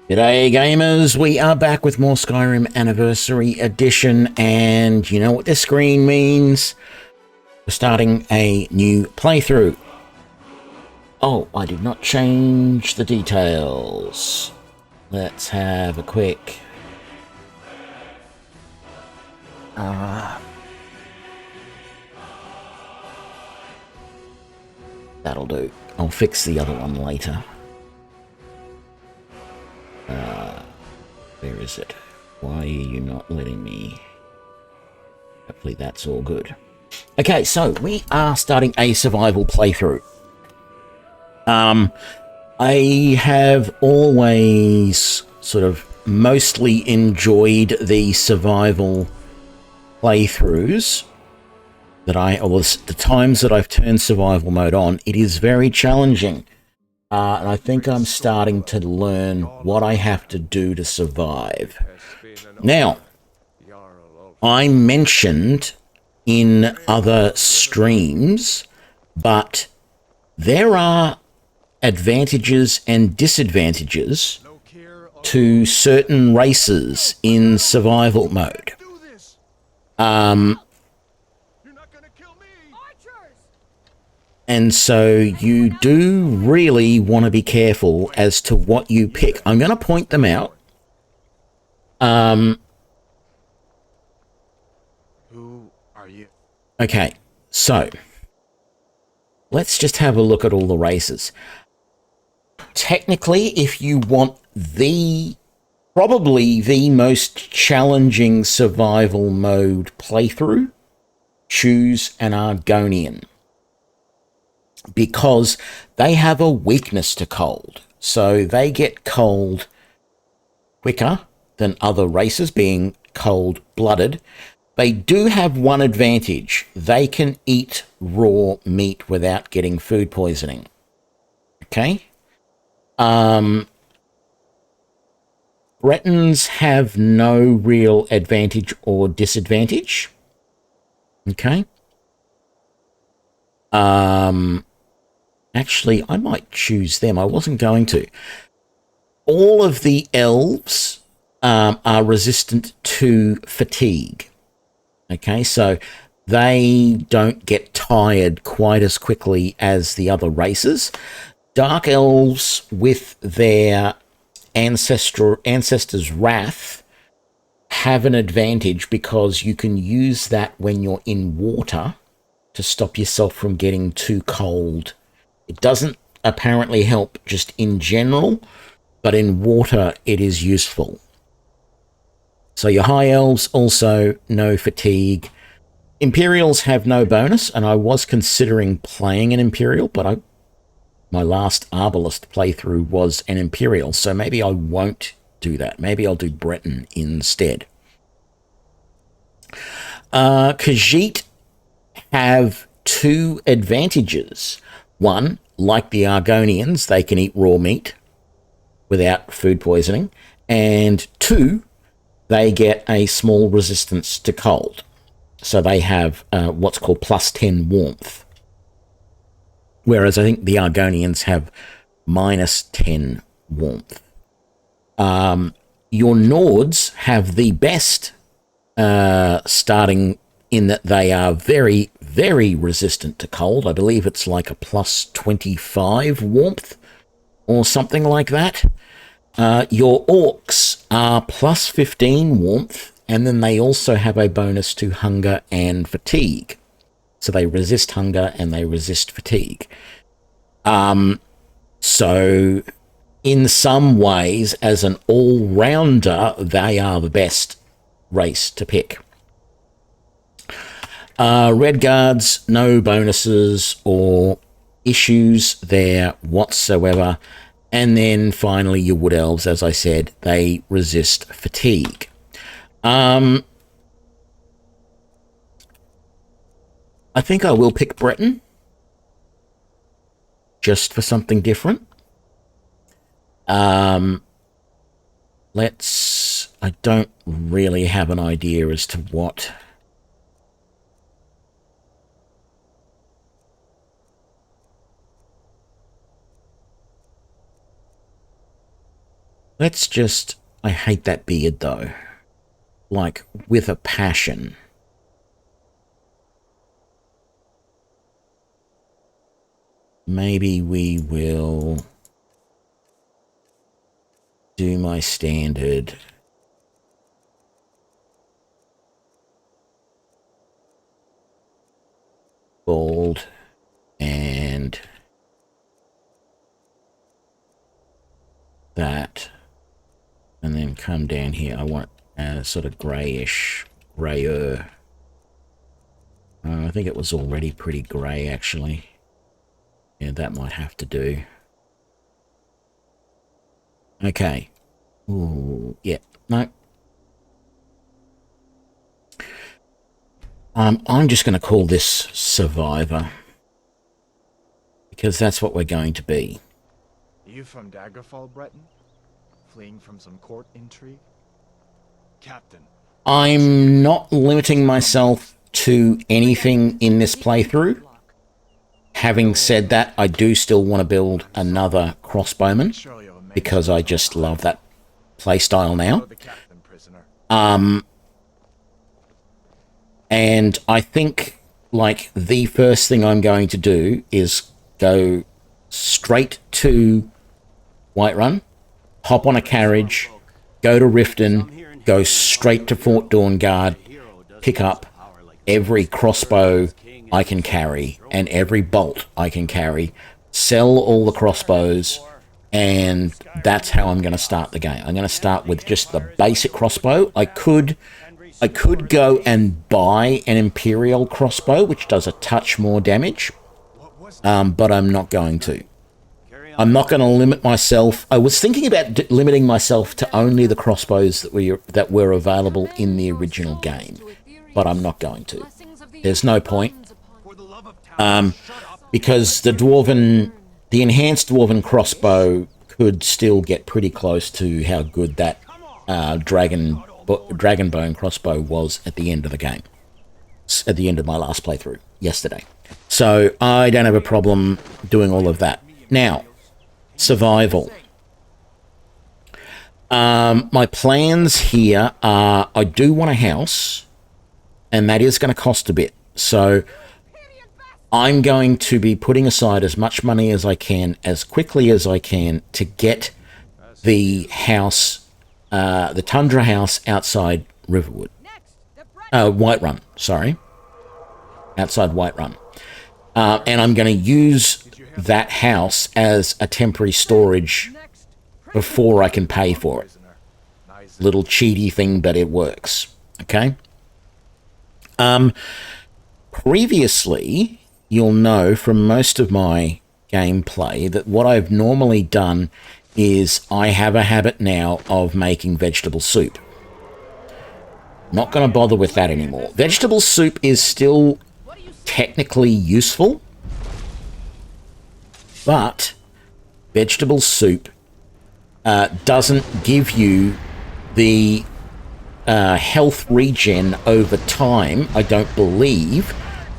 G'day gamers, we are back with more Skyrim Anniversary Edition, and you know what this screen means? We're starting a new playthrough. Oh, I did not change the details. Let's have a quick... that'll do. I'll fix the other one later. Where is it? Why are you not letting me? Hopefully that's all good. Okay, so we are starting a survival playthrough. I have always sort of mostly enjoyed the survival playthroughs that the times that I've turned survival mode on. It is very challenging. And I think I'm starting to learn what I have to do to survive. Now, I mentioned in other streams, but there are advantages and disadvantages to certain races in survival mode. And so you do really want to be careful as to what you pick. I'm going to point them out. Who are you? Okay, so let's just have a look at all the races. Technically, if you want probably the most challenging survival mode playthrough, choose an Argonian, because they have a weakness to cold. So they get cold quicker than other races, being cold-blooded. They do have one advantage. They can eat raw meat without getting food poisoning. Okay? Bretons have no real advantage or disadvantage. Okay? Actually, I might choose them. I wasn't going to. All of the elves are resistant to fatigue. Okay, so they don't get tired quite as quickly as the other races. Dark elves, with their ancestor's wrath, have an advantage because you can use that when you're in water to stop yourself from getting too cold. It doesn't apparently help just in general, but in water it is useful. So your high elves also no fatigue. Imperials have no bonus, and I was considering playing an Imperial, but my last Arbalest playthrough was an Imperial, so maybe I won't do that. Maybe I'll do Breton instead. Khajiit have two advantages. One, like the Argonians, they can eat raw meat without food poisoning. And two, they get a small resistance to cold. So they have what's called plus 10 warmth. Whereas I think the Argonians have minus 10 warmth. Your Nords have the best starting in that they are very, very resistant to cold. I believe it's like a plus 25 warmth or something like that. Your Orcs are plus 15 warmth, and then they also have a bonus to hunger and fatigue. So they resist hunger and they resist fatigue. So in some ways, as an all-rounder, they are the best race to pick. Red Guards, no bonuses or issues there whatsoever. And then finally your Wood Elves, as I said, they resist fatigue. I think I will pick Breton, just for something different. I don't really have an idea as to what... Let's just... I hate that beard, though. Like, with a passion. Maybe we will do my standard. Bald and that. And then come down here. I want sort of greyish, greyer. I think it was already pretty grey, actually. Yeah, that might have to do. Okay. Ooh, yeah. No. I'm just going to call this Survivor. Because that's what we're going to be. You from Daggerfall, Breton? Fleeing from some court intrigue? Captain. I'm not limiting myself to anything in this playthrough. Having said that, I do still want to build another crossbowman because I just love that playstyle now. And I think, like, the first thing I'm going to do is go straight to Whiterun, hop on a carriage, go to Riften, go straight to Fort Dawnguard, pick up every crossbow I can carry and every bolt I can carry, sell all the crossbows, and that's how I'm going to start the game. I'm going to start with just the basic crossbow. I could go and buy an Imperial crossbow, which does a touch more damage, but I'm not going to. I'm not going to limit myself. I was thinking about limiting myself to only the crossbows that were available in the original game, but I'm not going to. There's no point. Because the enhanced Dwarven crossbow could still get pretty close to how good that Dragonbone crossbow was at the end of the game. At the end of my last playthrough yesterday. So I don't have a problem doing all of that. Now, survival. My plans here are I do want a house, and that is going to cost a bit. So I'm going to be putting aside as much money as I can, as quickly as I can, to get the house, the Tundra house outside Riverwood. Whiterun, sorry. Outside Whiterun. And I'm going to use that house as a temporary storage before I can pay for it. Little cheaty thing, but it works. Okay? Previously, you'll know from most of my gameplay that what I've normally done is I have a habit now of making vegetable soup. Not going to bother with that anymore. Vegetable soup is still technically useful, but vegetable soup doesn't give you the health regen over time, I don't believe,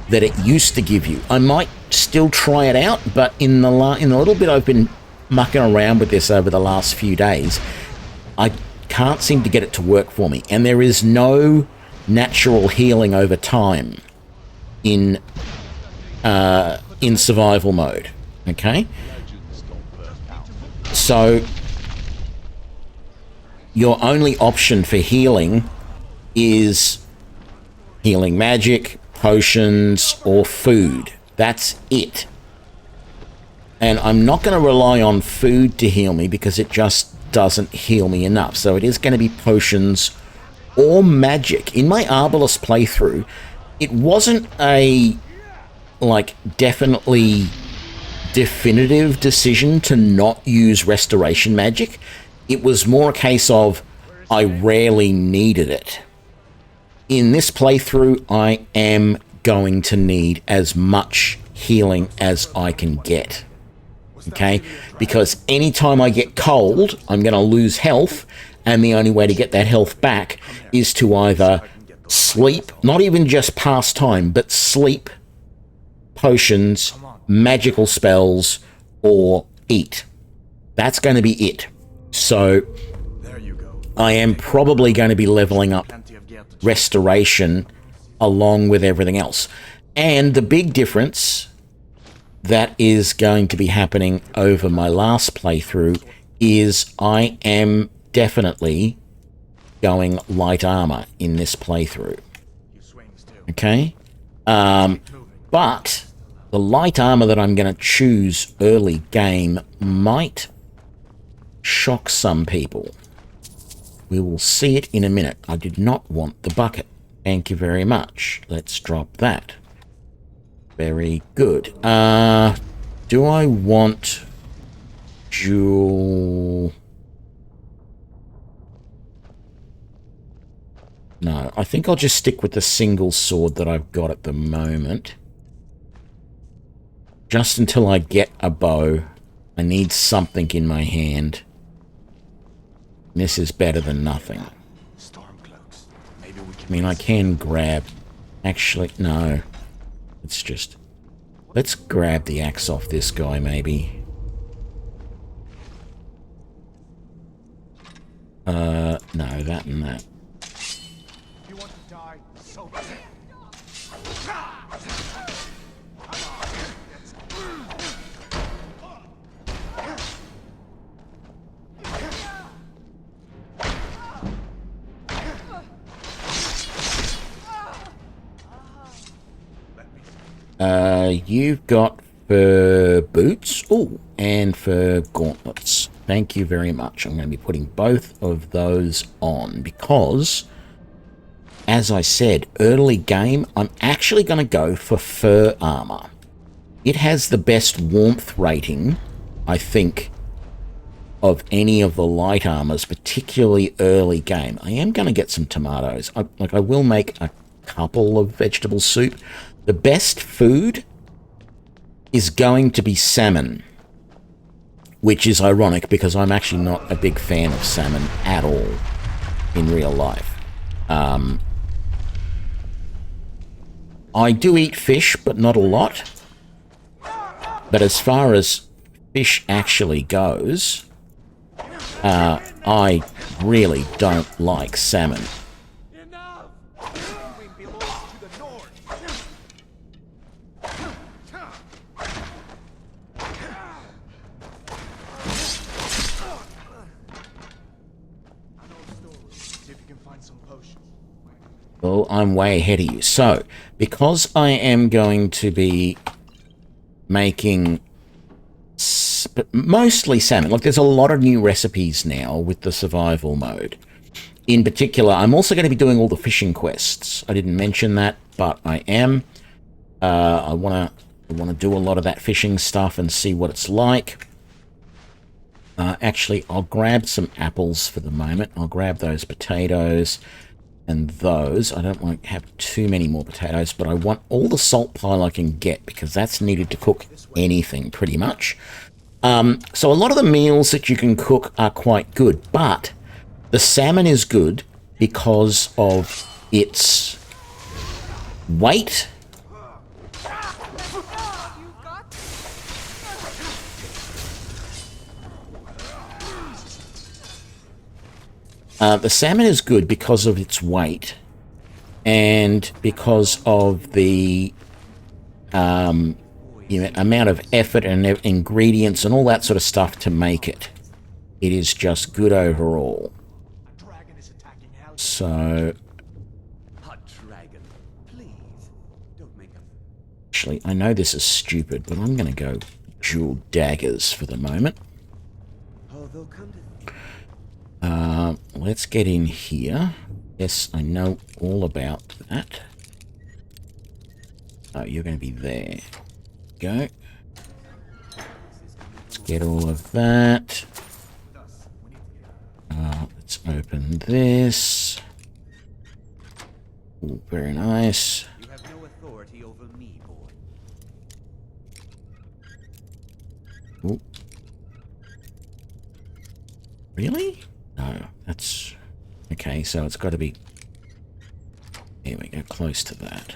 that it used to give you. I might still try it out, but in the little bit I've been mucking around with this over the last few days, I can't seem to get it to work for me. And there is no natural healing over time in survival mode. Okay? So your only option for healing is healing magic, potions, or food. That's it. And I'm not going to rely on food to heal me because it just doesn't heal me enough. So it is going to be potions or magic. In my Arbalest playthrough, it wasn't a, like, definitely definitive decision to not use restoration magic. It was more a case of I rarely needed it. In this playthrough, I am going to need as much healing as I can get. Okay? Because anytime I get cold, I'm going to lose health, and the only way to get that health back is to either sleep, not even just pass time, but sleep, potions, magical spells, or eat. That's going to be it. So There you go. I am probably going to be leveling up Plenty of gear to check. restoration along with everything else. And the big difference that is going to be happening over my last playthrough is I am definitely going light armor in this playthrough. You swings too. Okay? Moving. But the light armor that I'm going to choose early game might shock some people. We will see it in a minute. I did not want the bucket. Thank you very much. Let's drop that. Very good. Do I want dual... No, I think I'll just stick with the single sword that I've got at the moment. Just until I get a bow. I need something in my hand. This is better than nothing. Storm cloaks. Maybe we can. I mean, I can grab... Actually, no. It's just... Let's grab the axe off this guy, maybe. No, that and that. You want to die? So be it. You've got for boots. Oh, and for gauntlets. Thank you very much. I'm going to be putting both of those on because, as I said, early game, I'm actually going to go for fur armor. It has the best warmth rating, I think, of any of the light armors, particularly early game. I am going to get some tomatoes. I will make a couple of vegetable soup. The best food is going to be salmon, which is ironic because I'm actually not a big fan of salmon at all in real life. I do eat fish, but not a lot. But as far as fish actually goes, I really don't like salmon. Enough! Green belongs to the north. See if you can find some potions. Well, I'm way ahead of you. So, because I am going to be making mostly salmon. Like, there's a lot of new recipes now with the survival mode. In particular, I'm also going to be doing all the fishing quests. I didn't mention that, but I am. I want to do a lot of that fishing stuff and see what it's like. Actually, I'll grab some apples for the moment. I'll grab those potatoes and those. I don't want to have too many more potatoes, but I want all the salt pile I can get because that's needed to cook anything pretty much. So a lot of the meals that you can cook are quite good, but the salmon is good because of its weight. The salmon is good because of its weight and because of the amount of effort and ingredients and all that sort of stuff to make it. It is just good overall. So, actually, I know this is stupid, but I'm going to go dual daggers for the moment. Let's get in here. Yes, I know all about that. Oh, you're going to be there. Go. Let's get all of that. Let's open this. Ooh, very nice. You have no authority over me, boy. Ooh. Really? No, that's... Okay, so it's got to be... Here we go, close to that.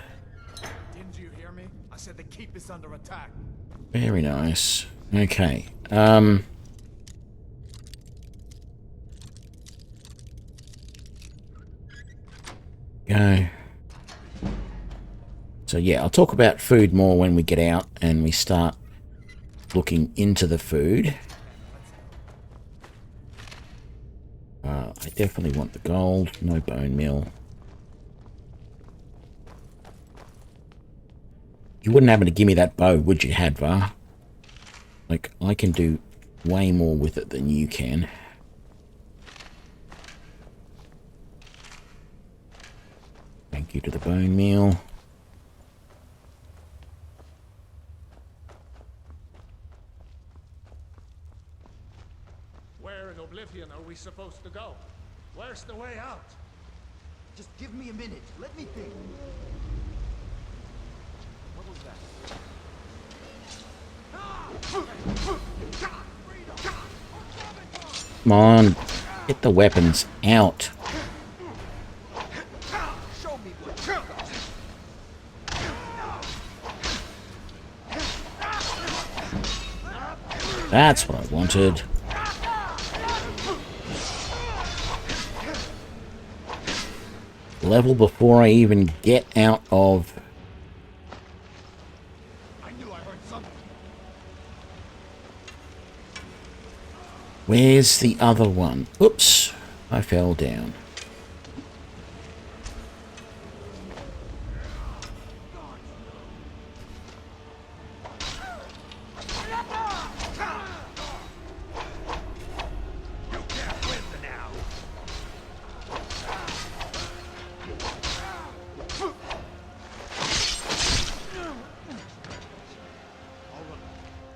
Didn't you hear me? I said the keep is under attack. Very nice. Okay, Go. So yeah, I'll talk about food more when we get out and we start looking into the food. I definitely want the gold. No bone meal. You wouldn't happen to give me that bow, would you, Hadvar? Like, I can do way more with it than you can. Thank you to the bone meal. Where in Oblivion are we supposed to go? Where's the way out? Just give me a minute. Let me think. What was that? Come on, get the weapons out. Show me what you got. That's what I wanted. Level before I even get out of... I knew I heard something. Where's the other one? Oops, I fell down.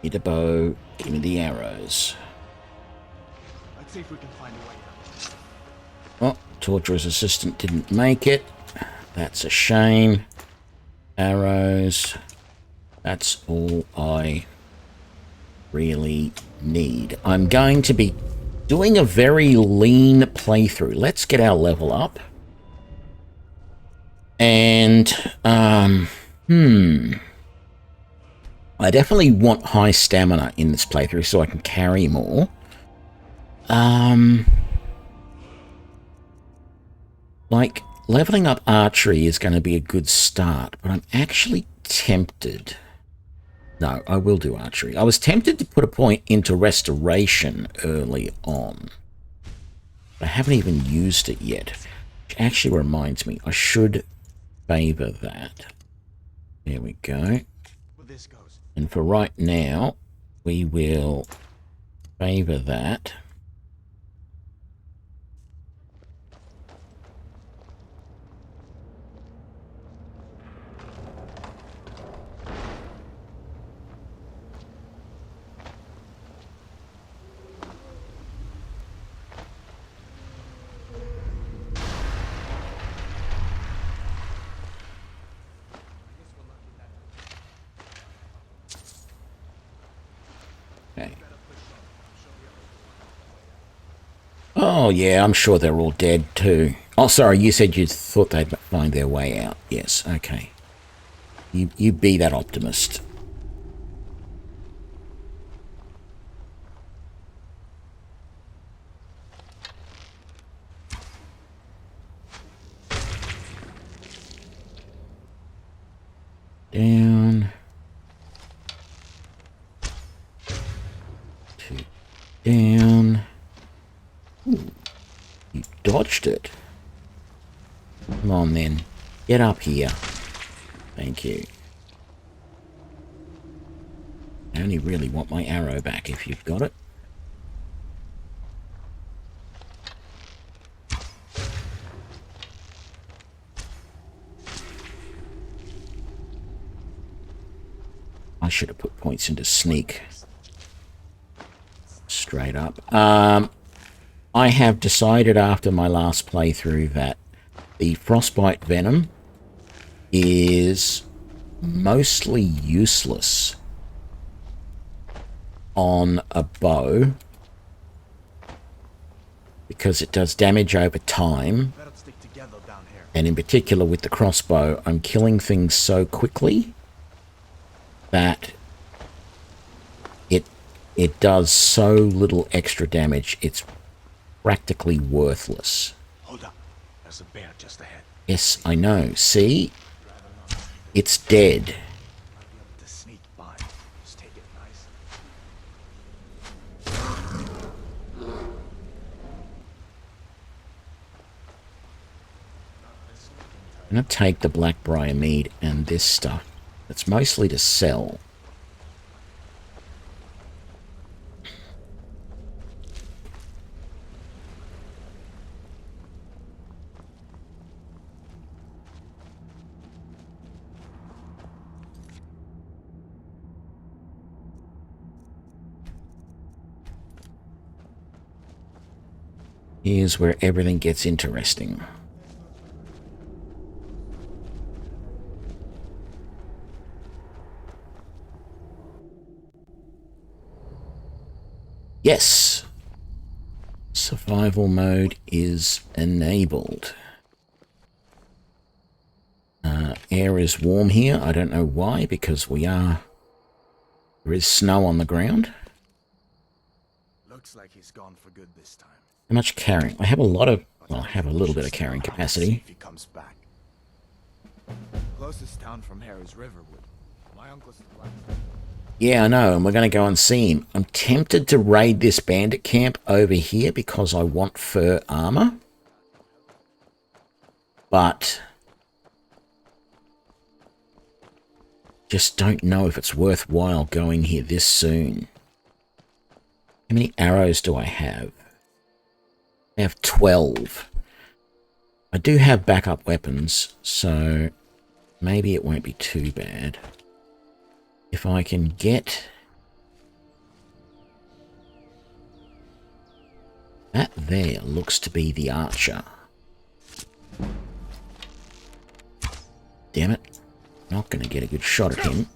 Give me the bow, give me the arrows. Let's see if we can find a way out. Oh, Torturer's assistant didn't make it. That's a shame. Arrows. That's all I really need. I'm going to be doing a very lean playthrough. Let's get our level up. And, I definitely want high stamina in this playthrough so I can carry more. Like, leveling up archery is going to be a good start, but I'm actually tempted. No, I will do archery. I was tempted to put a point into restoration early on. I haven't even used it yet. Which actually reminds me, I should favor that. There we go. Well, this goes. And for right now, we will favor that. Okay. Oh, yeah, I'm sure they're all dead, too. Oh, sorry, you said you thought they'd find their way out. Yes, okay. You be that optimist. Down. 2 down. Ooh, you dodged it. Come on then. Get up here. Thank you. I only really want my arrow back if you've got it. I should have put points into sneak. Straight up. I have decided after my last playthrough that the frostbite venom is mostly useless on a bow because it does damage over time, Better stick together down here. and in particular with the crossbow, I'm killing things so quickly that it does so little extra damage, it's practically worthless. Hold up. There's a bear just ahead. Yes, I know. See? It's dead. Might be able to sneak by. Just take it nice. I'm going to take the blackbriar mead and this stuff. It's mostly to sell. Here's where everything gets interesting. Yes. Survival mode is enabled. Air is warm here. I don't know why, because there is snow on the ground. Looks like he's gone for good this time. How much carrying? I have a lot of, well, I have a little bit of carrying See capacity. if he comes back. Closest town from here is Riverwood. My uncle's the black. Yeah, I know, and we're going to go and see him. I'm tempted to raid this bandit camp over here because I want fur armor. But just don't know if it's worthwhile going here this soon. How many arrows do I have? I have 12. I do have backup weapons, so maybe it won't be too bad. If I can get... That there looks to be the archer. Damn it. Not going to get a good shot at him.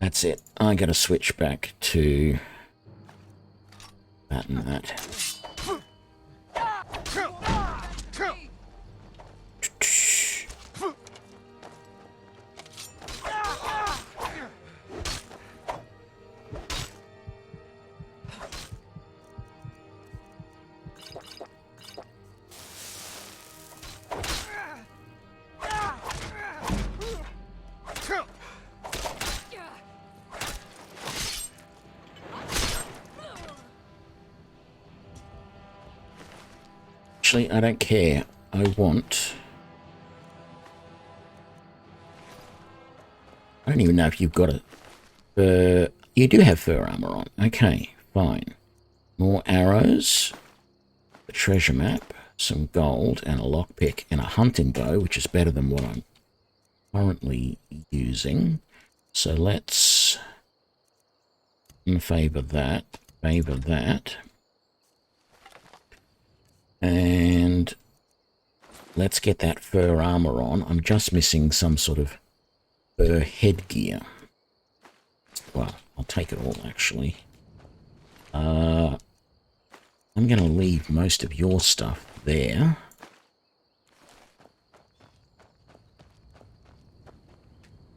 That's it. I gotta switch back to that and that. Actually, I don't care. I want... I don't even know if you've got a... you do have fur armor on. Okay, fine. More arrows. A treasure map. Some gold and a lockpick and a hunting bow, which is better than what I'm currently using. So let's... favor that. Favor that. And let's get that fur armor on. I'm just missing some sort of fur headgear. Well, I'll take it all, actually. I'm going to leave most of your stuff there.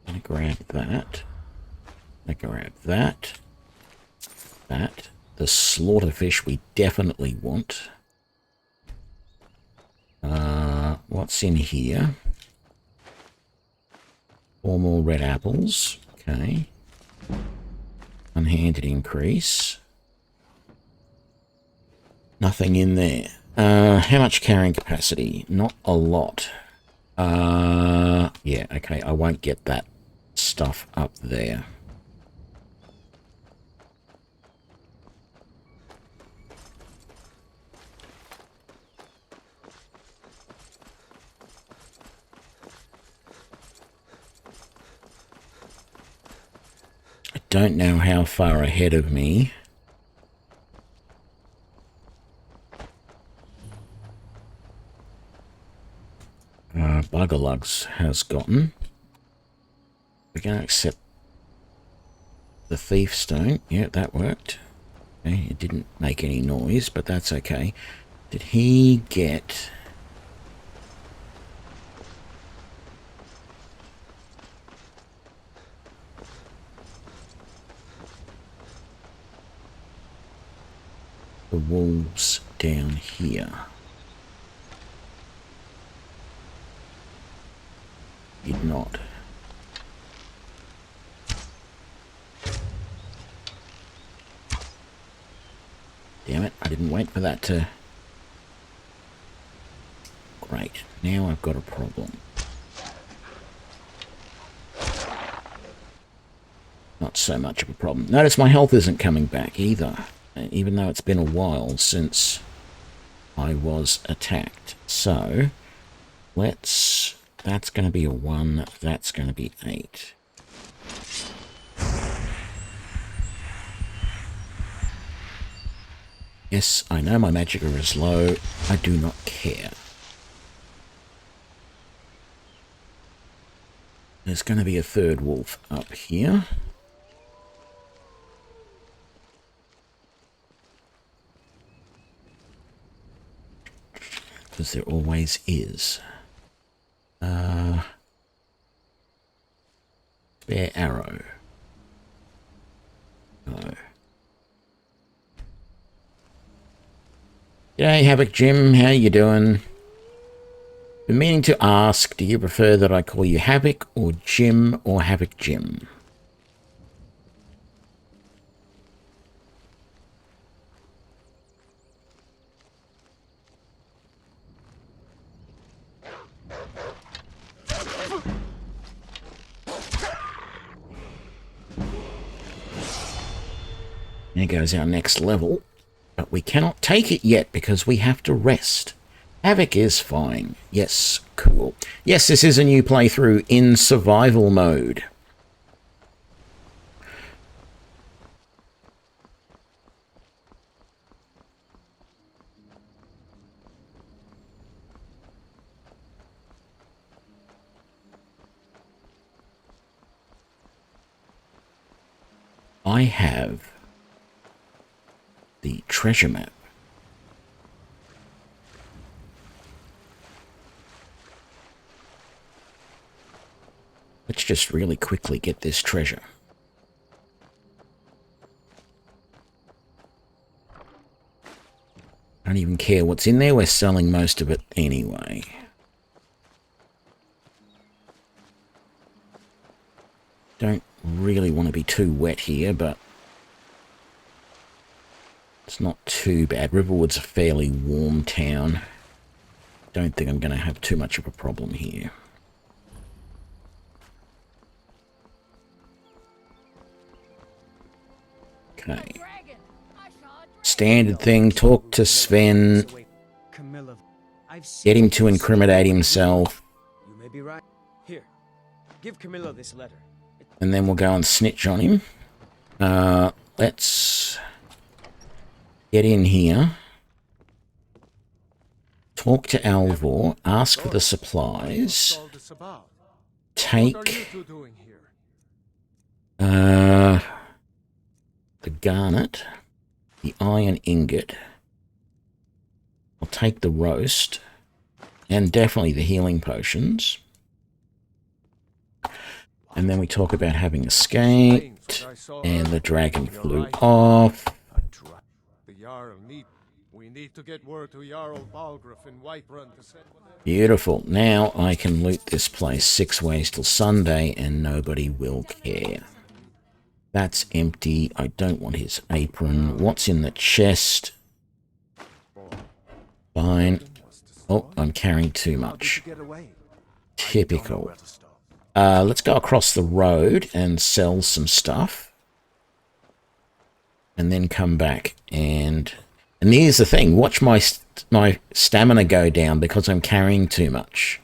I'm going to grab that. I'm going to grab that. That. The slaughterfish we definitely want. What's in here? 4 more red apples. Okay. One-handed increase. Nothing in there. How much carrying capacity? Not a lot. Yeah, okay. I won't get that stuff up there. I don't know how far ahead of me Buggerlugs has gotten. We're going to accept The thief stone. Yeah, that worked. Okay, it didn't make any noise, but that's okay. Did he get... the wolves down here? Did not. Damn it, I didn't wait for that to... Great, now I've got a problem. Not so much of a problem. Notice my health isn't coming back either, even though it's been a while since I was attacked. So, let's... That's going to be a 1, that's going to be 8. Yes, I know my magicka is low. I do not care. There's going to be a third wolf up here. Because there always is. Spare arrow. No. G'day, Havoc Jim. How you doing? Been meaning to ask, do you prefer that I call you Havoc or Jim or Havoc Jim? There goes our next level, but we cannot take it yet because we have to rest. Havoc is fine. Yes, cool. Yes, this is a new playthrough in survival mode. I have the treasure map. Let's just really quickly get this treasure. I don't even care what's in there, we're selling most of it anyway. Don't really want to be too wet here, but it's not too bad. Riverwood's a fairly warm town. Don't think I'm going to have too much of a problem here. Okay. Standard thing, talk to Sven, get him to incriminate himself, You may be right. Here, give Camillo this letter. and then we'll go and snitch on him. Let's get in here, talk to Alvor, ask for the supplies, All this about? What are you take two doing here? the garnet, the iron ingot. I'll take the roast, and definitely the healing potions. And then we talk about having escaped, and the dragon flew off. The Jarl we need to get word to Jarl Balgruuf in Whiterun to send whatever. Beautiful. Now I can loot this place 6 ways till Sunday, and nobody will care. That's empty. I don't want his apron. What's in the chest? Fine. Oh, I'm carrying too much. Typical. Let's go across the road and sell some stuff. And then come back. And here's the thing. Watch my stamina go down because I'm carrying too much.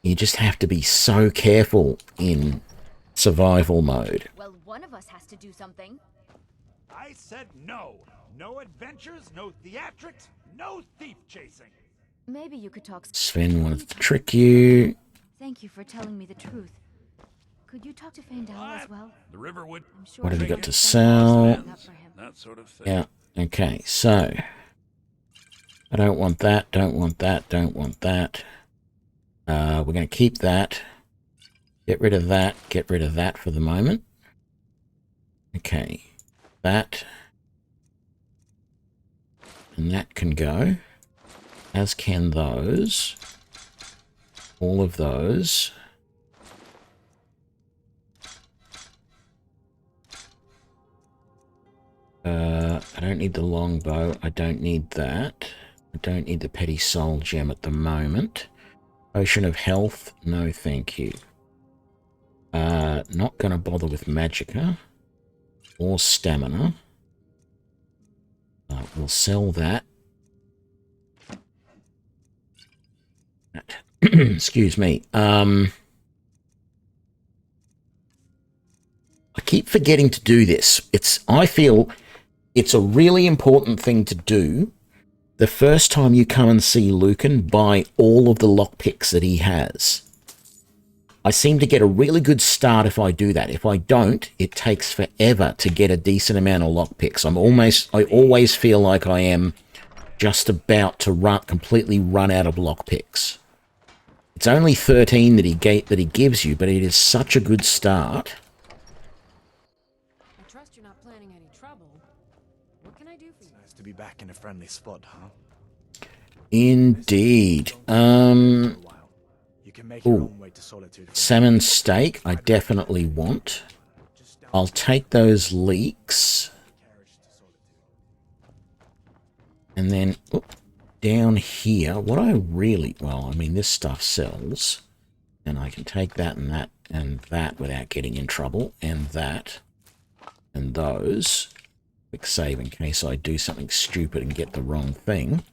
You just have to be so careful in survival mode. Well, one of us has to do something. I said no. No adventures, no theatrics, no thief chasing. Maybe you could talk. Sven wanted to trick you. Thank you for telling me the truth. Could you talk to Fandal as well? The river would. I'm sure What have we got to Fandal sell? would stand up for him. That sort of thing. Yeah, okay, so I don't want that, don't want that, don't want that. We're going to keep that. Get rid of that for the moment. Okay, that. And that can go. As can those. All of those. I don't need the longbow. I don't need that. I don't need the petty soul gem at the moment. Potion of health. No, thank you. Not going to bother with magicka. Or stamina. We'll sell that. Excuse me. I keep forgetting to do this. I feel it's a really important thing to do. The first time you come and see Lucan, buy all of the lockpicks that he has. I seem to get a really good start if I do that. If I don't, it takes forever to get a decent amount of lockpicks. I always feel like I am just about to completely run out of lockpicks. It's only 13 that he gives you, but it is such a good start. I trust you're not planning any trouble. What can I do for you? Nice to be back in a friendly spot, huh? Indeed. You can make your Ooh. own way to Solitude. Salmon steak, I definitely want. I'll take those leeks. And then down here, what I really... Well, I mean, this stuff sells. And I can take that and that without getting in trouble. And that. And those. Quick save in case I do something stupid and get the wrong thing.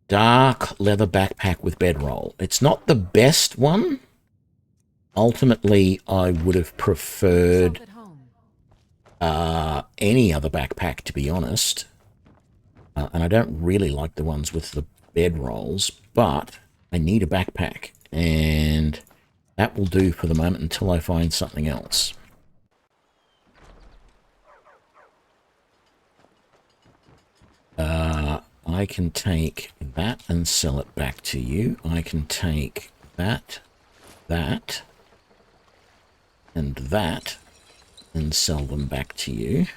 Dark leather backpack with bedroll. It's not the best one. Ultimately, I would have preferred any other backpack, to be honest. And I don't really like the ones with the bedrolls, but I need a backpack. And that will do for the moment until I find something else. I can take that and sell it back to you. I can take that, and that, and sell them back to you.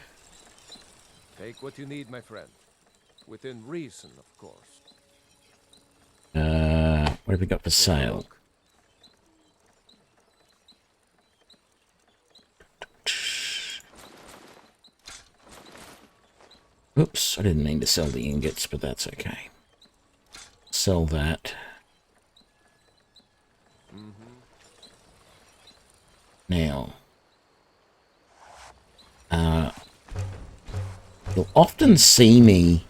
Take what you need, my friend. Within reason, of course. What have we got for sale? Oops, I didn't mean to sell the ingots, but that's okay. Sell that. Now, you'll often see me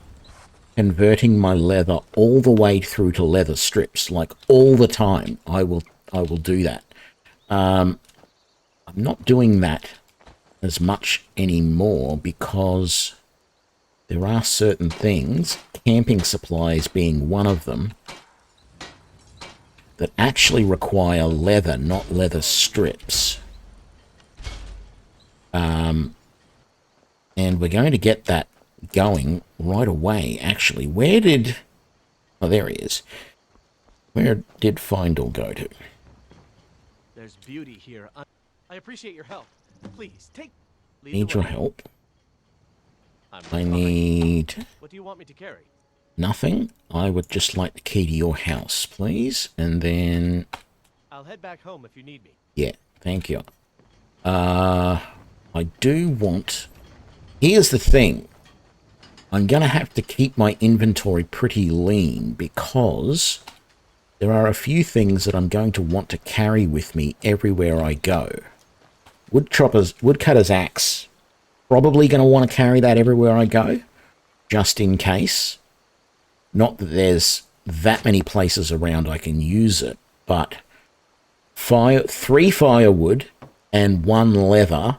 converting my leather all the way through to leather strips, like all the time. I will do that. I'm not doing that as much anymore because there are certain things, camping supplies being one of them, that actually require leather, not leather strips. And we're going to get that going right away, actually. Where did... Oh, there he is. Where did Findle go to? There's beauty here. I appreciate your help. Please, Need your help. I'm I fine. need... What do you want me to carry? Nothing. I would just like the key to your house, please. And then... I'll head back home if you need me. Yeah, thank you. I do want... Here's the thing. I'm going to have to keep my inventory pretty lean because there are a few things that I'm going to want to carry with me everywhere I go. Woodcutter's axe. Probably going to want to carry that everywhere I go, just in case. Not that there's that many places around I can use it, but 3 firewood and 1 leather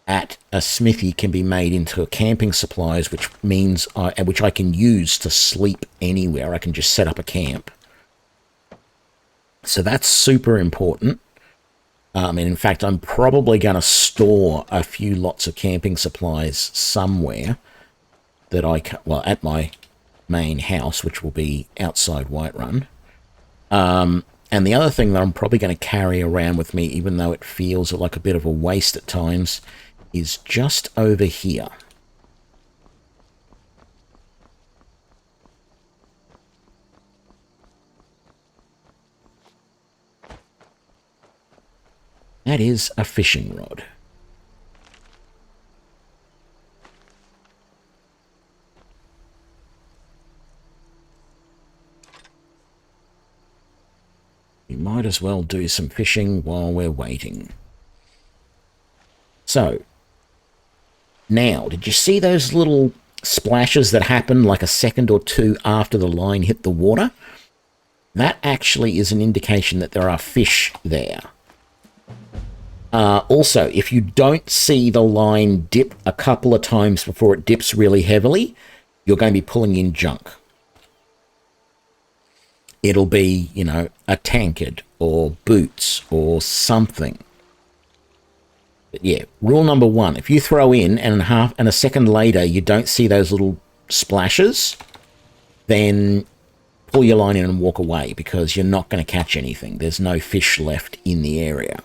at a smithy can be made into camping supplies, which means which I can use to sleep anywhere. I can just set up a camp. So that's super important. And in fact, I'm probably going to store a few lots of camping supplies somewhere that well, at my main house, which will be outside Whiterun. And the other thing that I'm probably going to carry around with me, even though it feels like a bit of a waste at times, is just over here. That is a fishing rod. We might as well do some fishing while we're waiting. So, now, did you see those little splashes that happened like a second or two after the line hit the water? That actually is an indication that there are fish there. Also, if you don't see the line dip a couple of times before it dips really heavily, you're going to be pulling in junk. It'll be, you know, a tankard or boots or something. But yeah, rule number one, if you throw in and a second later you don't see those little splashes, then pull your line in and walk away, because you're not going to catch anything. There's no fish left in the area.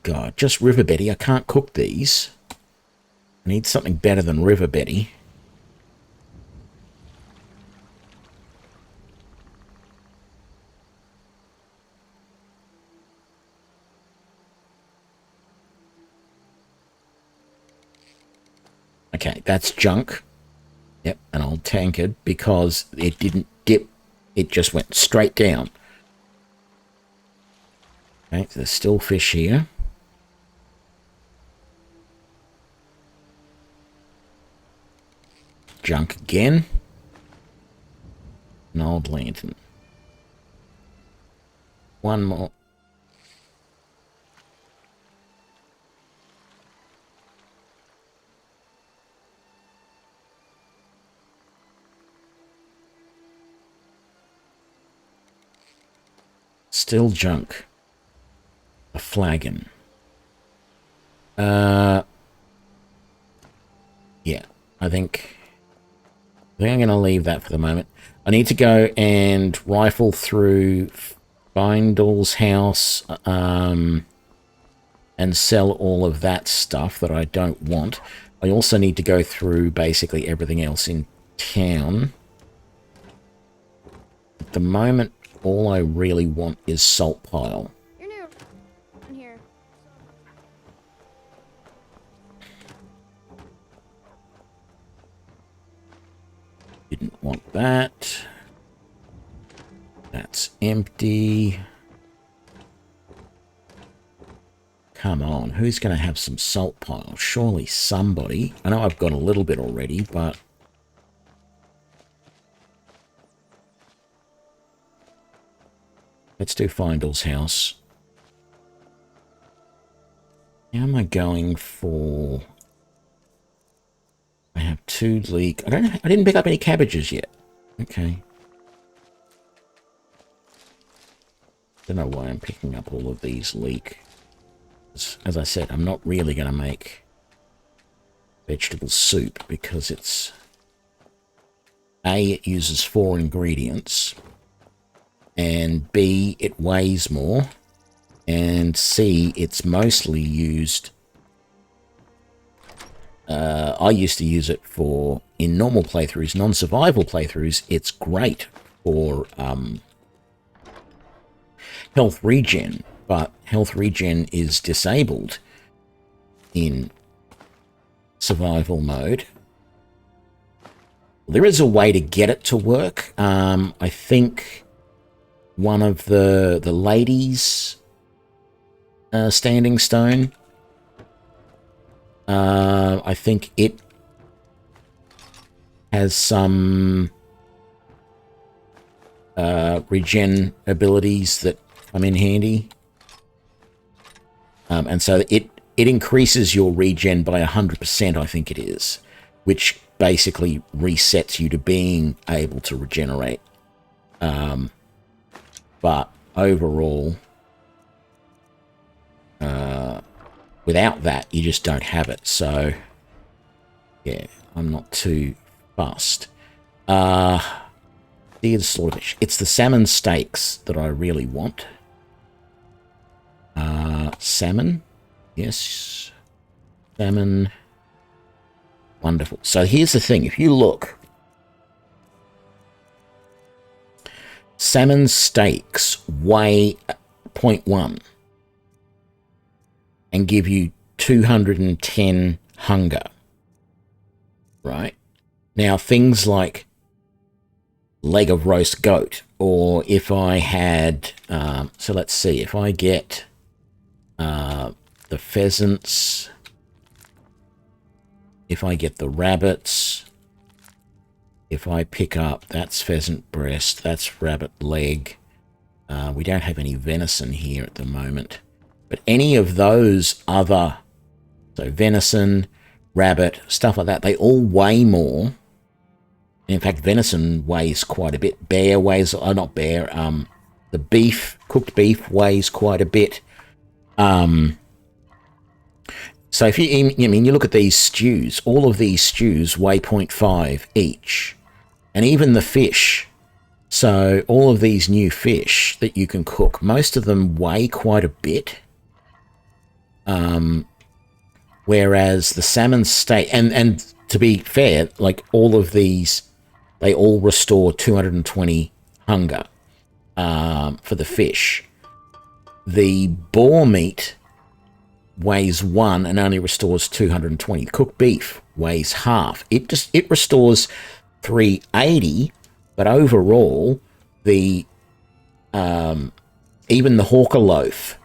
God, just River Betty. I can't cook these. I need something better than River Betty. Okay, that's junk. Yep, an old tankard, because it didn't dip. It just went straight down. Okay, there's still fish here. Junk again. An old lantern. One more. Still junk. A flagon. Yeah, I think I'm going to leave that for the moment. I need to go and rifle through Bindle's house and sell all of that stuff that I don't want. I also need to go through basically everything else in town. At the moment, all I really want is salt pile. You're new in here. Didn't want that. That's empty. Come on, who's going to have some salt pile? Surely somebody. I know I've got a little bit already, but... let's do Findle's house. How am I going for... I have 2 leek. I didn't pick up any cabbages yet. Okay. Don't know why I'm picking up all of these leek. As I said, I'm not really going to make vegetable soup because it's... A, it uses 4 ingredients, and B, it weighs more, and C, it's mostly used... I used to use it for, in normal playthroughs, non-survival playthroughs, it's great for health regen, but health regen is disabled in survival mode. There is a way to get it to work. I think one of the ladies' standing stone, I think it has some regen abilities that come in handy. And so it increases your regen by 100%, I think it is, which basically resets you to being able to regenerate. But overall, without that, you just don't have it. So, yeah, I'm not too fussed. Dear Slaughterfish. It's the salmon steaks that I really want. Salmon. Yes. Salmon. Wonderful. So here's the thing. If you look, salmon steaks weigh 0.1 and give you 210 hunger. Right? Now, things like leg of roast goat, or if I had, so let's see, if I get the pheasants, if I get the rabbits, if I pick up, that's pheasant breast, that's rabbit leg. We don't have any venison here at the moment. But any of those other, so venison, rabbit, stuff like that, they all weigh more. In fact, venison weighs quite a bit. Bear weighs, not bear, the beef, cooked beef weighs quite a bit. So if you look at these stews, all of these stews weigh 0.5 each. And even the fish, so all of these new fish that you can cook, most of them weigh quite a bit. Whereas the salmon steak, and to be fair, like all of these, they all restore 220 hunger for the fish. The boar meat weighs 1 and only restores 220. Cooked beef weighs half. It restores 380, but overall, the even the hawker loaf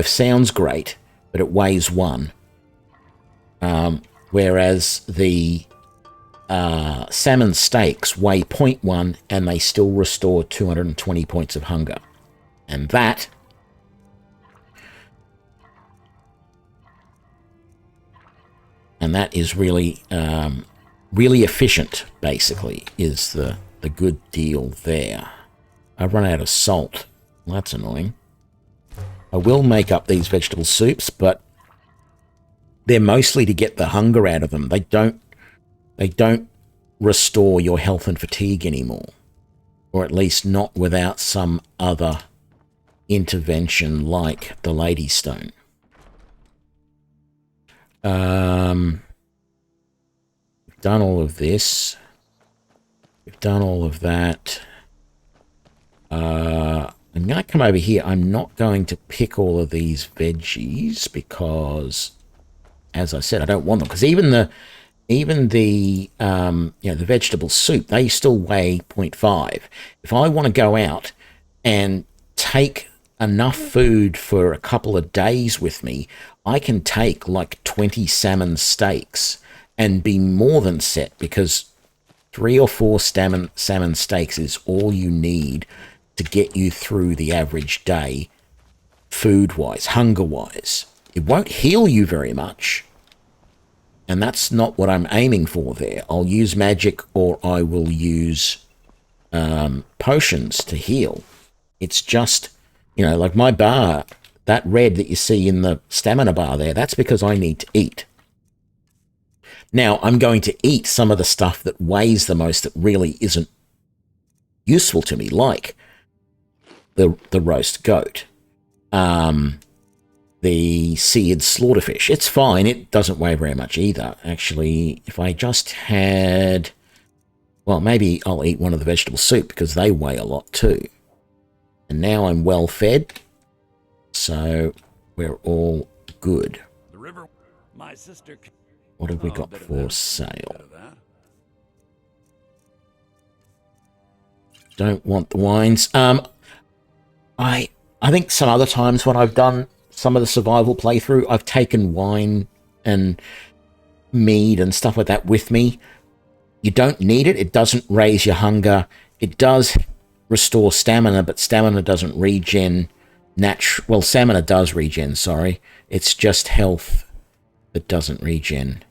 sounds great, but it weighs 1. Whereas the salmon steaks weigh 0.1 and they still restore 220 points of hunger. And that is really really efficient, basically, is the good deal there. I've run out of salt. Well, that's annoying. I will make up these vegetable soups, but they're mostly to get the hunger out of them. They don't restore your health and fatigue anymore. Or at least not without some other intervention like the Lady Stone. We've done all of this. We've done all of that. I'm going to come over here. I'm not going to pick all of these veggies because, as I said, I don't want them. Because even the the vegetable soup, they still weigh 0.5. If I want to go out and take enough food for a couple of days with me, I can take like 20 salmon steaks and be more than set, because 3 or 4 salmon steaks is all you need to get you through the average day, food-wise, hunger-wise. It won't heal you very much, and that's not what I'm aiming for there. I'll use magic, or I will use potions to heal. It's just, like my bar, that red that you see in the stamina bar there, that's because I need to eat. Now, I'm going to eat some of the stuff that weighs the most that really isn't useful to me, like the roast goat, the seared slaughterfish. It's fine. It doesn't weigh very much either. Actually, if I just had... Well, maybe I'll eat one of the vegetable soup because they weigh a lot too. And now I'm well fed, so we're all good. The river. My sister. What have we got for sale? Don't want the wines. I think some other times when I've done some of the survival playthrough, I've taken wine and mead and stuff like that with me. You don't need it. It doesn't raise your hunger. It does restore stamina, but stamina doesn't regen Well, stamina does regen, sorry. It's just health that doesn't regen.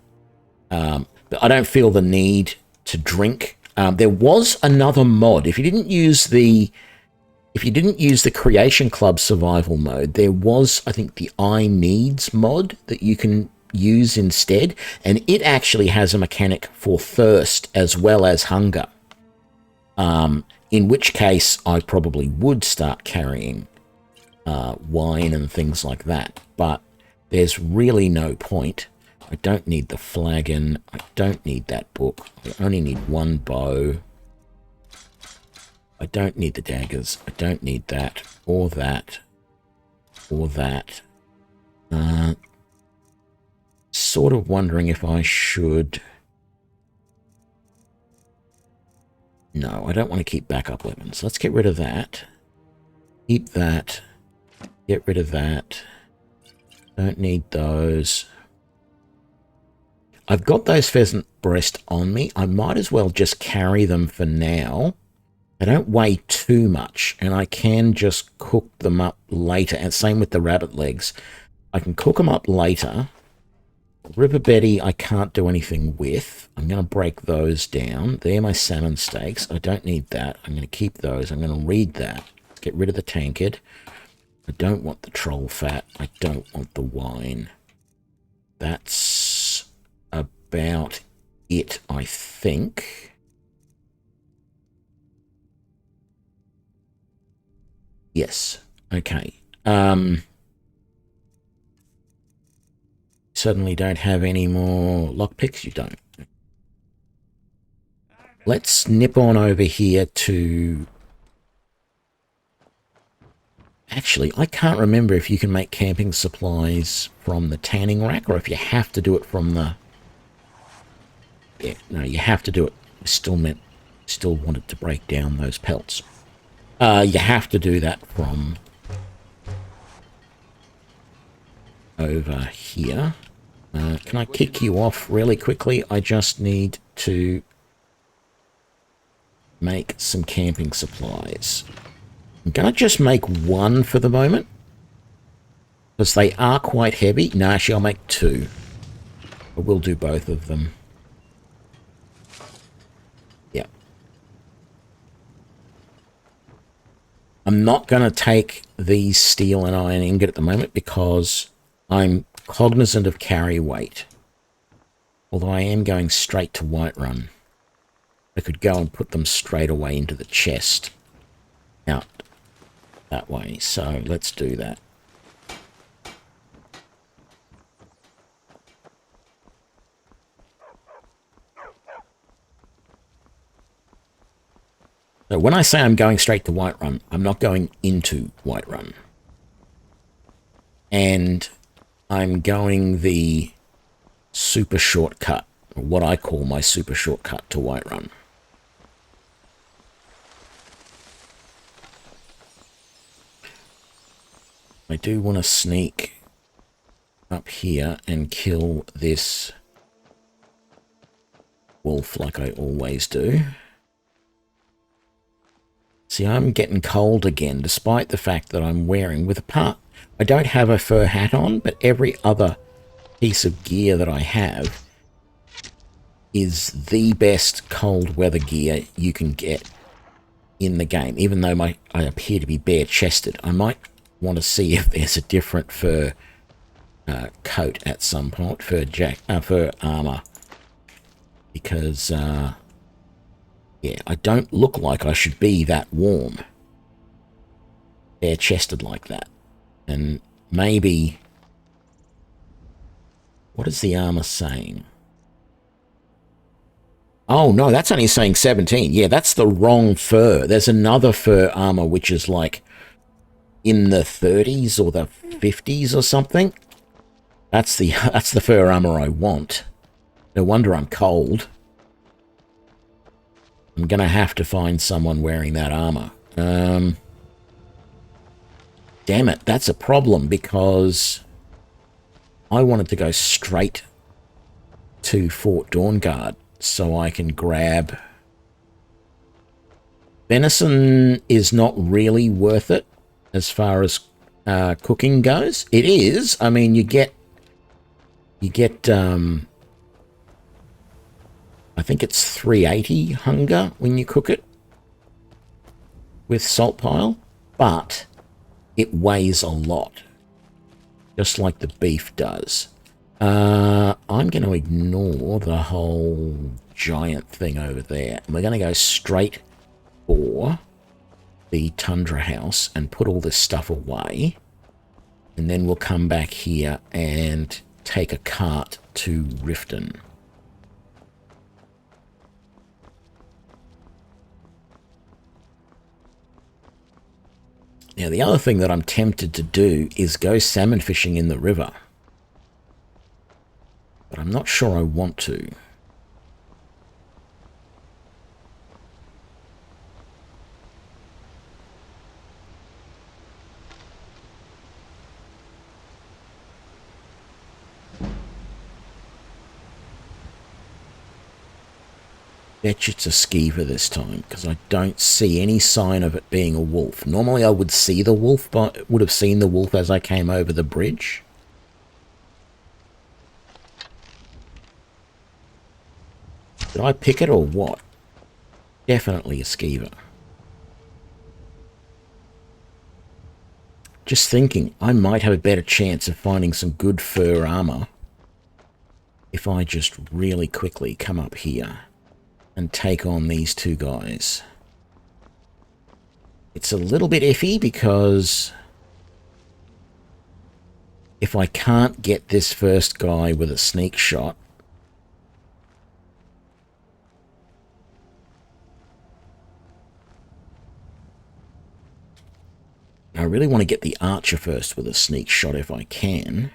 But I don't feel the need to drink. There was another mod. If you didn't use the Creation Club survival mode, there was, I think, the I Needs mod that you can use instead, and it actually has a mechanic for thirst as well as hunger. In which case, I probably would start carrying wine and things like that, but there's really no point. I don't need the flagon. I don't need that book. I only need one bow. I don't need the daggers. I don't need that, or that, or that. Sort of wondering if I should... No, I don't want to keep backup weapons. Let's get rid of that. Keep that. Get rid of that. Don't need those. I've got those pheasant breast on me. I might as well just carry them for now. They don't weigh too much, and I can just cook them up later. And same with the rabbit legs. I can cook them up later. River Betty I can't do anything with. I'm going to break those down. They're my salmon steaks. I don't need that. I'm going to keep those. I'm going to read that. Let's get rid of the tankard. I don't want the troll fat. I don't want the wine. That's about it, I think. Yes. Okay. Suddenly don't have any more lockpicks? You don't. Let's nip on over here to... Actually, I can't remember if you can make camping supplies from the tanning rack or if you have to do it from the... Yeah, no, you have to do it. I still wanted to break down those pelts. You have to do that from over here. Can I kick you off really quickly? I just need to make some camping supplies. I'm going to just make one for the moment, because they are quite heavy. No, actually, I'll make two. But we'll do both of them. Yeah. I'm not going to take these steel and iron ingot at the moment because I'm cognizant of carry weight. Although I am going straight to Whiterun. I could go and put them straight away into the chest. Out that way. So let's do that. So when I say I'm going straight to Whiterun, I'm not going into Whiterun. And I'm going the super shortcut, or what I call my super shortcut to Whiterun. I do want to sneak up here and kill this wolf like I always do. See, I'm getting cold again, despite the fact that I'm wearing, with a part, I don't have a fur hat on, but every other piece of gear that I have is the best cold weather gear you can get in the game. Even though I appear to be bare-chested, I might want to see if there's a different fur coat at some point, fur armor, because yeah, I don't look like I should be that warm, bare-chested like that. And maybe, what is the armor saying? Oh no, that's only saying 17. Yeah, that's the wrong fur. There's another fur armor which is like in the 30s or the 50s or something. That's the fur armor I want. No wonder I'm cold. I'm gonna have to find someone wearing that armor. Damn it, that's a problem because I wanted to go straight to Fort Dawnguard so I can grab... Venison is not really worth it as far as cooking goes. It is. I mean, you get I think it's 380 hunger when you cook it with salt pile, but it weighs a lot, just like the beef does. I'm going to ignore the whole giant thing over there, and we're going to go straight for the tundra house and put all this stuff away, and then we'll come back here and take a cart to Riften. Now, the other thing that I'm tempted to do is go salmon fishing in the river, but I'm not sure I want to. Bet it's a skeever this time, because I don't see any sign of it being a wolf. Normally I would see the wolf, but would have seen the wolf as I came over the bridge. Did I pick it or what? Definitely a skeever. Just thinking, I might have a better chance of finding some good fur armor if I just really quickly come up here and take on these two guys. It's a little bit iffy because if I can't get this first guy with a sneak shot, I really want to get the archer first with a sneak shot if I can.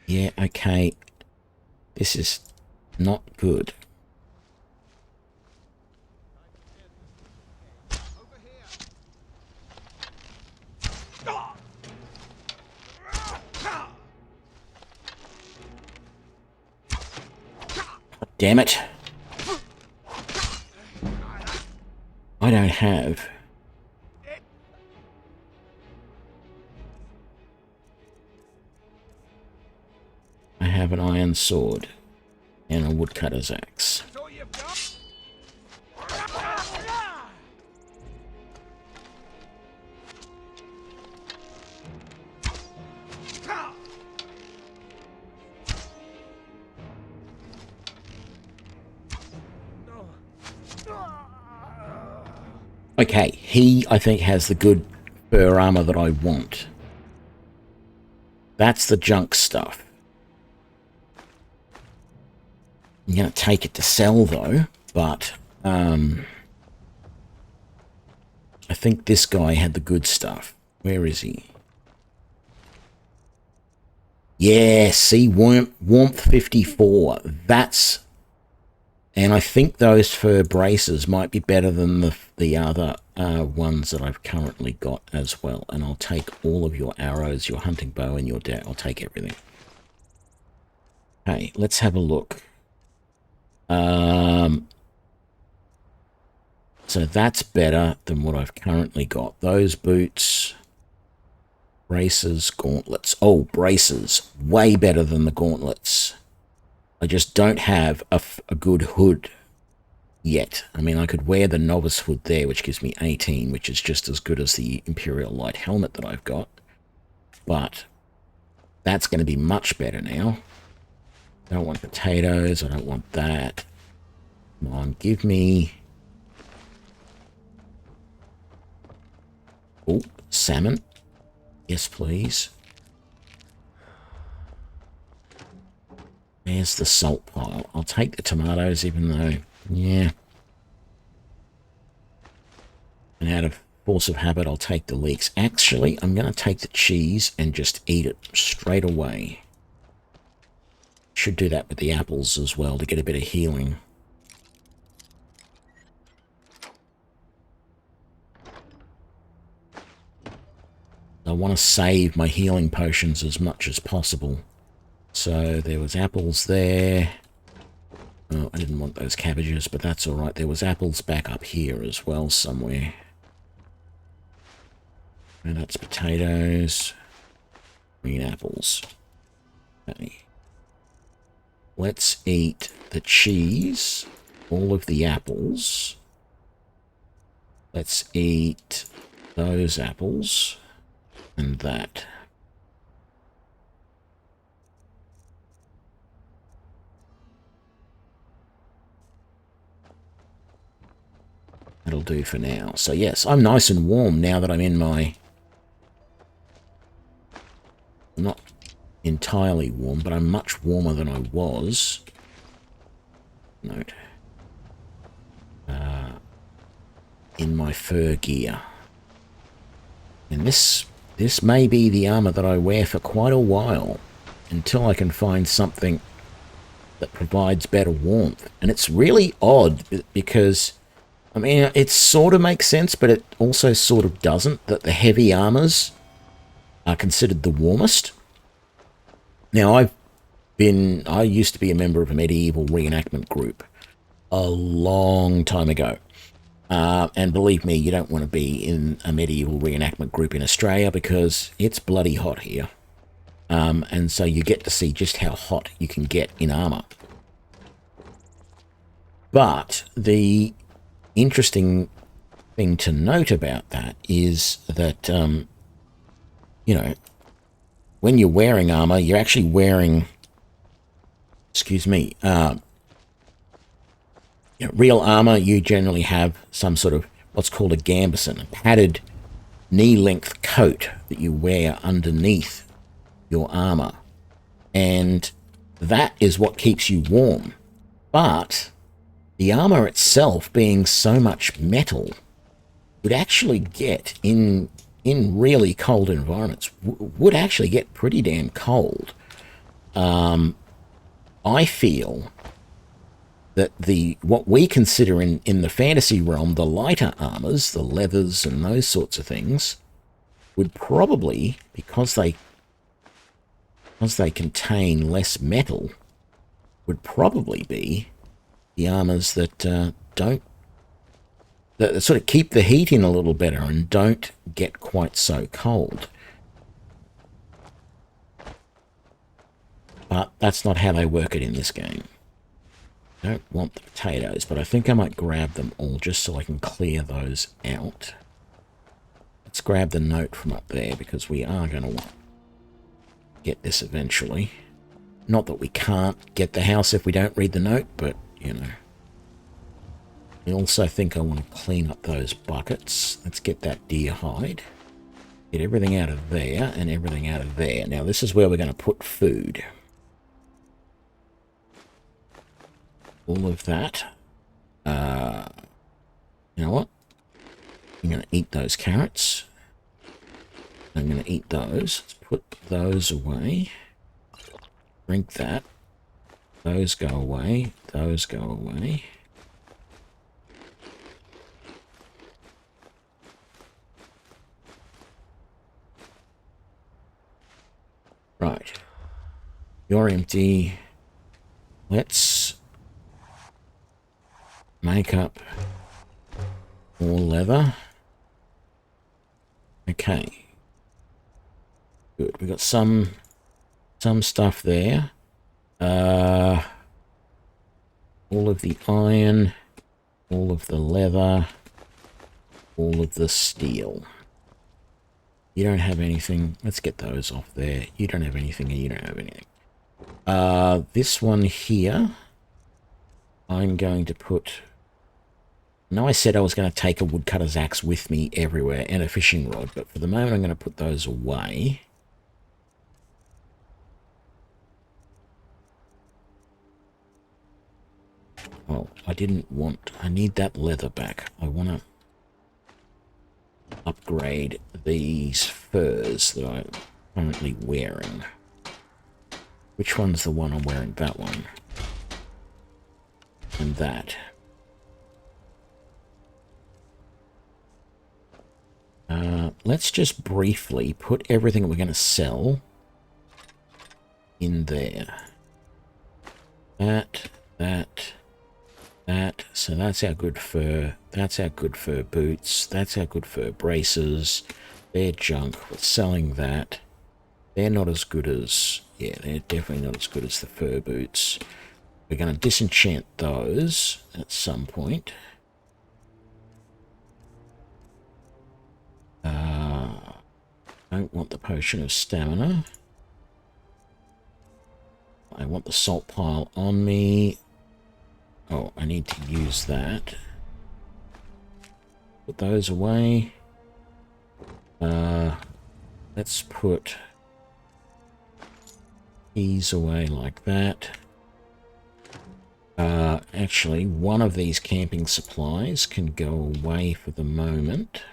Yeah, okay. This is not good. Damn it. I don't have... I have an iron sword and a woodcutter's axe. Okay, he, I think, has the good fur armor that I want. That's the junk stuff. I'm going to take it to sell, though, but I think this guy had the good stuff. Where is he? Yeah, see, warmth 54. That's... And I think those fur braces might be better than the other ones that I've currently got as well. And I'll take all of your arrows, your hunting bow, and your dagger. I'll take everything. Okay, let's have a look. So that's better than what I've currently got. Those boots, braces, gauntlets. Oh, braces. Way better than the gauntlets. I just don't have a good hood yet. I mean, I could wear the novice hood there, which gives me 18, which is just as good as the Imperial Light helmet that I've got. But that's going to be much better now. I don't want potatoes. I don't want that. Come on, give me... Oh, salmon. Yes, please. There's the salt pile. I'll take the tomatoes, even though, yeah. And out of force of habit, I'll take the leeks. Actually, I'm going to take the cheese and just eat it straight away. Should do that with the apples as well to get a bit of healing. I want to save my healing potions as much as possible. So there was apples there. Oh, I didn't want those cabbages, but that's all right. There was apples back up here as well somewhere. And that's potatoes. Green apples. Okay. Let's eat the cheese. All of the apples. Let's eat those apples. And that. That'll do for now. So yes, I'm nice and warm now that I'm in my... Not entirely warm, but I'm much warmer than I was. Note. In my fur gear. And this may be the armor that I wear for quite a while. Until I can find something that provides better warmth. And it's really odd because... I mean, it sort of makes sense, but it also sort of doesn't, that the heavy armors are considered the warmest. Now, I used to be a member of a medieval reenactment group a long time ago. And believe me, you don't want to be in a medieval reenactment group in Australia because it's bloody hot here. And so you get to see just how hot you can get in armor. But the interesting thing to note about that is that, you know, when you're wearing armor, you're actually wearing, excuse me, you know, real armor, you generally have some sort of what's called a gambeson, a padded knee-length coat that you wear underneath your armor. And that is what keeps you warm. But the armor itself, being so much metal, would actually get, in really cold environments, would actually get pretty damn cold. I feel that what we consider in the fantasy realm, the lighter armors, the leathers and those sorts of things, would probably, because they contain less metal, would probably be the armors that that sort of keep the heat in a little better and don't get quite so cold. But that's not how they work it in this game. I don't want the potatoes, but I think I might grab them all just so I can clear those out. Let's grab the note from up there because we are going to get this eventually. Not that we can't get the house if we don't read the note, but, you know. I also think I want to clean up those buckets. Let's get that deer hide. Get everything out of there and everything out of there. Now, this is where we're going to put food. All of that. You know what? I'm going to eat those carrots. I'm going to eat those. Let's put those away. Drink that. Those go away. Those go away. Right. You're empty. Let's make up more leather. Okay. Good. We got some stuff there. All of the iron, all of the leather, all of the steel. You don't have anything. Let's get those off there. You don't have anything and you don't have anything. This one here, I'm going to put... Now I said I was going to take a woodcutter's axe with me everywhere and a fishing rod, but for the moment I'm going to put those away. Well, I need that leather back. I want to upgrade these furs that I'm currently wearing. Which one's the one I'm wearing? That one. And that. Let's just briefly put everything we're going to sell in there. That, so that's our good fur. That's our good fur boots. That's our good fur braces. They're junk. We're selling that. They're not as good as... Yeah, they're definitely not as good as the fur boots. We're going to disenchant those at some point. Don't want the potion of stamina. I want the salt pile on me. Oh, I need to use that. Put those away. Let's put these away like that. Actually, one of these camping supplies can go away for the moment.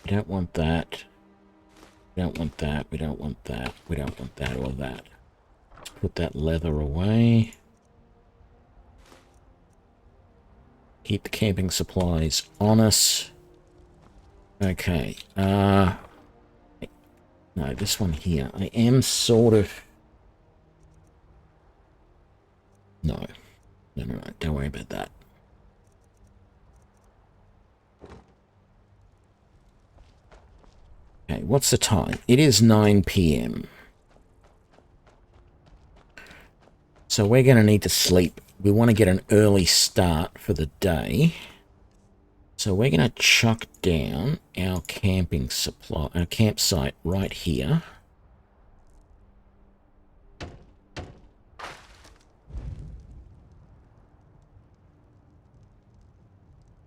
We don't want that. We don't want that. We don't want that. We don't want that or that. Let's put that leather away. Keep the camping supplies on us. Okay. No, this one here. I am sort of... No. No. Don't worry about that. Okay, what's the time? It is 9 p.m. So we're going to need to sleep. We want to get an early start for the day. So we're going to chuck down our camping supply, our campsite right here.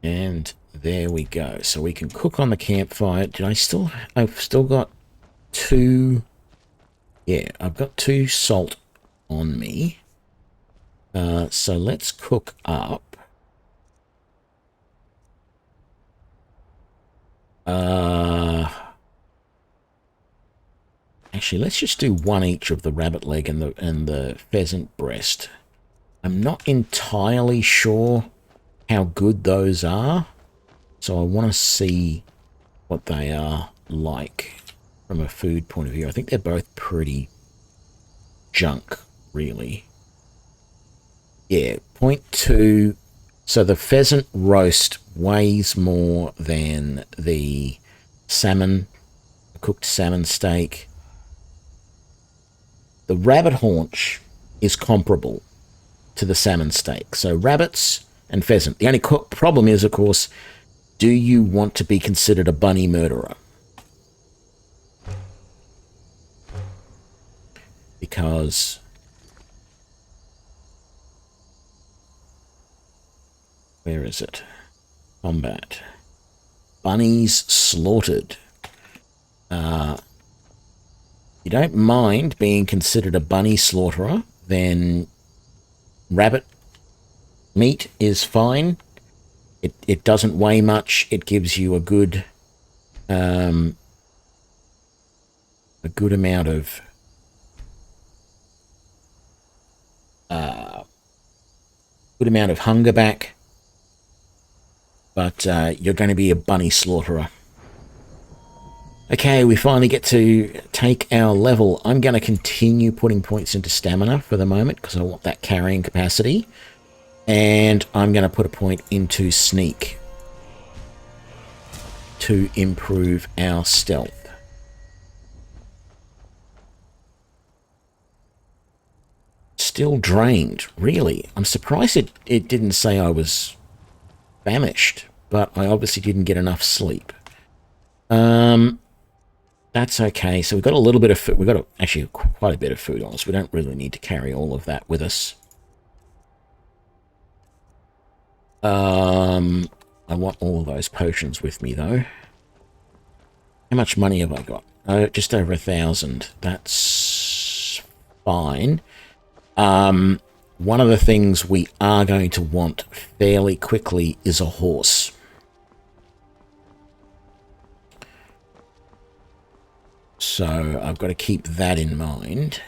And there we go. So we can cook on the campfire. I've still got 2... Yeah, I've got 2 salt on me. So let's cook up. Actually, let's just do 1 each of the rabbit leg and the pheasant breast. I'm not entirely sure how good those are, so I want to see what they are like from a food point of view. I think they're both pretty junk, really. Yeah, 0.2. So the pheasant roast weighs more than the salmon, cooked salmon steak. The rabbit haunch is comparable to the salmon steak. So rabbits and pheasant. The only problem is, of course, do you want to be considered a bunny murderer? Because where is it? Combat. Bunnies slaughtered. You don't mind being considered a bunny slaughterer, then rabbit meat is fine. It doesn't weigh much. It gives you a good amount of hunger back. But you're going to be a bunny slaughterer. Okay, we finally get to take our level. I'm going to continue putting points into stamina for the moment because I want that carrying capacity. And I'm going to put a point into sneak to improve our stealth. Still drained, really. I'm surprised it didn't say I was famished, but I obviously didn't get enough sleep. That's okay. So we've got a little bit of food. We've got actually quite a bit of food on us. We don't really need to carry all of that with us. I want all of those potions with me, though. How much money have I got? Just over 1,000. That's fine. One of the things we are going to want fairly quickly is a horse. So I've got to keep that in mind.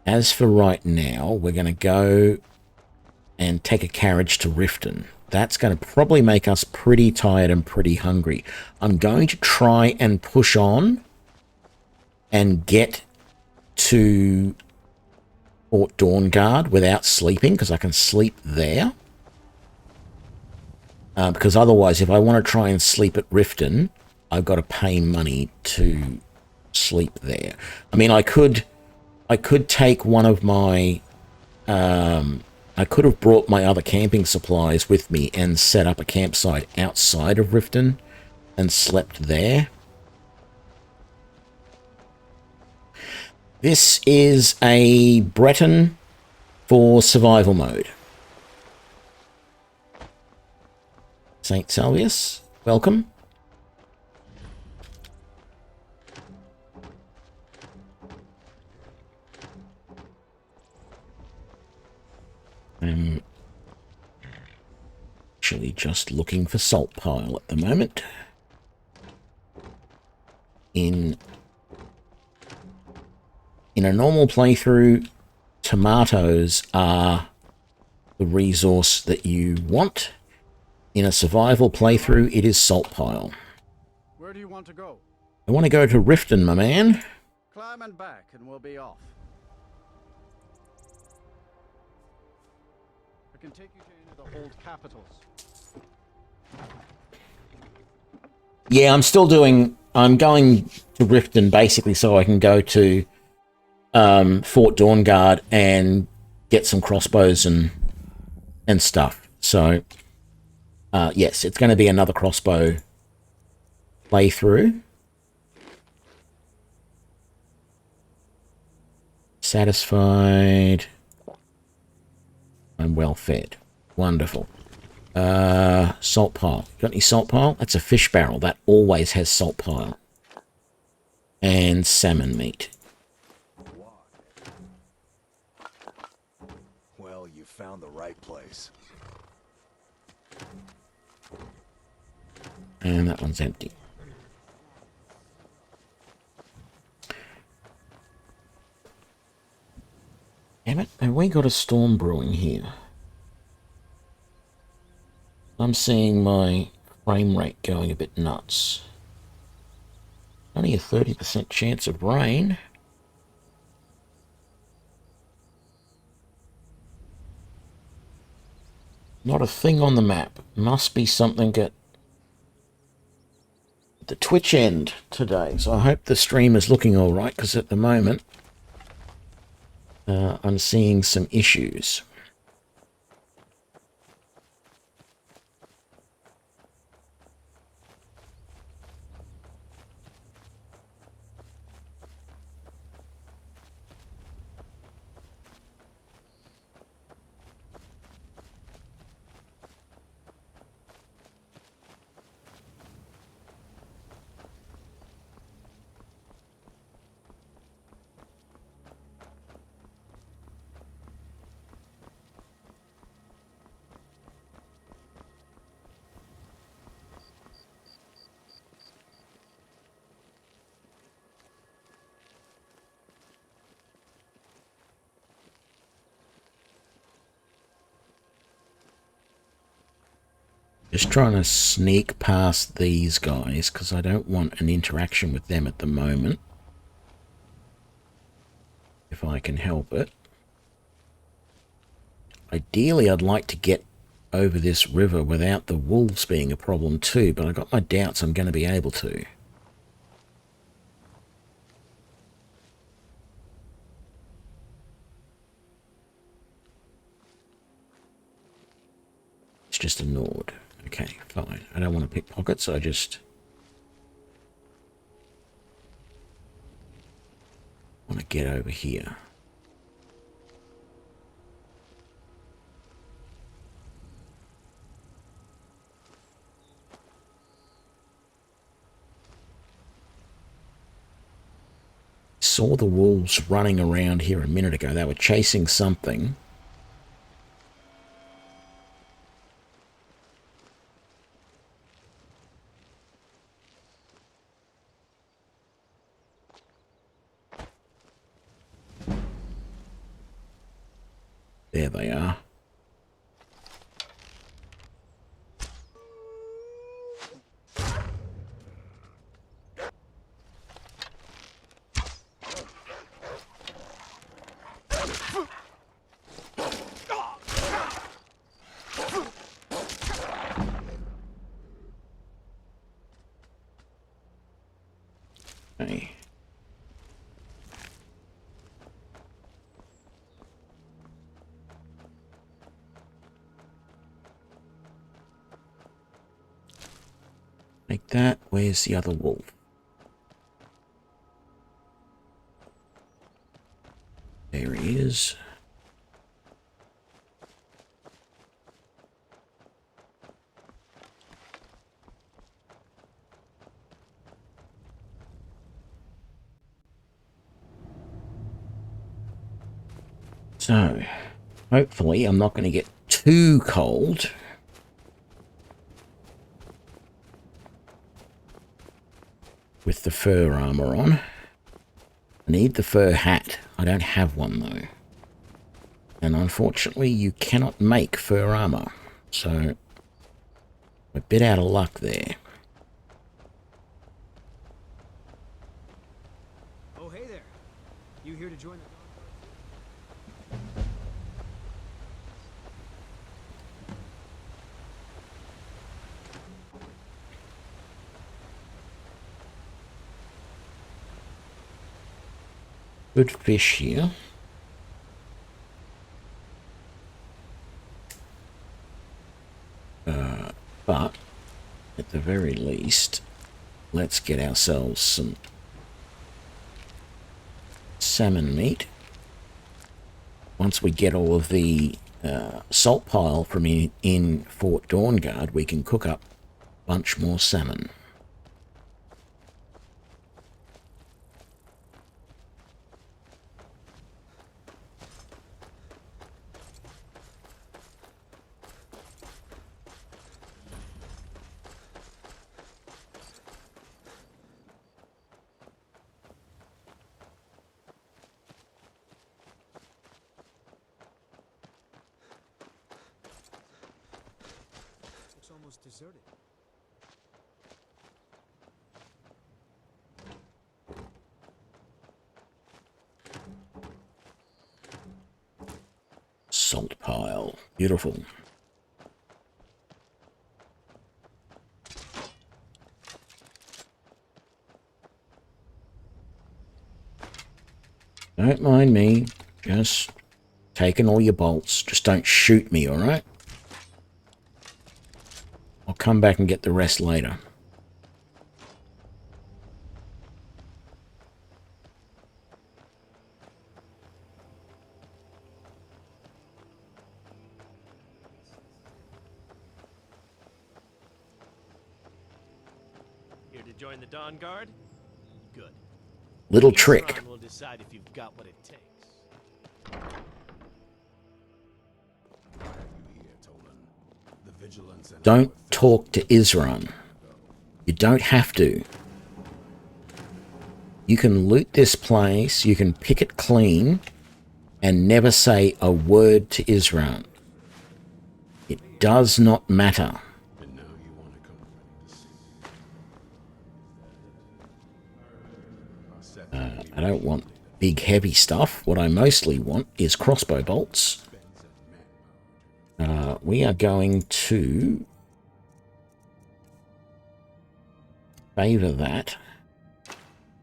As for right now, we're going to go and take a carriage to Riften. that's going to probably make us pretty tired and pretty hungry. I'm going to try and push on and get to Fort Dawnguard without sleeping, because I can sleep there. Because otherwise, if I want to try and sleep at Riften, I've got to pay money to sleep there. I mean, I could take one of my... I could have brought my other camping supplies with me and set up a campsite outside of Riften and slept there. This is a Breton for survival mode. St. Salvius, welcome. I'm actually just looking for salt pile at the moment. In a normal playthrough, tomatoes are the resource that you want. In a survival playthrough, it is salt pile. Where do you want to go? I want to go to Riften, my man. Climb and back, and we'll be off. I can take you to any of the old capitals. Yeah, I'm going to Riften basically so I can go to Fort Dawnguard and get some crossbows and stuff. So, yes, it's going to be another crossbow playthrough. Satisfied. I'm well fed. Wonderful. Salt pile. Got any salt pile? That's a fish barrel. That always has salt pile. And salmon meat. Well, you found the right place. And that one's empty. Damn it, have we got a storm brewing here? I'm seeing my frame rate going a bit nuts. Only a 30% chance of rain. Not a thing on the map. Must be something at the Twitch end today. So I hope the stream is looking alright, because at the moment I'm seeing some issues. Just trying to sneak past these guys because I don't want an interaction with them at the moment. If I can help it. Ideally, I'd like to get over this river without the wolves being a problem too, but I got my doubts I'm going to be able to. It's just a Nord. Okay, fine. I don't want to pick pockets, I just want to get over here. Saw the wolves running around here a minute ago. They were chasing something. There they are. Okay. Like that. Where's the other wolf? There he is. So, hopefully I'm not going to get too cold. With the fur armor on. I need the fur hat. I don't have one though. And unfortunately you cannot make fur armor. So, I'm a bit out of luck there. Oh, hey there. You here to join the... Good fish here. But, at the very least, let's get ourselves some salmon meat. Once we get all of the salt pile from in Fort Dawnguard, we can cook up a bunch more salmon. Looks almost deserted. Salt pile. Beautiful. Don't mind me. Just taking all your bolts. Just don't shoot me, alright? I'll come back and get the rest later. Here to join the Dawn Guard? Good. Little trick. Isran will decide if you've got what it takes. Don't talk to Isran. You don't have to. You can loot this place, you can pick it clean, and never say a word to Isran. It does not matter. I don't want big heavy stuff. What I mostly want is crossbow bolts. We are going to favor that.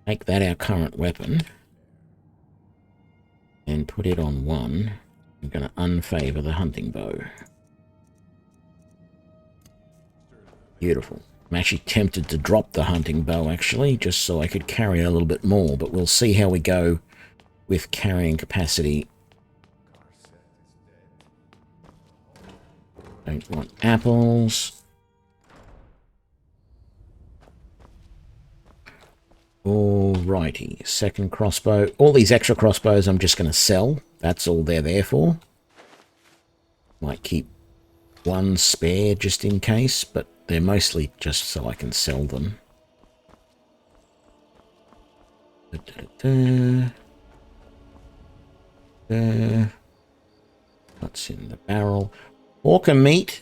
Make that our current weapon. And put it on 1. I'm going to unfavor the hunting bow. Beautiful. I'm actually tempted to drop the hunting bow, actually, just so I could carry a little bit more, but we'll see how we go with carrying capacity. Don't want apples. Alrighty, second crossbow. All these extra crossbows I'm just going to sell. That's all they're there for. Might keep one spare just in case, but they're mostly just so I can sell them. What's in the barrel? Orca meat,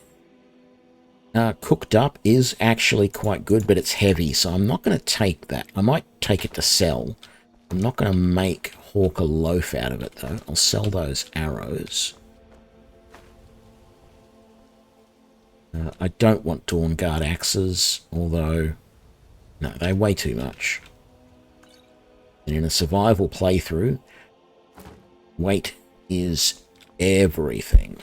cooked up, is actually quite good, but it's heavy, so I'm not going to take that. I might take it to sell. I'm not going to make hawk a loaf out of it, though. I'll sell those arrows. I don't want Dawnguard axes, although... No, they weigh too much. And in a survival playthrough, weight is everything.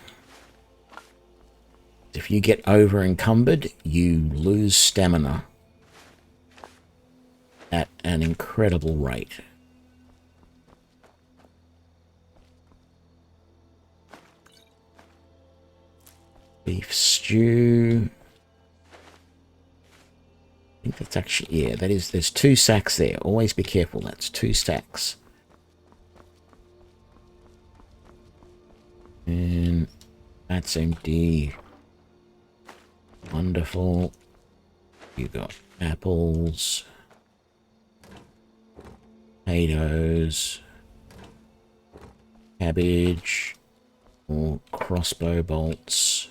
If you get over encumbered, you lose stamina at an incredible rate. Beef stew. I think that's actually, yeah, that is, there's 2 sacks there. Always be careful, that's 2 stacks. And that's empty. Wonderful. You got apples, potatoes, cabbage, more crossbow bolts.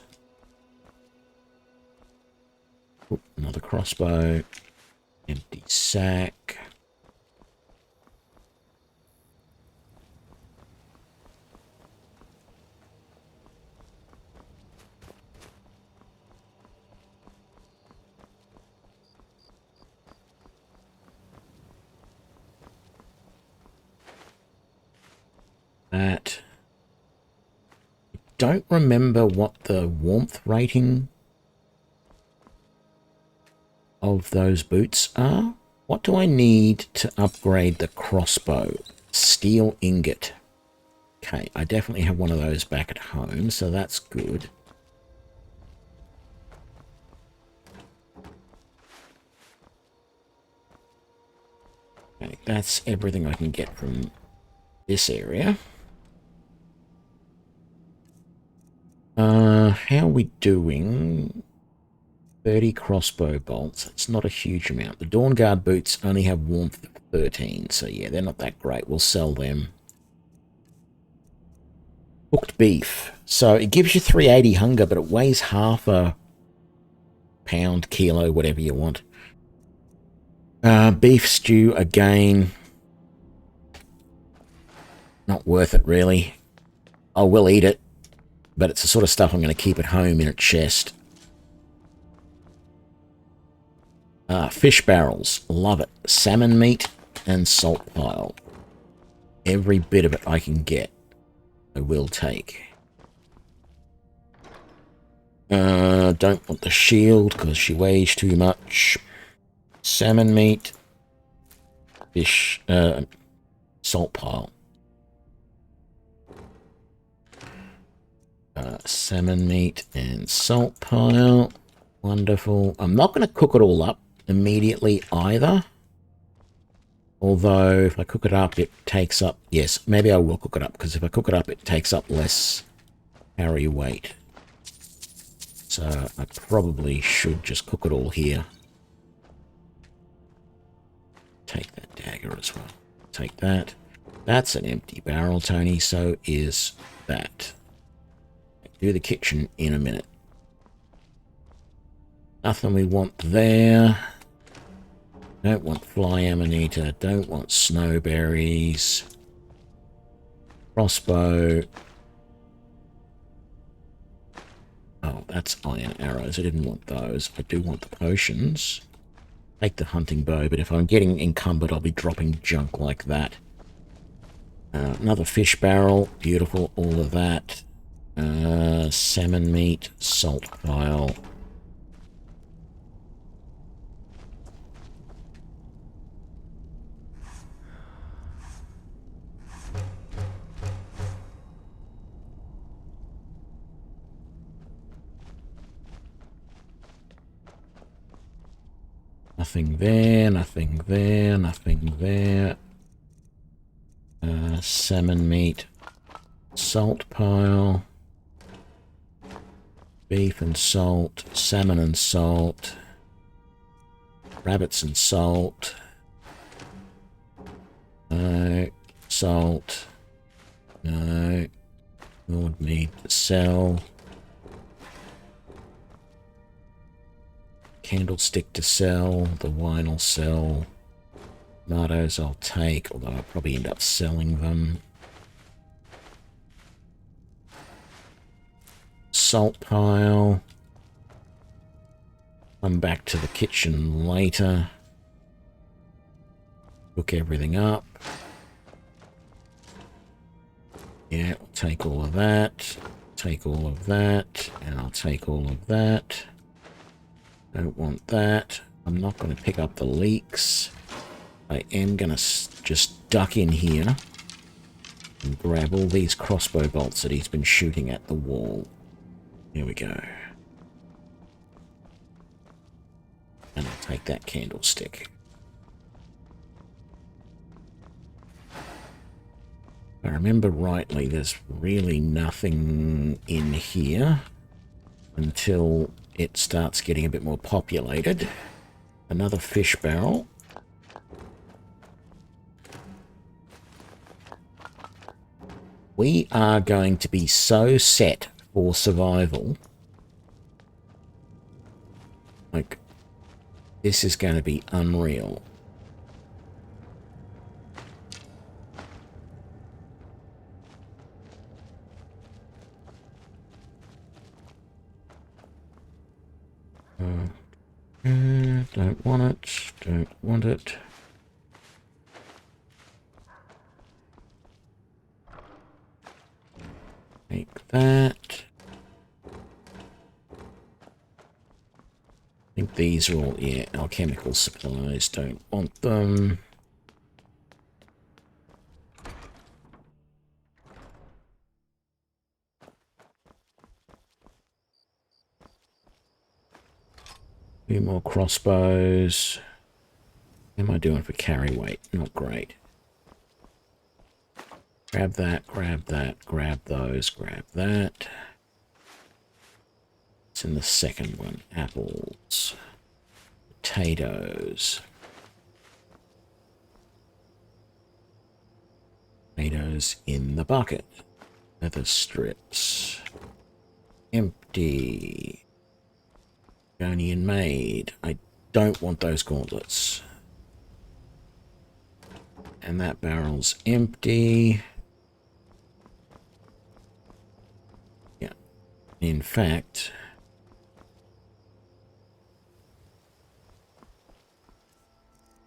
Oop, another crossbow. Empty sack. That. I don't remember what the warmth rating of those boots are. What do I need to upgrade the crossbow? Steel ingot. Okay, I definitely have one of those back at home, so that's good. Okay, that's everything I can get from this area. How are we doing? 30 crossbow bolts. It's not a huge amount. The Dawn Guard boots only have warmth of 13, so yeah, they're not that great. We'll sell them. Cooked beef. So it gives you 380 hunger, but it weighs half a pound, kilo, whatever you want. Beef stew, again. Not worth it, really. I will eat it, but it's the sort of stuff I'm going to keep at home in a chest. Fish barrels. Love it. Salmon meat and salt pile. Every bit of it I can get, I will take. Don't want the shield because she weighs too much. Salmon meat. Fish. Salt pile. Salmon meat and salt pile. Wonderful. I'm not going to cook it all up immediately either. Although, if I cook it up, it takes up... Yes, maybe I will cook it up, because if I cook it up, it takes up less carry weight. So, I probably should just cook it all here. Take that dagger as well. Take that. That's an empty barrel, Tony. So is that. Do the kitchen in a minute. Nothing we want there. Don't want fly amanita. Don't want snowberries. Crossbow. Oh, that's iron arrows. I didn't want those. I do want the potions. Take the hunting bow, but if I'm getting encumbered, I'll be dropping junk like that. Another fish barrel. Beautiful. All of that. Salmon meat. Salt pile. Nothing there, nothing there, nothing there. Salmon meat. Salt pile. Beef and salt. Salmon and salt. Rabbits and salt. No. Salt. No. Lord meat to sell. Candlestick to sell. The wine I'll sell. Tomatoes I'll take, although I'll probably end up selling them. Salt pile. Come back to the kitchen later. Hook everything up. Yeah, we'll take all of that. Take all of that. And I'll take all of that. Don't want that. I'm not going to pick up the leaks. I am going to just duck in here and grab all these crossbow bolts that he's been shooting at the wall. Here we go. And I'll take that candlestick. If I remember rightly, there's really nothing in here until it starts getting a bit more populated. Another fish barrel. We are going to be so set for survival. Like, this is going to be unreal. Don't want it. Don't want it. Take that. I think these are all, yeah, alchemical supplies. Don't want them. A few more crossbows. What am I doing for carry weight? Not great. Grab that, grab that, grab those, grab that. It's in the second one. Apples. Potatoes. Potatoes in the bucket. Leather strips. Empty. Gonian made. I don't want those gauntlets. And that barrel's empty. Yeah. In fact,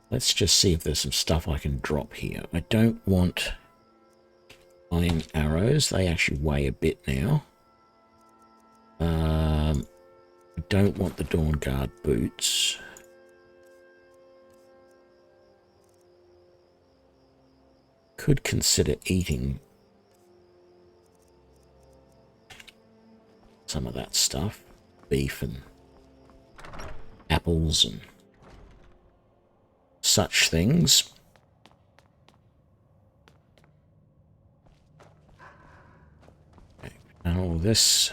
let's just see if there's some stuff I can drop here. I don't want iron arrows. They actually weigh a bit now. I don't want the Dawn Guard boots. Could consider eating some of that stuff. Beef and apples and such things. Okay, and all this.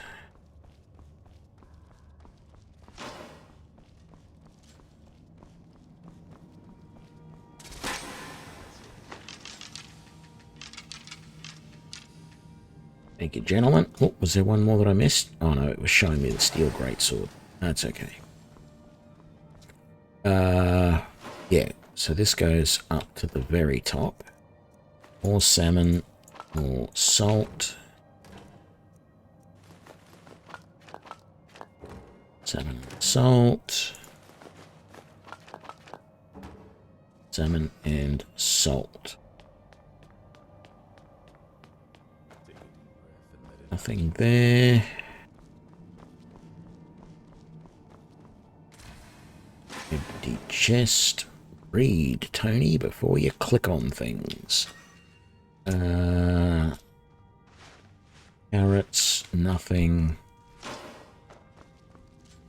Thank you, gentlemen. Oh, was there one more that I missed? Oh no, it was showing me the steel greatsword. That's okay. Yeah, so this goes up to the very top. More salmon, more salt. Salmon and salt. Salmon and salt. Nothing there. Empty chest. Read, Tony, before you click on things. Carrots, nothing.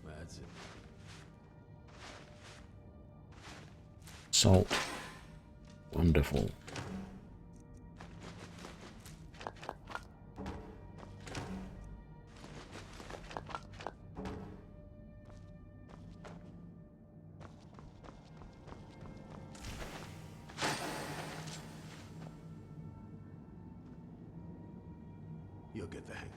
That's it. Salt. Wonderful. You'll get the hang.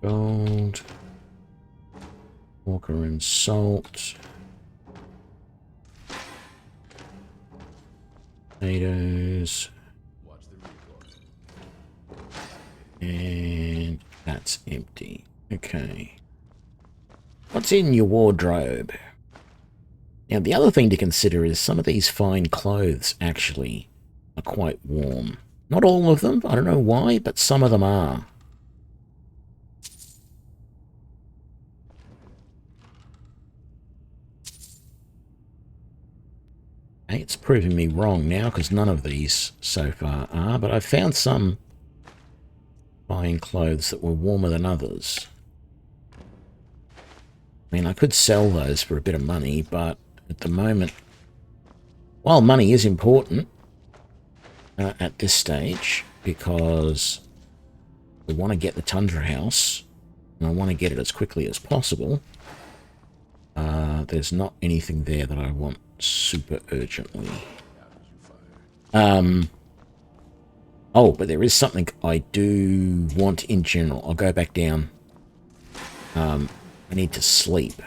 Gold. Walker and salt. Potatoes. Watch the recoil. And That's empty. Okay. What's in your wardrobe? Now, the other thing to consider is some of these fine clothes actually are quite warm. Not all of them, I don't know why, but some of them are. Okay, it's proving me wrong now because none of these so far are, but I've found some fine clothes that were warmer than others. I mean, I could sell those for a bit of money, but at the moment, while money is important at this stage, because we want to get the Tundra House, and I want to get it as quickly as possible, there's not anything there that I want super urgently. Oh, but there is something I do want in general. I'll go back down. I need to sleep.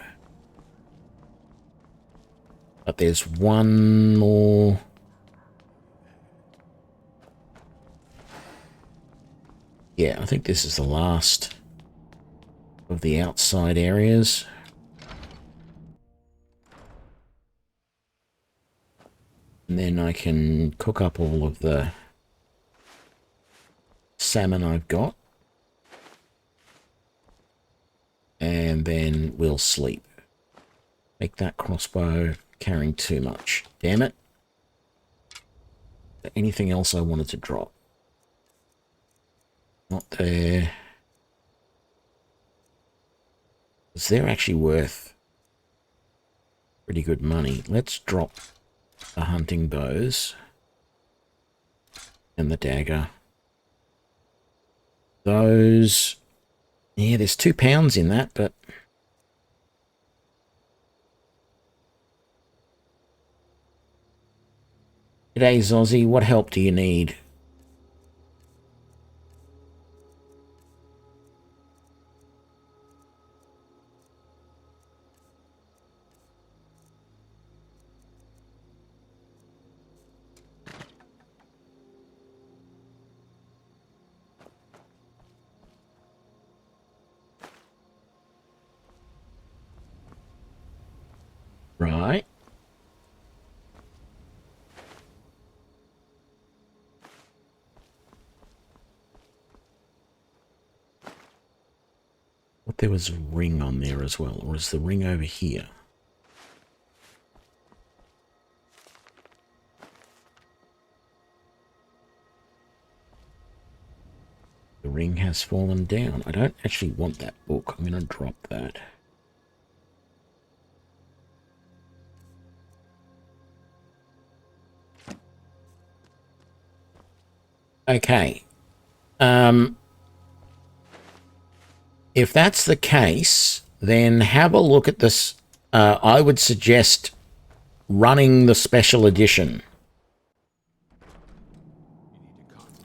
But there's one more. Yeah, I think this is the last of the outside areas. And then I can cook up all of the salmon I've got. And then we'll sleep. Make that crossbow carrying too much. Damn it. Anything else I wanted to drop? Not there. Is there actually worth pretty good money? Let's drop the hunting bows and the dagger. Those, yeah, there's £2 in that, but g'day Zozzy, what help do you need? Right. But there was a ring on there as well, or is the ring over here? The ring has fallen down. I don't actually want that book. I'm going to drop that. Okay. If that's the case, then have a look at this. I would suggest running the special edition.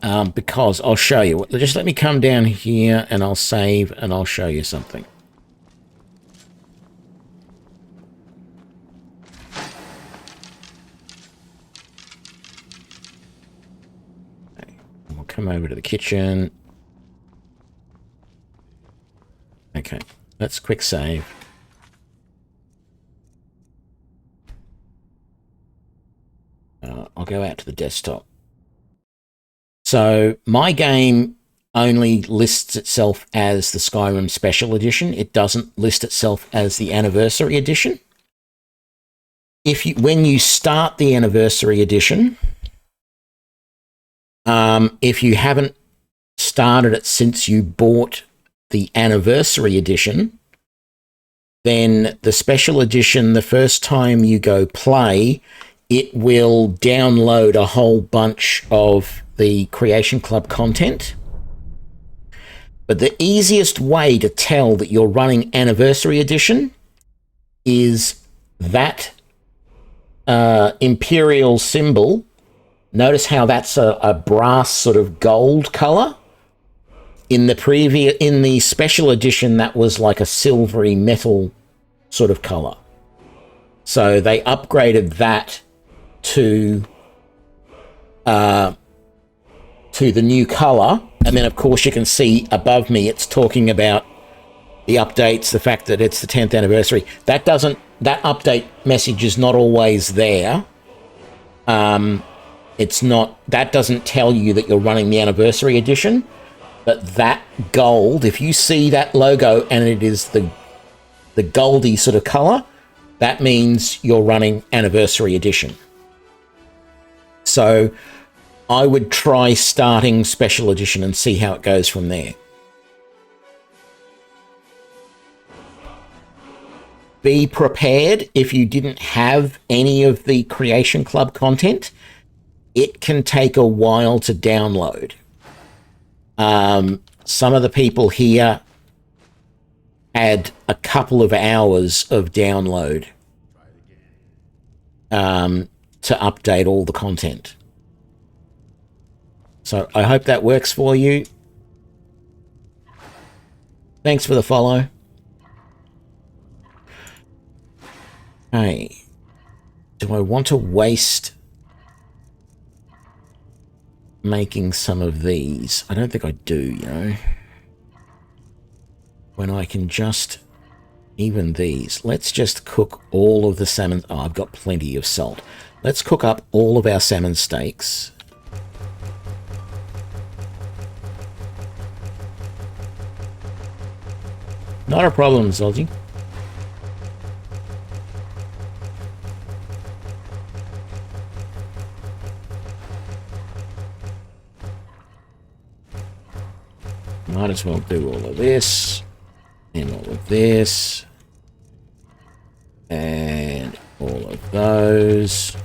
Because I'll show you. Just let me come down here and I'll save and I'll show you something. We'll come over to the kitchen. Okay, let's quick save. I'll go out to the desktop. So my game only lists itself as the Skyrim Special Edition. It doesn't list itself as the Anniversary Edition. When you start the Anniversary Edition, if you haven't started it since you bought the Anniversary Edition, then the Special Edition, the first time you go play, it will download a whole bunch of the Creation Club content. But the easiest way to tell that you're running Anniversary Edition is that Imperial symbol. Notice how that's a brass sort of gold color. In the Special Edition, that was like a silvery metal sort of color. So they upgraded that to the new color, And then, of course, you can see above me it's talking about the updates, the fact that it's the 10th anniversary. That update message is not always there. It's not, that doesn't tell you that you're running the anniversary edition, but that gold, if you see that logo and it is the goldy sort of color, that means you're running anniversary edition. So I would try starting special edition and see how it goes from there. Be prepared if you didn't have any of the Creation Club content. It can take a while to download. Some of the people here had a couple of hours of download to update all the content. So I hope that works for you. Thanks for the follow. Hey, do I want to waste making some of these? I don't think I do, you know. When I can just, even these, let's just cook all of the salmon. Oh, I've got plenty of salt. Let's cook up all of our salmon steaks. Not a problem, Zolji. Might as well do all of this, and all of this, and all of those,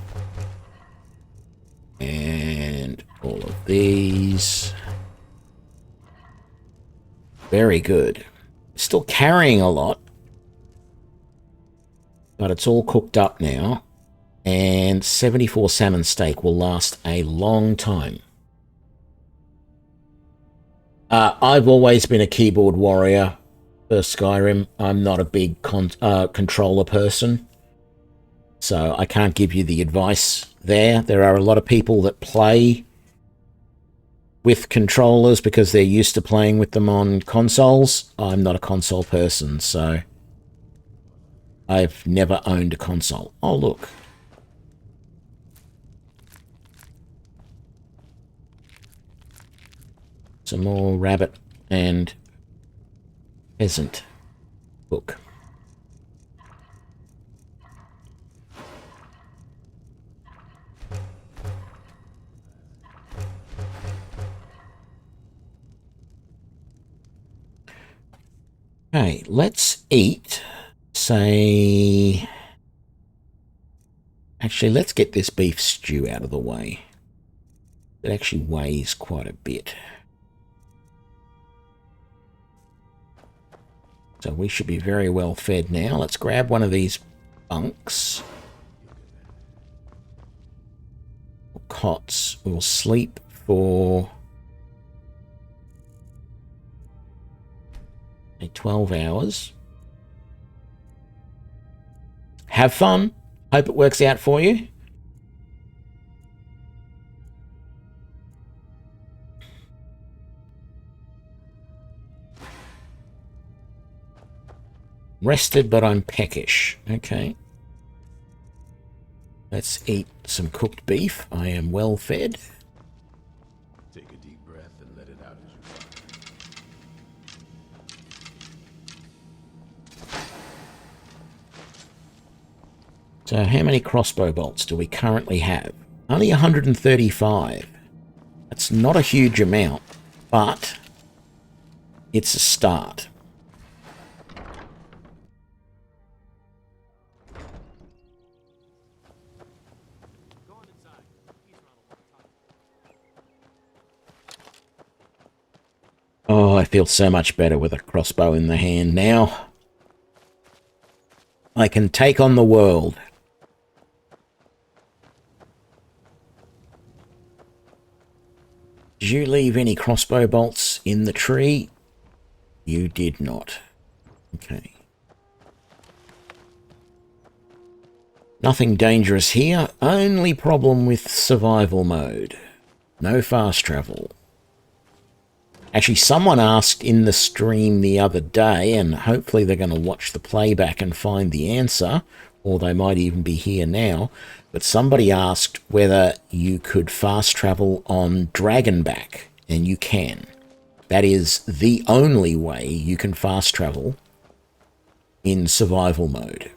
and all of these. Very good. Still carrying a lot, but it's all cooked up now, and 74 salmon steak will last a long time. I've always been a keyboard warrior for Skyrim. I'm not a big controller person, so I can't give you the advice there. There are a lot of people that play with controllers because they're used to playing with them on consoles. I'm not a console person, so I've never owned a console. Oh, look. Some more rabbit and pheasant book. Okay, let's eat, say... Actually, let's get this beef stew out of the way. It actually weighs quite a bit. So we should be very well fed now. Let's grab one of these bunks. Or cots. We'll sleep for 12 hours. Have fun. Hope it works out for you. Rested, but I'm peckish. Okay. Let's eat some cooked beef. I am well fed. Take a deep breath and let it out as you want. So how many crossbow bolts do we currently have? Only 135. That's not a huge amount, but it's a start. Oh, I feel so much better with a crossbow in the hand now. I can take on the world. Did you leave any crossbow bolts in the tree? You did not. Okay. Nothing dangerous here. Only problem with survival mode. No fast travel. Actually, someone asked in the stream the other day, and hopefully they're going to watch the playback and find the answer, or they might even be here now, but somebody asked whether you could fast travel on Dragonback, and you can. That is the only way you can fast travel in survival mode.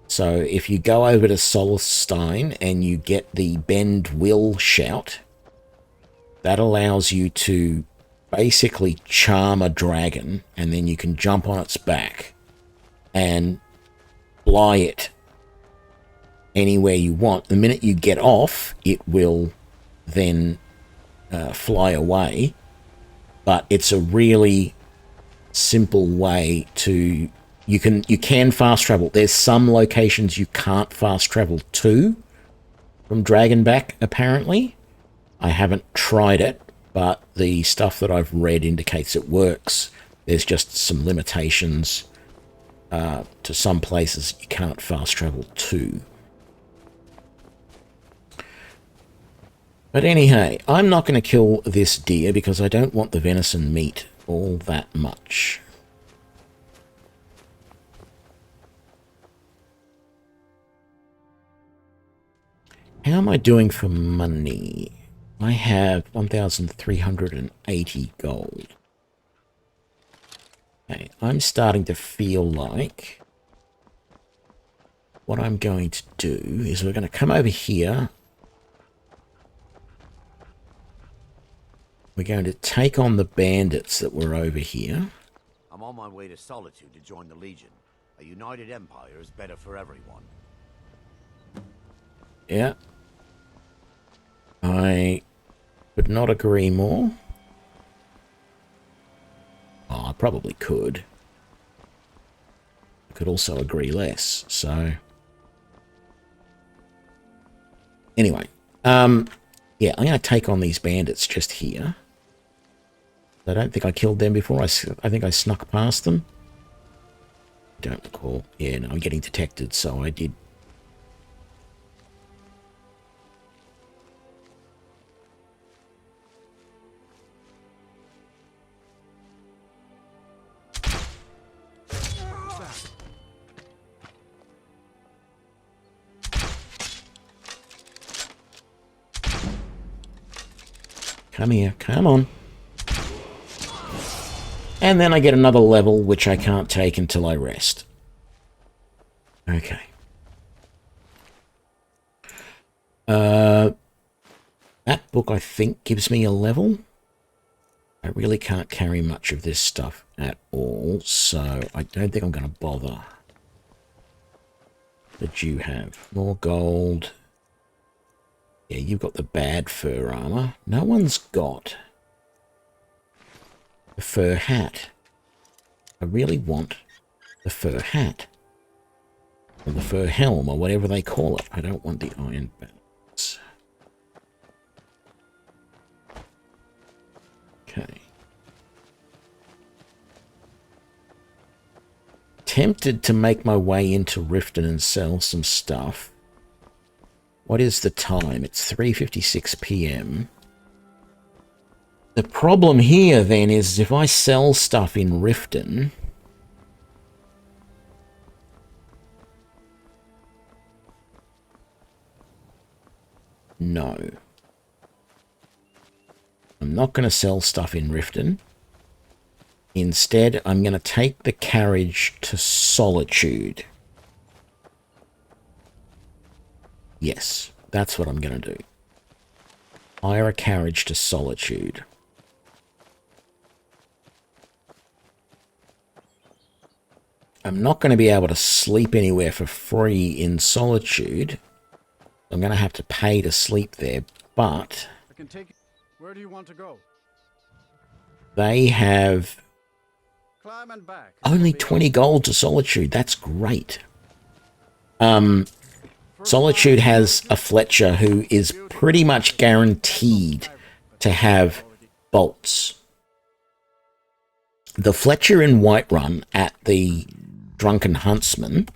So if you go over to Solstein and you get the Bend Will shout, that allows you to basically charm a dragon, and then you can jump on its back and fly it anywhere you want. The minute you get off, it will then fly away. But it's a really simple way to... You can fast travel. There's some locations you can't fast travel to from Dragonback, apparently. I haven't tried it, but the stuff that I've read indicates it works. There's just some limitations to some places you can't fast travel to. But anyhow, I'm not going to kill this deer because I don't want the venison meat all that much. How am I doing for money? I have 1,380 gold. Okay, I'm starting to feel like what I'm going to do is we're going to come over here. We're going to take on the bandits that were over here. I'm on my way to Solitude to join the Legion. A united empire is better for everyone. Yeah. I could not agree more. Oh, I probably could. I could also agree less, so... Anyway, yeah, I'm going to take on these bandits just here. I don't think I killed them before. I think I snuck past them. Don't recall. Yeah, no, I'm getting detected, so I did. Come here, come on. And then I get another level, which I can't take until I rest. Okay. That book, I think, gives me a level. I really can't carry much of this stuff at all, so I don't think I'm going to bother. But you have more gold. Yeah, you've got the bad fur armor. No one's got the fur hat. I really want the fur hat. Or the fur helm, or whatever they call it. I don't want the iron belts. Okay. Tempted to make my way into Riften and sell some stuff. What is the time? It's 3:56 p.m. The problem here, then, is if I sell stuff in Riften... No. I'm not going to sell stuff in Riften. Instead, I'm going to take the carriage to Solitude. Yes, that's what I'm going to do. Hire a carriage to Solitude. I'm not going to be able to sleep anywhere for free in Solitude. I'm going to have to pay to sleep there, but... I can take it. Where do you want to go? They have... Climb and back. Only 20 gold to Solitude. That's great. Solitude has a Fletcher who is pretty much guaranteed to have bolts. The Fletcher in Whiterun at the Drunken Huntsman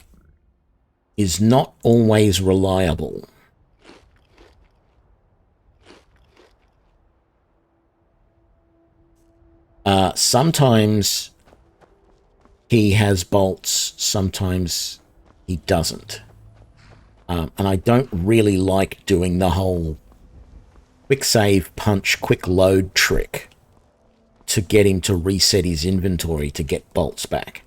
is not always reliable. Sometimes he has bolts, sometimes he doesn't. And I don't really like doing the whole quick save, punch, quick load trick to get him to reset his inventory to get bolts back.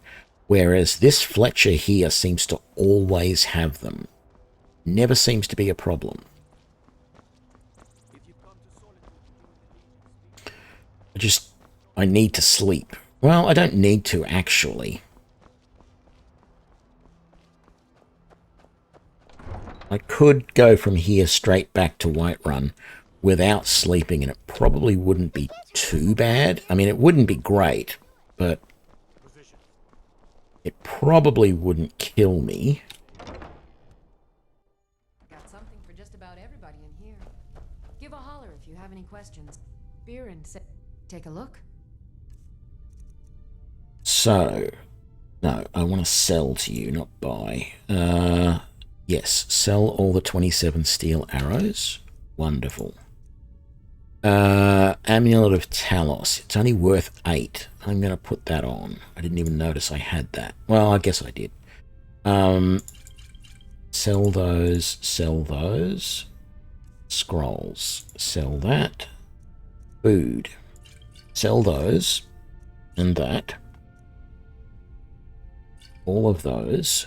Whereas this Fletcher here seems to always have them. Never seems to be a problem. I need to sleep. Well, I don't need to, actually. I could go from here straight back to Whiterun without sleeping, and it probably wouldn't be too bad. I mean, it wouldn't be great, but it probably wouldn't kill me. Got something for just about everybody in here. Give a holler if you have any questions. Beer and take a look. So, no, I want to sell to you, not buy. Yes, sell all the 27 steel arrows. Wonderful. Amulet of Talos. It's only worth 8. I'm going to put that on. I didn't even notice I had that. Well, I guess I did. Sell those, sell those. Scrolls. Sell that. Food. Sell those. And that. All of those.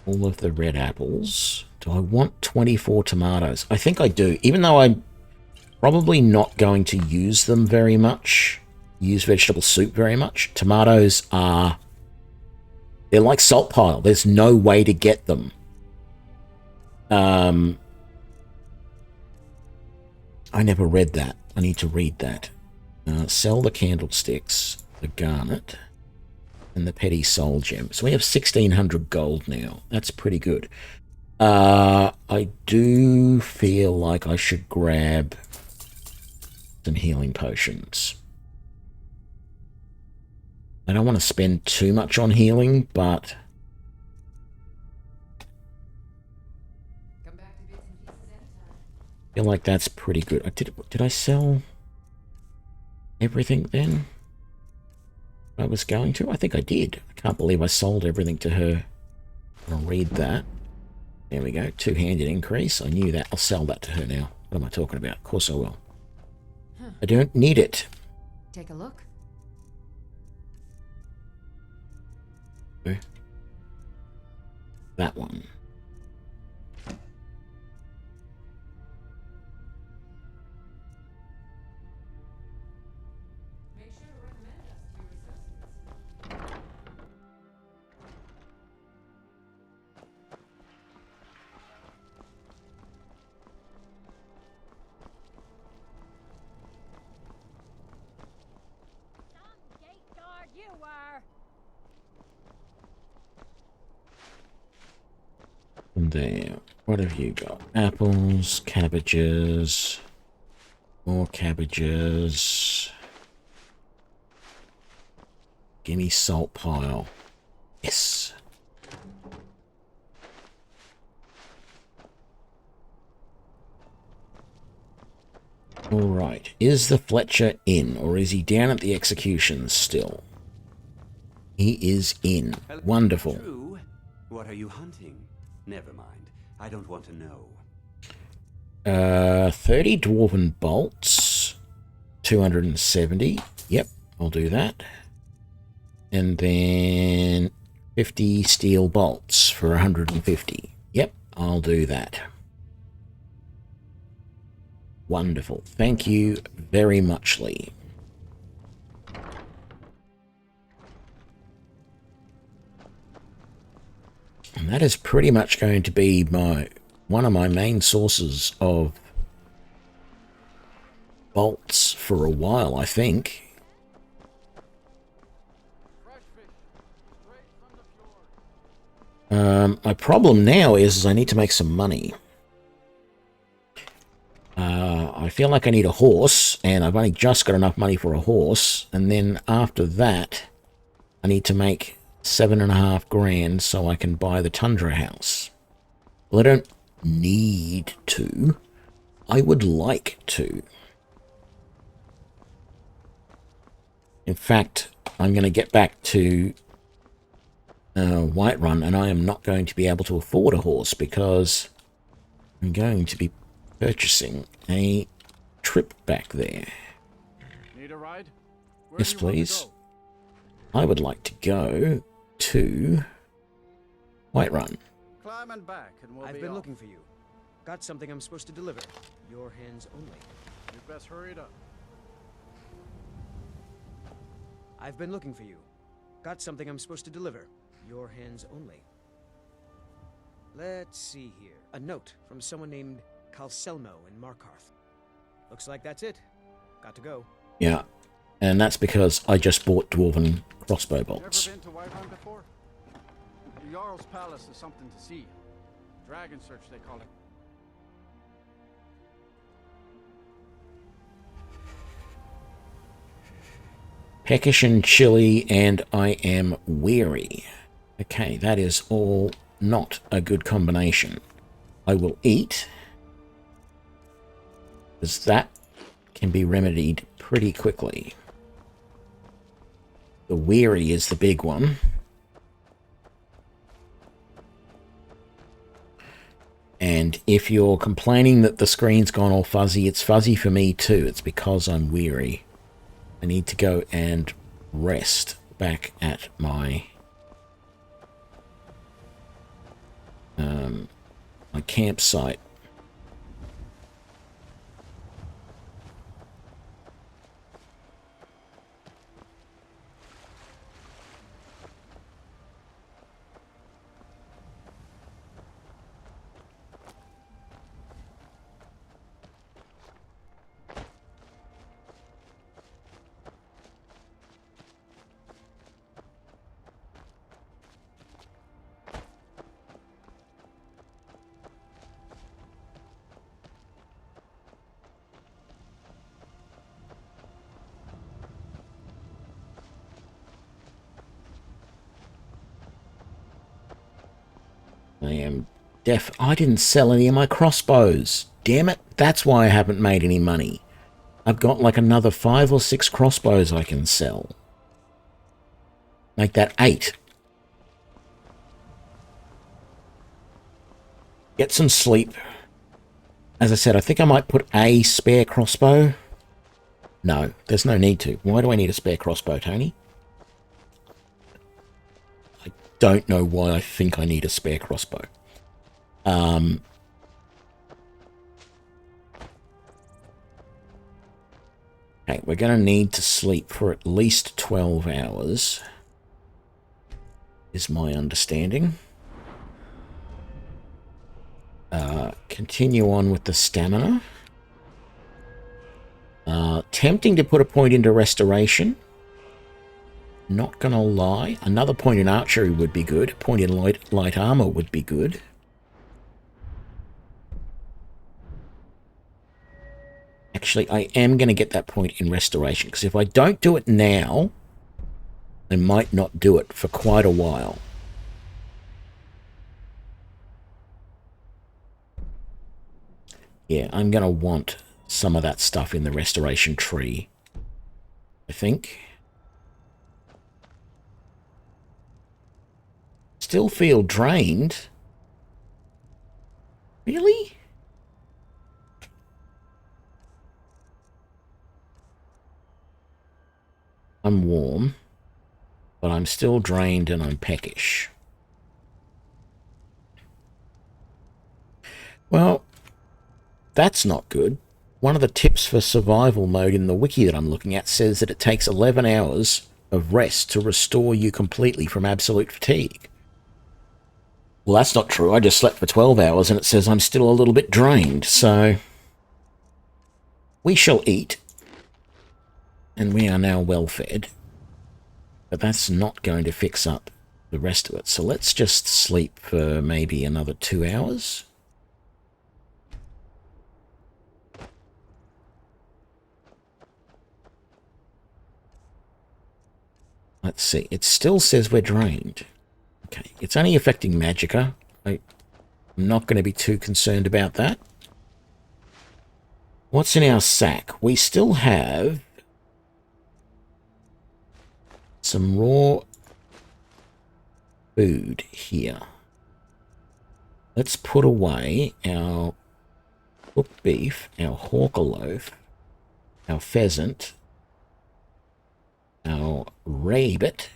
All of the red apples. Do I want 24 tomatoes? I think I do, even though I'm probably not going to use them very much. Use vegetable soup very much. Tomatoes are... they're like salt pile. There's no way to get them. I never read that. I need to read that. Sell the candlesticks, the garnet, and the petty soul gem. So we have 1,600 gold now. That's pretty good. I do feel like I should grab some healing potions. I don't want to spend too much on healing, but... I feel like that's pretty good. Did I sell everything then? I was going to? I think I did. I can't believe I sold everything to her. I'll read that. There we go. Two-handed increase. I knew that. I'll sell that to her now. What am I talking about? Of course I will. I don't need it. Take a look. That one. And there. What have you got? Apples, cabbages, more cabbages. Gimme salt pile. Yes. Alright. Is the Fletcher in, or is he down at the executions still? He is in. Wonderful. True. What are you hunting? Never mind. I don't want to know. 30 dwarven bolts. 270. Yep, I'll do that. And then 50 steel bolts for 150. Yep, I'll do that. Wonderful. Thank you very much, Lee. And that is pretty much going to be one of my main sources of bolts for a while, I think. My problem now is I need to make some money. I feel like I need a horse, and I've only just got enough money for a horse, and then after that, I need to make 7.5 grand so I can buy the Tundra house. Well, I don't need to. I would like to. In fact, I'm going to get back to Whiterun, and I am not going to be able to afford a horse because I'm going to be purchasing a trip back there. Need a ride? Where Yes, do you want to please. go? I would like to go to Whiterun. Climb and back, and we'll I've be been off. looking for you. Got something I'm supposed to deliver. Your hands only. You best hurry it up. I've been looking for you. Got something I'm supposed to deliver. Your hands only. Let's see here. A note from someone named Calselmo in Markarth. Looks like that's it. Got to go. Yeah, and that's because I just bought dwarven crossbow bolts. Never been to Whiterun before? The Jarl's Palace is something to see. Dragon Search, they call it. Peckish and chilly, and I am weary. Okay, that is all not a good combination. I will eat, because that can be remedied pretty quickly. The weary is the big one. And if you're complaining that the screen's gone all fuzzy, it's fuzzy for me too. It's because I'm weary. I need to go and rest back at my my campsite. I am deaf. I didn't sell any of my crossbows. Damn it. That's why I haven't made any money. I've got like another 5 or 6 crossbows I can sell. Make that 8. Get some sleep. As I said, I think I might put a spare crossbow. No, there's no need to. Why do I need a spare crossbow, Tony? I don't know why I think I need a spare crossbow. Okay, we're going to need to sleep for at least 12 hours, is my understanding. Continue on with the stamina. Tempting to put a point into restoration. Not gonna lie. Another point in archery would be good. A point in light armor would be good. Actually, I am going to get that point in restoration, because if I don't do it now, I might not do it for quite a while. Yeah, I'm going to want some of that stuff in the restoration tree, I think. Still feel drained. Really? I'm warm, but I'm still drained and I'm peckish. Well, that's not good. One of the tips for survival mode in the wiki that I'm looking at says that it takes 11 hours of rest to restore you completely from absolute fatigue. Well, that's not true. I just slept for 12 hours and it says I'm still a little bit drained, so we shall eat. And we are now well fed. But that's not going to fix up the rest of it. So let's just sleep for maybe another 2 hours. Let's see. It still says we're drained. Okay. It's only affecting Magicka. I'm not going to be too concerned about that. What's in our sack? We still have some raw food here. Let's put away our cooked beef, our hawker loaf, our pheasant, our rabbit,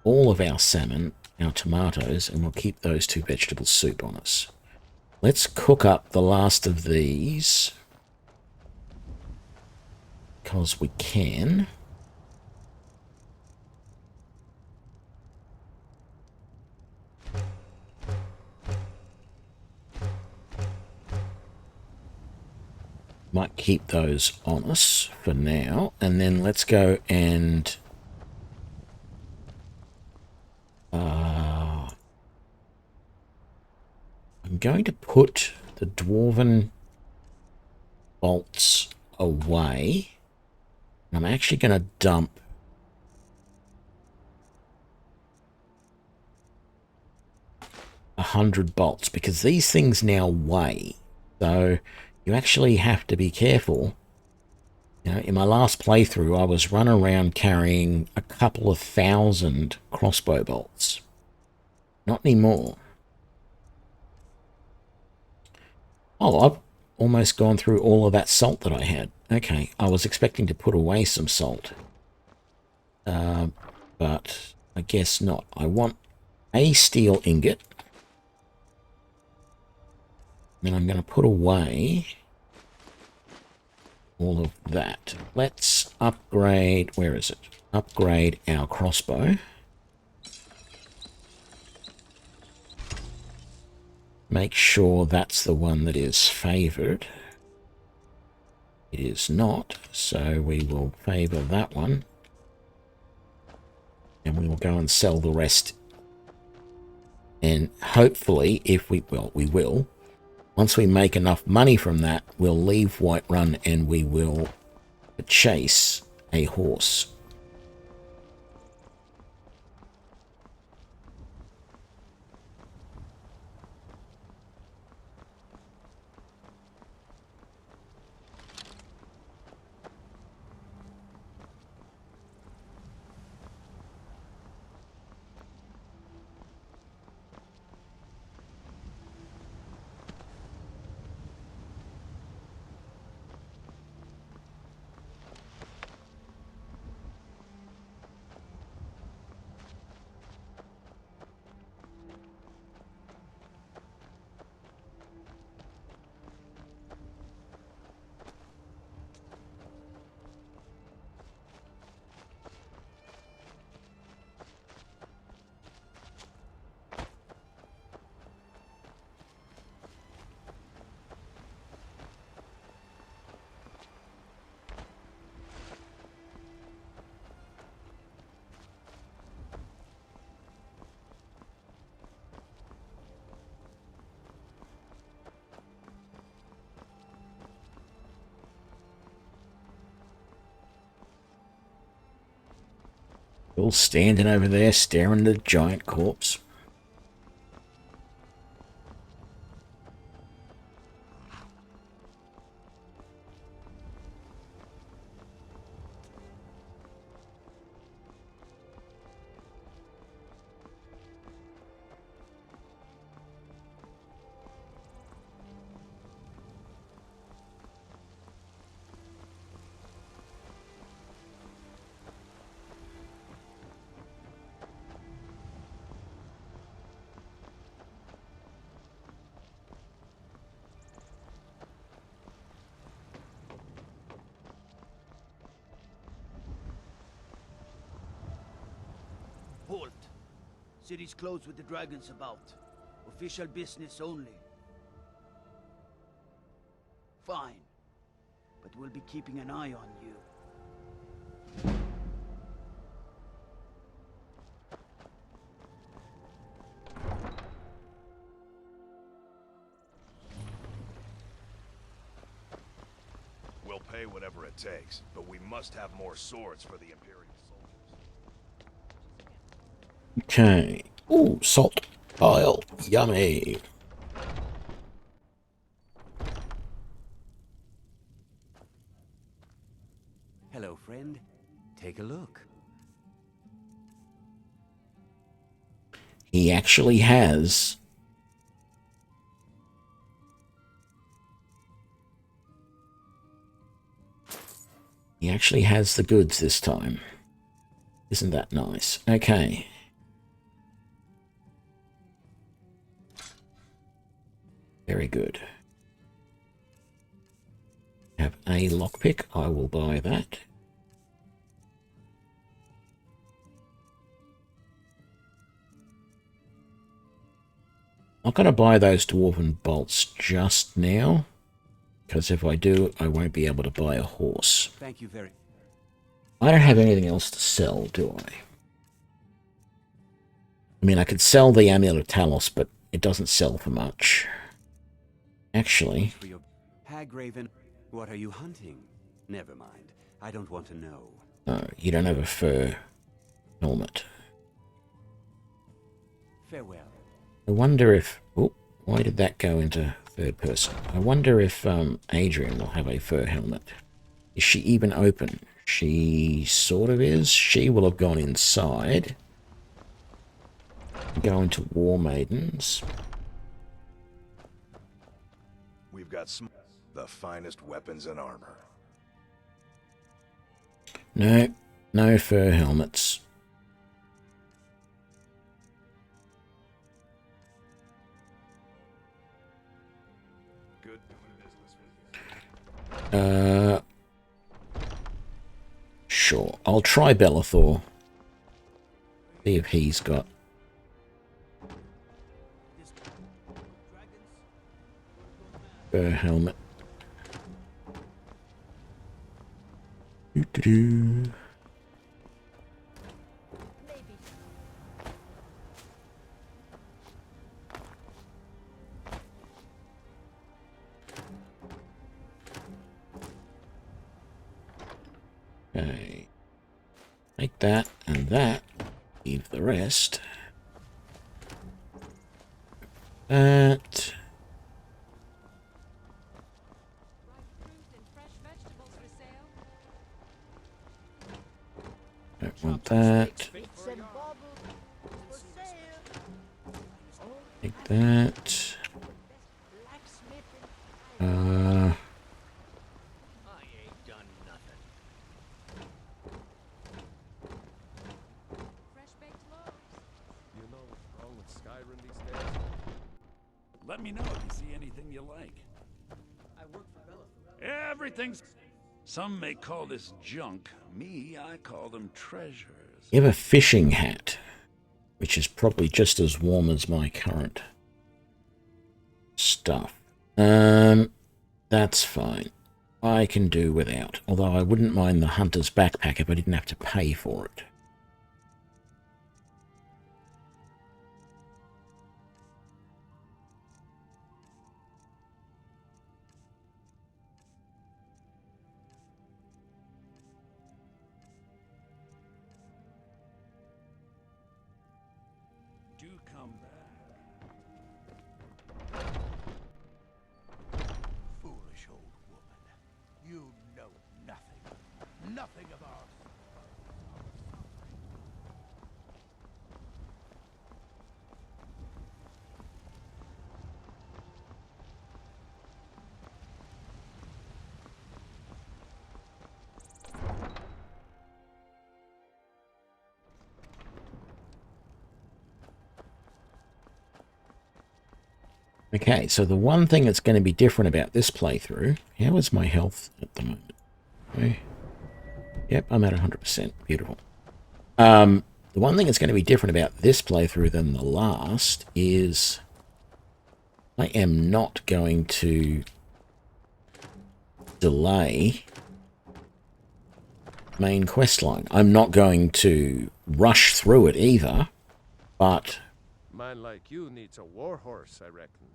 all of our salmon, our tomatoes, and we'll keep those 2 vegetable soup on us. Let's cook up the last of these because we can. Might keep those on us for now, and then let's go and I'm going to put the dwarven bolts away. I'm actually going to dump a 100 bolts because these things now weigh. So you actually have to be careful. You know, in my last playthrough, I was running around carrying a couple of 1,000 crossbow bolts. Not anymore. Oh, I've almost gone through all of that salt that I had. Okay, I was expecting to put away some salt. But I guess not. I want a steel ingot. Then I'm going to put away all of that. Let's upgrade, where is it? Upgrade our crossbow. Make sure that's the one that is favoured. It is not, so we will favour that one. And we will go and sell the rest. And hopefully, if we, well, we will. Once we make enough money from that, we'll leave Whiterun and we will chase a horse. All standing over there staring at a giant corpse. Halt! City's closed with the dragons about. Official business only. Fine. But we'll be keeping an eye on you. We'll pay whatever it takes, but we must have more swords for the Imperial soldiers. Okay. Ooh, salt pile. Yummy. Hello, friend. Take a look. He actually has the goods this time. Isn't that nice? Okay. Very good. Have a lockpick. I will buy that. I'm not going to buy those dwarven bolts just now, because if I do, I won't be able to buy a horse. Thank you very. I don't have anything else to sell, do I? I mean, I could sell the Amulet of Talos, but it doesn't sell for much. Actually... Hagraven, what are you hunting? Never mind. I don't want to know. No, you don't have a fur helmet. Farewell. I wonder if... Oh, why did that go into third person? I wonder if Adrian will have a fur helmet. Is she even open? She sort of is. She will have gone inside. Go into War Maidens. We've got the finest weapons and armor. No, no fur helmets. Good doing business with you. Sure. I'll try Bellathor. See if he's got... fur helmet. Doo-doo-doo. Okay. Make that and that. Leave the rest. That. Don't want that. Take that. You know what's wrong with Skyrim these days? Let me know if you see anything you like. I work for Bellathor. Everything's... Some may call this junk. Me, I call them treasures. You have a fishing hat, which is probably just as warm as my current stuff. That's fine. I can do without. Although I wouldn't mind the hunter's backpack if I didn't have to pay for it. Do come back. Foolish old woman. You know nothing. Nothing of our... Okay, so the one thing that's going to be different about this playthrough... How is my health at the moment? Okay. Yep, I'm at 100%. Beautiful. The one thing that's going to be different about this playthrough than the last is... I am not going to delay main quest line. I'm not going to rush through it either, but... Man like you needs a war horse, I reckon.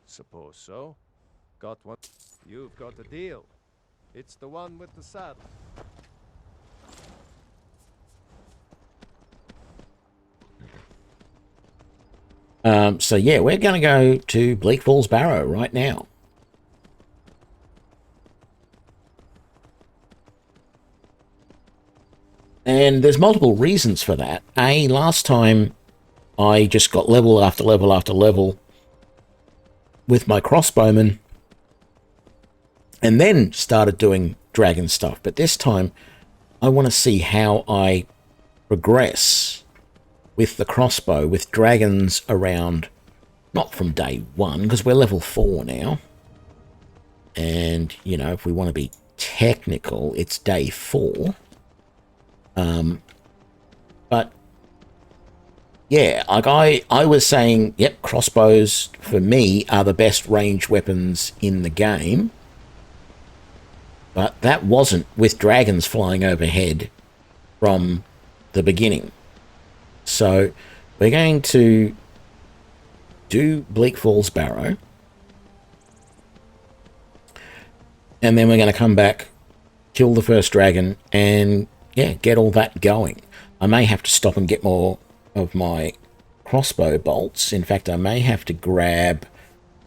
Suppose so. Got one? You've got a deal. It's the one with the saddle. So yeah, we're going to go to Bleak Falls Barrow right now. And there's multiple reasons for that. Last time I just got level after level after level with my crossbowman and then started doing dragon stuff. But this time I want to see how I progress with the crossbow, with dragons around, not from day one, because we're level 4 now. And, you know, if we want to be technical, it's day 4. But yeah, like I was saying, yep, crossbows for me are the best ranged weapons in the game. But that wasn't with dragons flying overhead from the beginning. So we're going to do Bleak Falls Barrow. And then we're going to come back, kill the first dragon, and yeah, get all that going. I may have to stop and get more of my crossbow bolts. In fact, I may have to grab...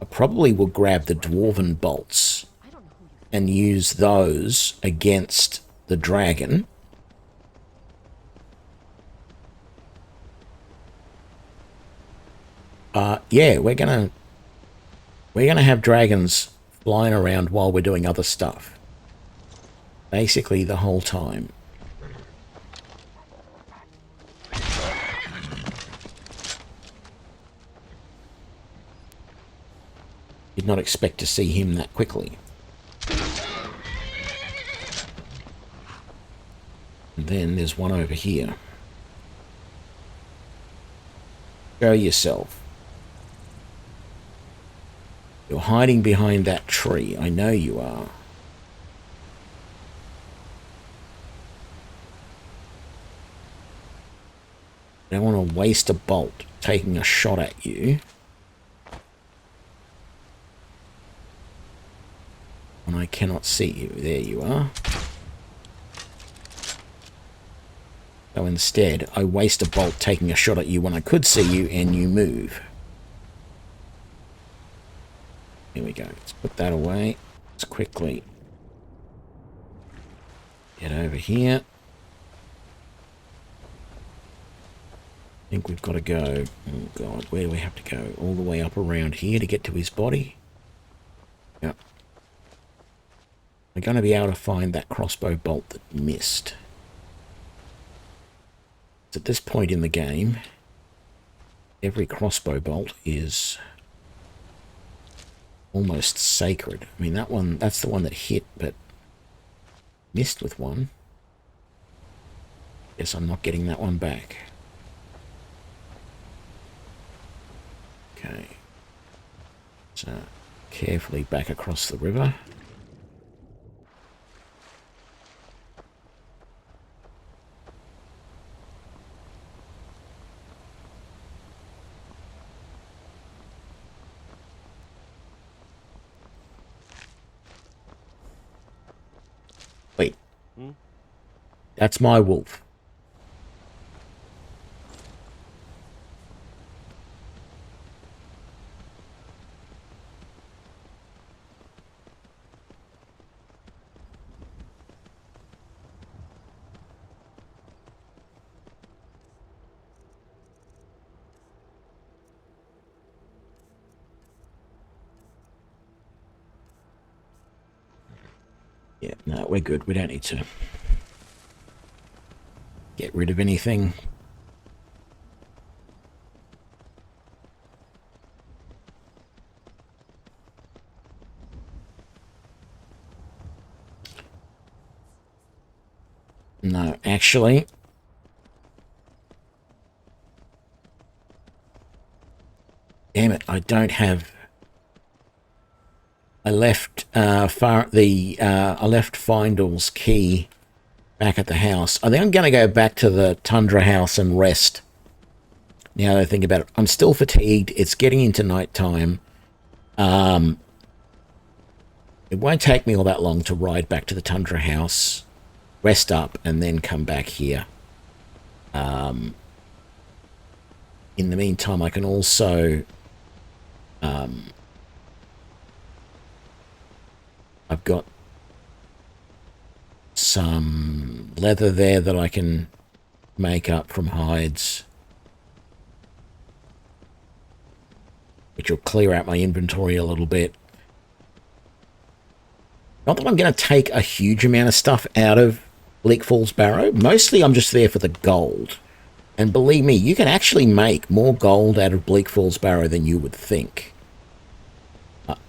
I probably will grab the dwarven bolts and use those against the dragon. Yeah, we're gonna have dragons flying around while we're doing other stuff. Basically the whole time. Did not expect to see him that quickly. And then there's one over here. Show yourself. You're hiding behind that tree. I know you are. I don't want to waste a bolt taking a shot at you. And I cannot see you. There you are. So instead, I waste a bolt taking a shot at you when I could see you and you move. Here we go. Let's put that away. Let's quickly get over here. I think we've got to go... Oh god, where do we have to go? All the way up around here to get to his body? Yep. We're going to be able to find that crossbow bolt that missed. At this point in the game, every crossbow bolt is almost sacred. I mean, that one, that's the one that hit, but missed with one. Guess I'm not getting that one back. Okay. So, carefully back across the river. Wait. That's my wolf. Yeah, no, we're good. We don't need to get rid of anything. No, actually, damn it, I don't have... I left I left Findle's key back at the house. I think I'm going to go back to the Tundra house and rest. Now that I think about it, I'm still fatigued. It's getting into night time. It won't take me all that long to ride back to the Tundra house, rest up, and then come back here. In the meantime, I can also... I've got some leather there that I can make up from hides, which will clear out my inventory a little bit. Not that I'm going to take a huge amount of stuff out of Bleak Falls Barrow. Mostly I'm just there for the gold. And believe me, you can actually make more gold out of Bleak Falls Barrow than you would think.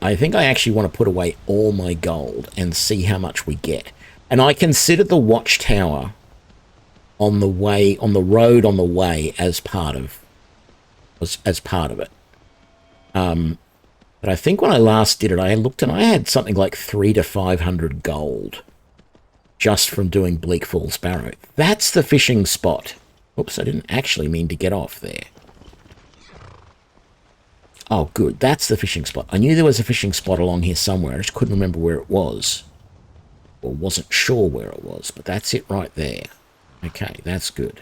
I think I actually want to put away all my gold and see how much we get. And I consider the watchtower on the way, on the road on the way, as part of it. But I think when I last did it, I looked and I had something like 300 to 500 gold just from doing Bleak Falls Barrow. That's the fishing spot. Oops, I didn't actually mean to get off there. Oh, good. That's the fishing spot. I knew there was a fishing spot along here somewhere. I just couldn't remember where it was. Or wasn't sure where it was. But that's it right there. Okay, that's good.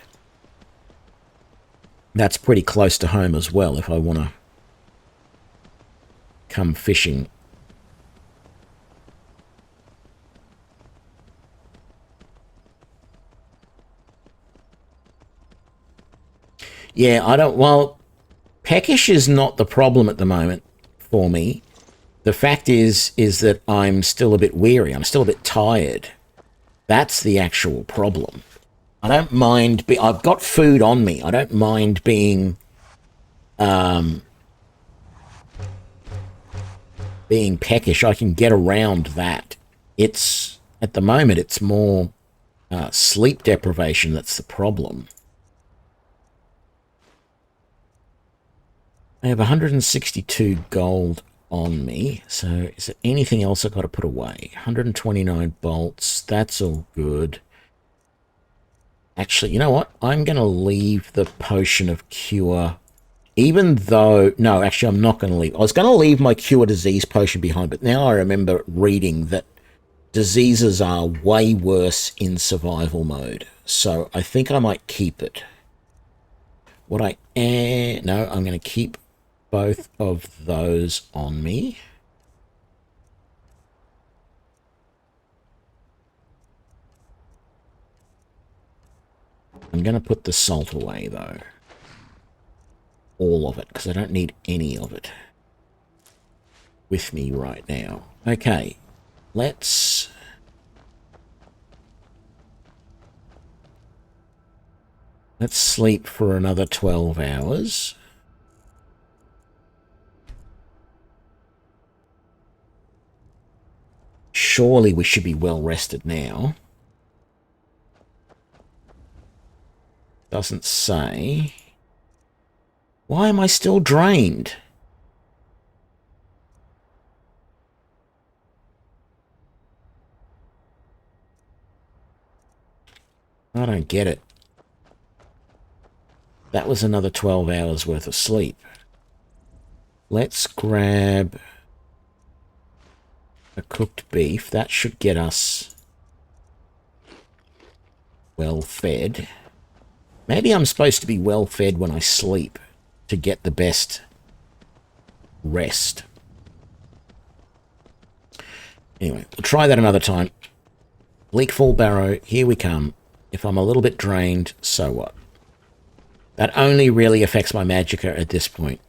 That's pretty close to home as well if I want to come fishing. Yeah, I don't... Well, peckish is not the problem at the moment for me. The fact is that I'm still a bit weary. I'm still a bit tired. That's the actual problem. I don't mind... I've got food on me. I don't mind being... being peckish. I can get around that. It's... At the moment, it's more sleep deprivation that's the problem. I have 162 gold on me, so is there anything else I've got to put away? 129 bolts, that's all good. Actually, you know what? I'm going to leave the potion of cure, even though... No, actually, I'm not going to leave. I was going to leave my cure disease potion behind, but now I remember reading that diseases are way worse in survival mode, so I think I might keep it. What I... no, I'm going to keep both of those on me. I'm going to put the salt away, though. All of it, because I don't need any of it with me right now. Okay, let's... Let's sleep for another 12 hours. Surely we should be well rested now. Doesn't say. Why am I still drained? I don't get it. That was another 12 hours worth of sleep. Let's grab a cooked beef. That should get us well fed. Maybe I'm supposed to be well fed when I sleep to get the best rest. Anyway, we'll try that another time. Bleak Fall Barrow, here we come. If I'm a little bit drained, so what? That only really affects my magicka at this point.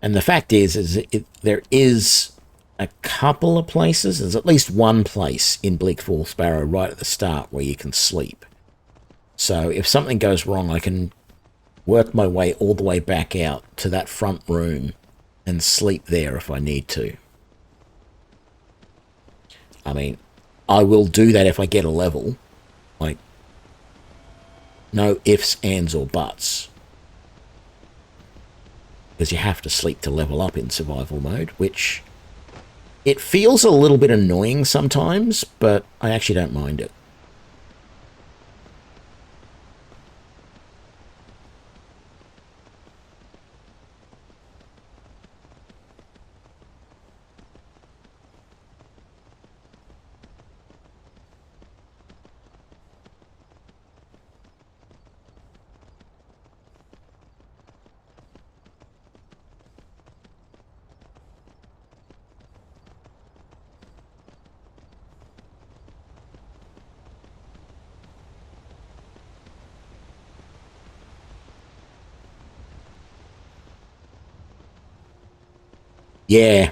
And the fact is there is a couple of places, there's at least one place in Bleak Falls Barrow right at the start where you can sleep. So if something goes wrong, I can work my way all the way back out to that front room and sleep there if I need to. I mean, I will do that if I get a level. Like, no ifs, ands, or buts. Because you have to sleep to level up in survival mode, which it feels a little bit annoying sometimes, but I actually don't mind it. Yeah.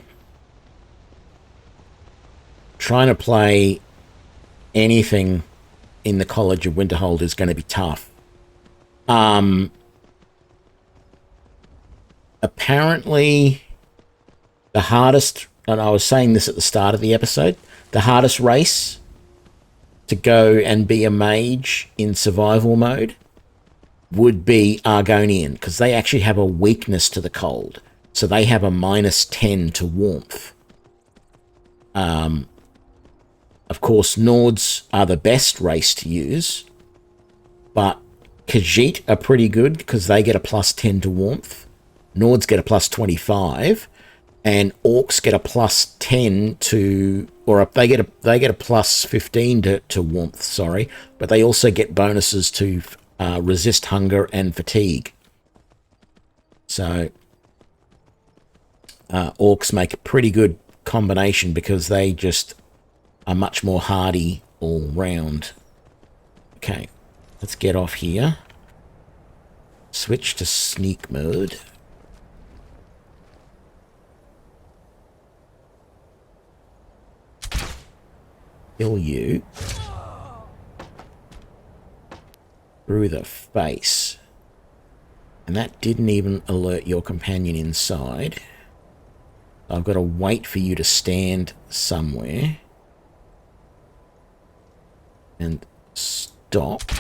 Trying to play anything in the College of Winterhold is going to be tough. Apparently, the hardest, and I was saying this at the start of the episode, the hardest race to go and be a mage in survival mode would be Argonian, because they actually have a weakness to the cold. So they have a -10 to warmth. Of course, Nords are the best race to use, but Khajiit are pretty good because they get a +10 to warmth. Nords get a +25, and Orcs get a +10 to, or they get a +15 to warmth. Sorry, but they also get bonuses to resist hunger and fatigue. So Orcs make a pretty good combination because they just are much more hardy all round. Okay, let's get off here. Switch to sneak mode. Kill you through the face. And that didn't even alert your companion inside. I've got to wait for you to stand somewhere and stop.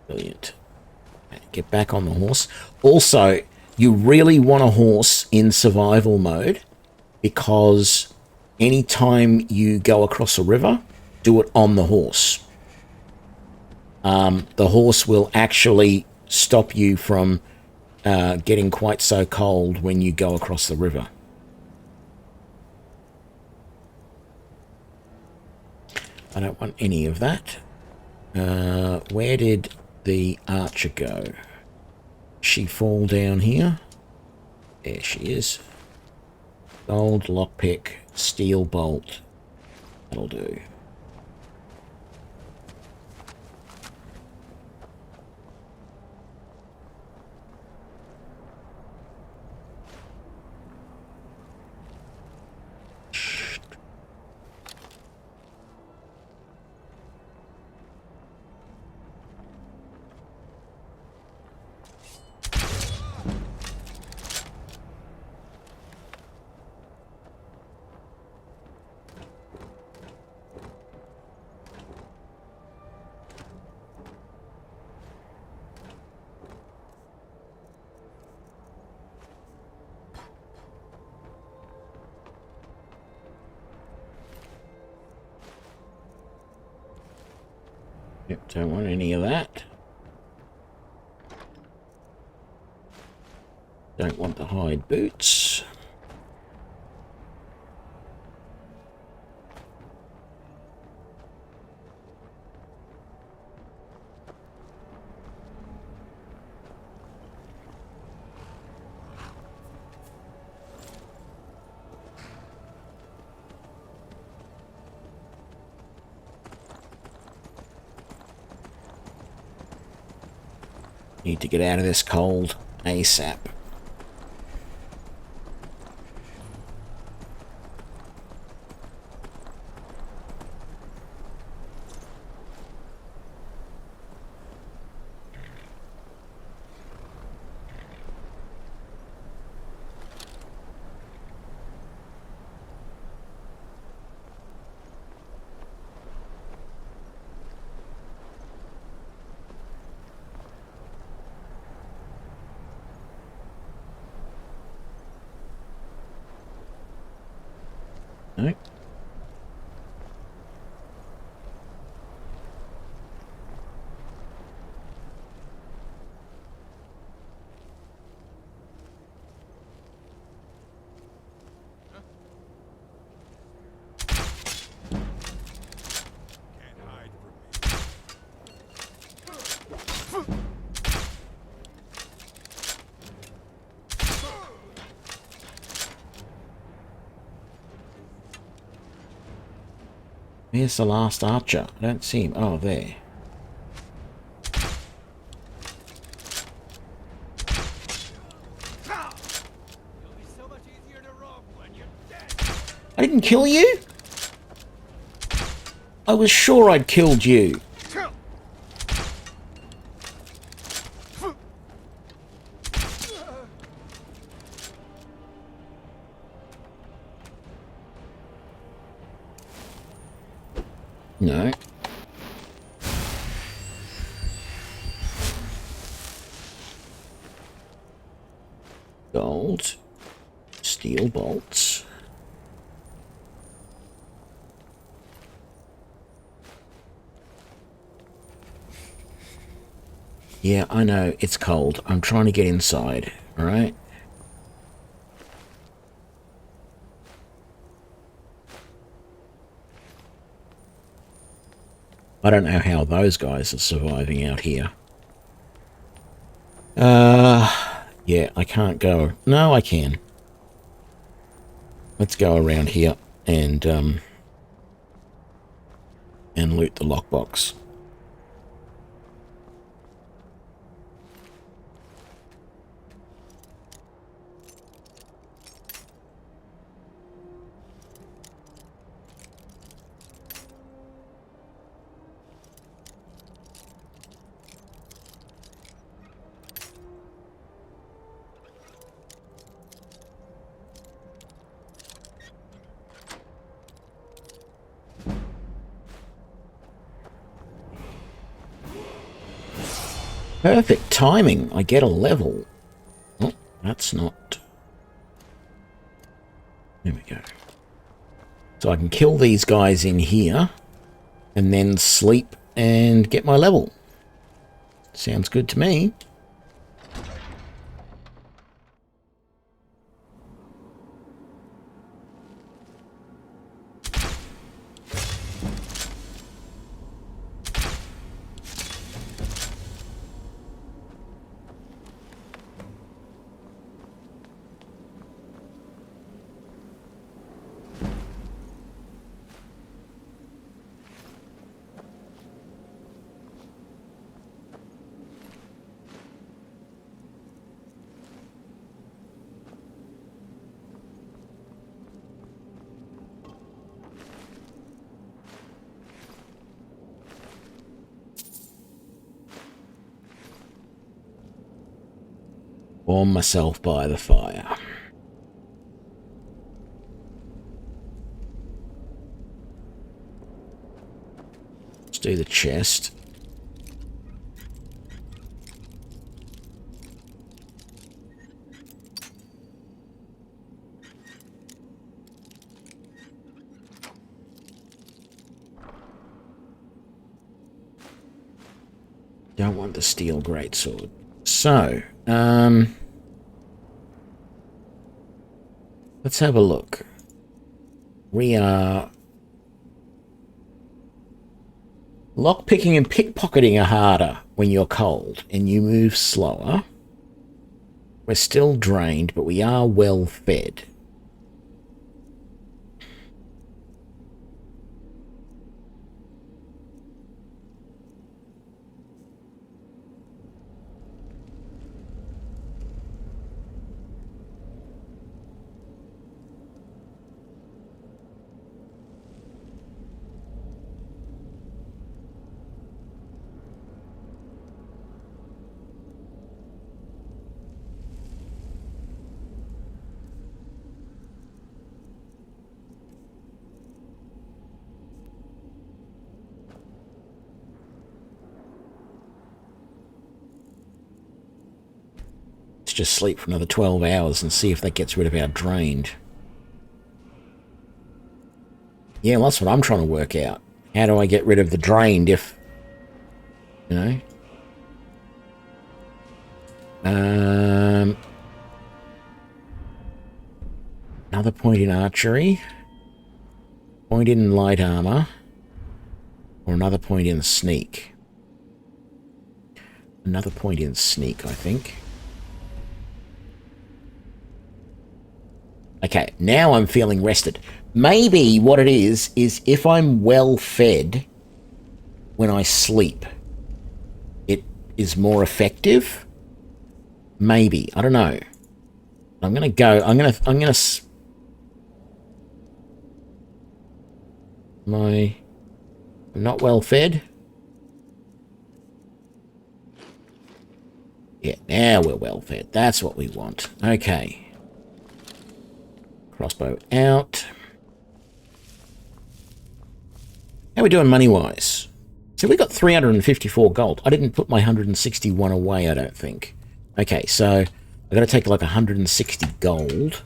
Brilliant. Get back on the horse. Also, you really want a horse in survival mode, because anytime you go across a river, do it on the horse. The horse will actually stop you from getting quite so cold when you go across the river. I don't want any of that. Where did the archer go? She fall down here? There she is. Gold lockpick, steel bolt. That'll do. Yep, don't want any of that. Don't want the hide boots. Need to get out of this cold ASAP. No. Where's the last archer? I don't see him. Oh, there. I didn't kill you? I was sure I'd killed you. No. Gold. Steel bolts. Yeah, I know, it's cold. I'm trying to get inside, alright? I don't know how those guys are surviving out here. Yeah, I can't go. No, I can. Let's go around here and loot the lockbox. Perfect timing. I get a level. Oh, that's not... There we go. So I can kill these guys in here and then sleep and get my level. Sounds good to me. Warm myself by the fire. Let's do the chest. Don't want the steel greatsword. So, let's have a look. We are... Lockpicking and pickpocketing are harder when you're cold and you move slower. We're still drained, but we are well fed. Just sleep for another 12 hours and see if that gets rid of our drained. Yeah, well, that's what I'm trying to work out. How do I get rid of the drained if... You know? Another point in archery. Point in light armor. Or another point in sneak. Another point in sneak, I think. Okay, now I'm feeling rested. Maybe what it is if I'm well fed when I sleep, it is more effective. Maybe. I don't know. I'm going to go. I'm going to Am I not well fed? Yeah, now we're well fed. That's what we want. Okay. Crossbow out. How are we doing money-wise? So we got 354 gold. I didn't put my 161 away, I don't think. Okay, so I've got to take like 160 gold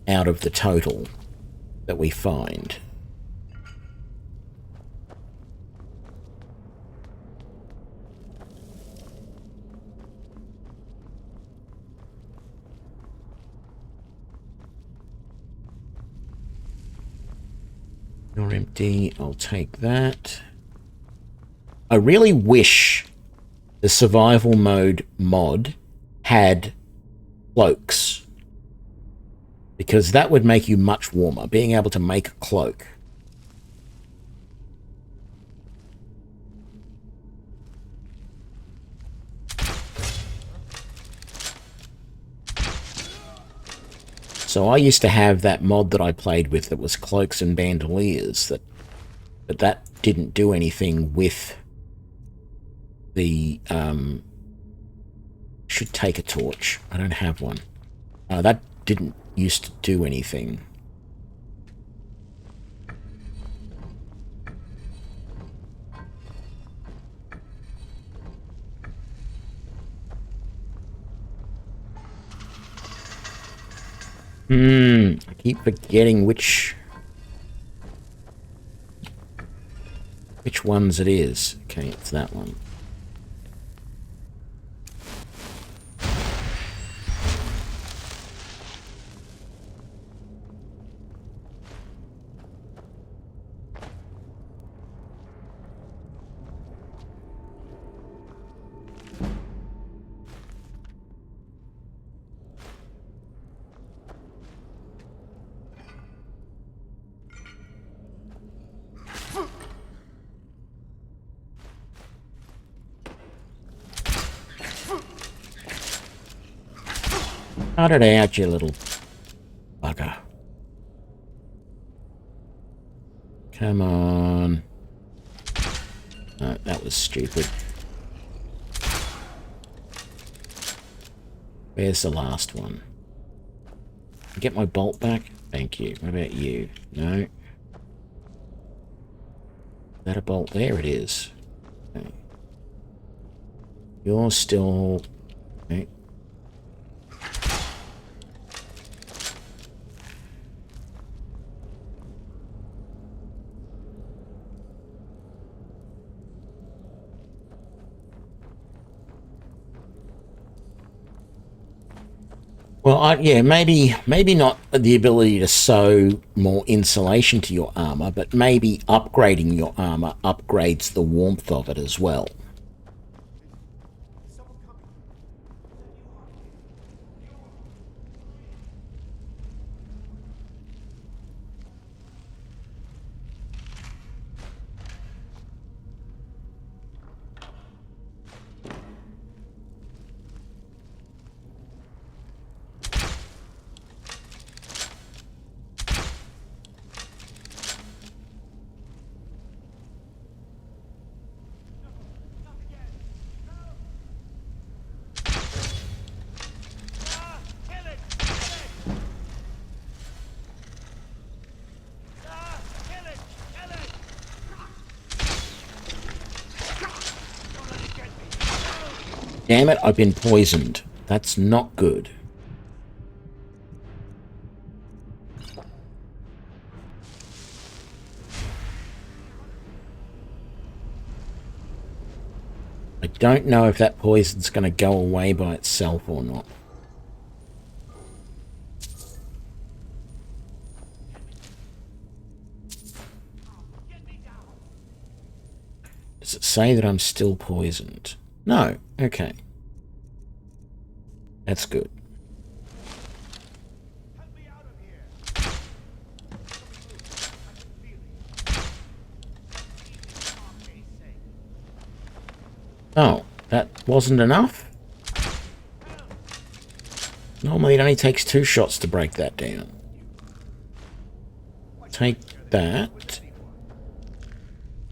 out of the total that we find. You're empty. I'll take that. I really wish the survival mode mod had cloaks, because that would make you much warmer, being able to make a cloak. So I used to have that mod that I played with that was cloaks and bandoliers, but that didn't do anything with the should take a torch. I don't have one. That didn't used to do anything. I keep forgetting which ones it is. Okay, it's that one. Cut it out, you little bugger. Come on. No, that was stupid. Where's the last one? Get my bolt back? Thank you. What about you? No. Is that a bolt? There it is. Okay. You're still... Okay. Well, yeah, maybe not the ability to sew more insulation to your armor, but maybe upgrading your armor upgrades the warmth of it as well. Damn it, I've been poisoned. That's not good. I don't know if that poison's going to go away by itself or not. Does it say that I'm still poisoned? No. Okay. That's good. Oh, that wasn't enough? Normally it only takes 2 shots to break that down. Take that.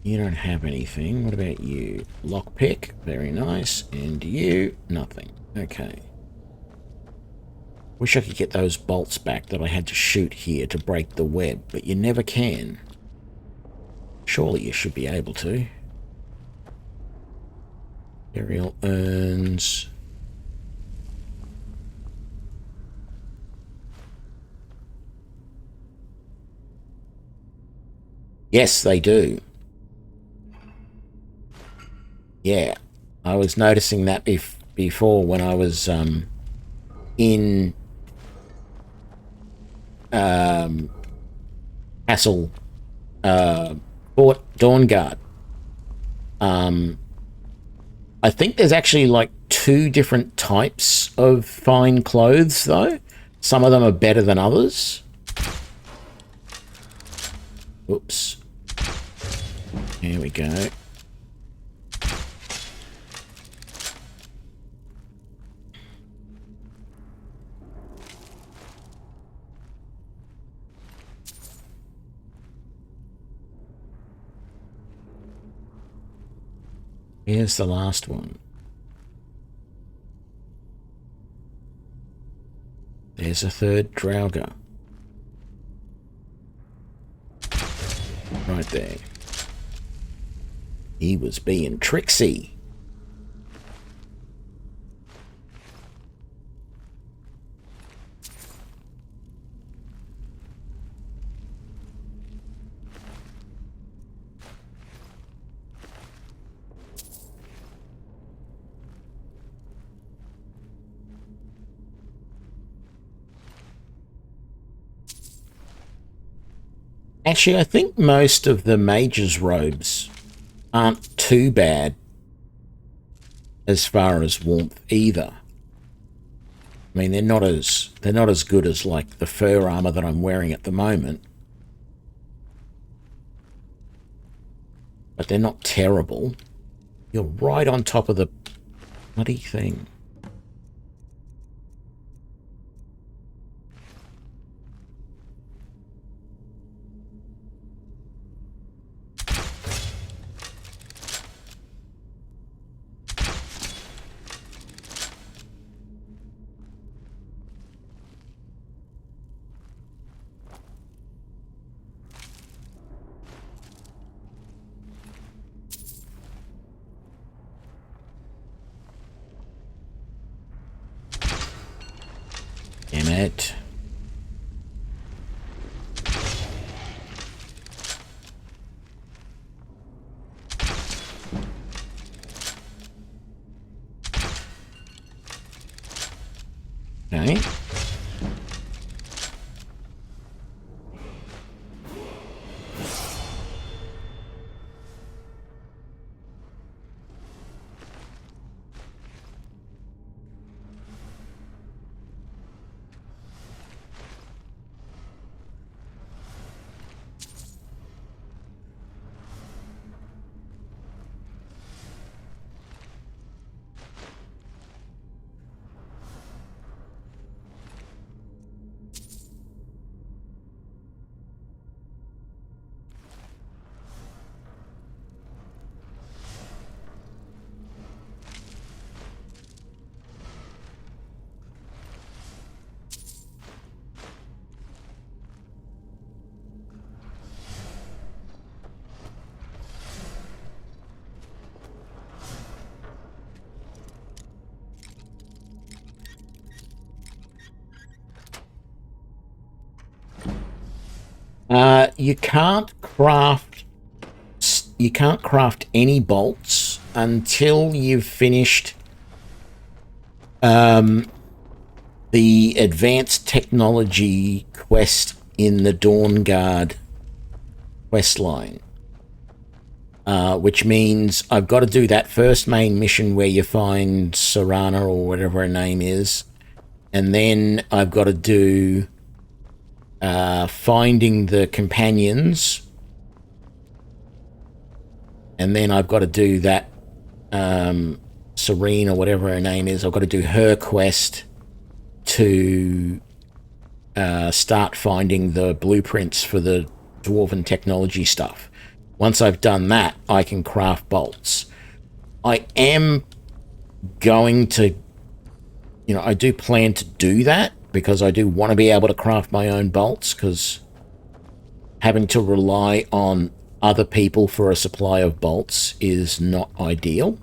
You don't have anything. What about you? Lockpick. Very nice. And you? Nothing. Okay. Wish I could get those bolts back that I had to shoot here to break the web, but you never can. Surely you should be able to. Burial urns. Yes, they do. Yeah, I was noticing that before when I was in Castle Fort Dawnguard. I think there's actually like 2 different types of fine clothes though. Some of them are better than others. Oops. Here we go. Here's the last one. There's a third Draugr. Right there. He was being tricksy. Actually, I think most of the mage's robes aren't too bad as far as warmth either. I mean, they're not as good as like the fur armor that I'm wearing at the moment. But they're not terrible. You're right on top of the bloody thing. Damn it. Okay. You can't craft any bolts until you've finished the advanced technology quest in the Dawnguard quest line. Which means I've got to do that first main mission where you find Serana or whatever her name is, and then I've got to do finding the companions, and then I've got to do that Serene or whatever her name is. I've got to do her quest to start finding the blueprints for the dwarven technology stuff. Once I've done that, I can craft bolts. I am going to, you know, I do plan to do that because I do want to be able to craft my own bolts, because having to rely on other people for a supply of bolts is not ideal.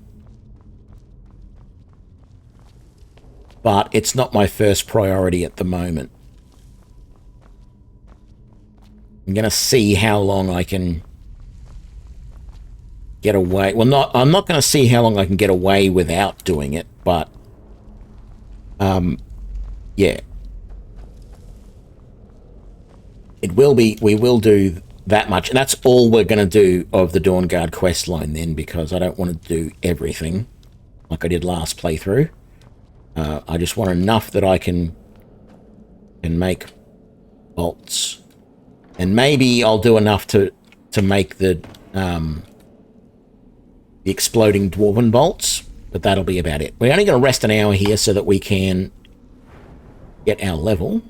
But it's not my first priority at the moment. I'm going to see how long I can get away. Well, I'm not going to see how long I can get away without doing it, but yeah. We will do that much. And that's all we're going to do of the Dawnguard questline then, because I don't want to do everything like I did last playthrough. I just want enough that I can make bolts. And maybe I'll do enough to make the exploding dwarven bolts, but that'll be about it. We're only going to rest an hour here so that we can get our level.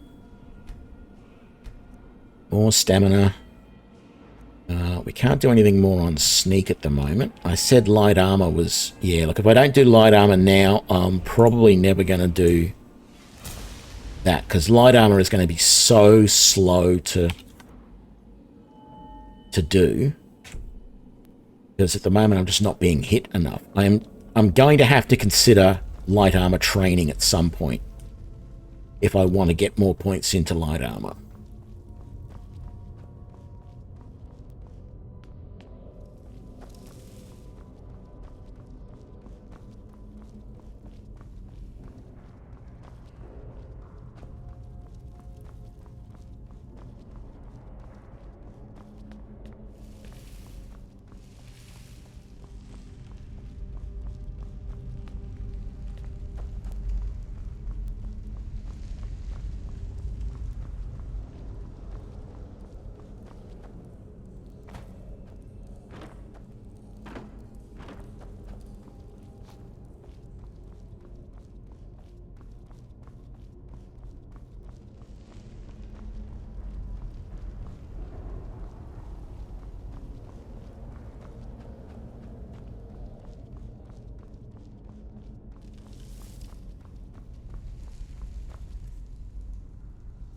More stamina. We can't do anything more on sneak at the moment. I said light armor was... Yeah, look, if I don't do light armor now, I'm probably never going to do that, because light armor is going to be so slow to do. Because at the moment I'm just not being hit enough. I'm going to have to consider light armor training at some point if I want to get more points into light armor.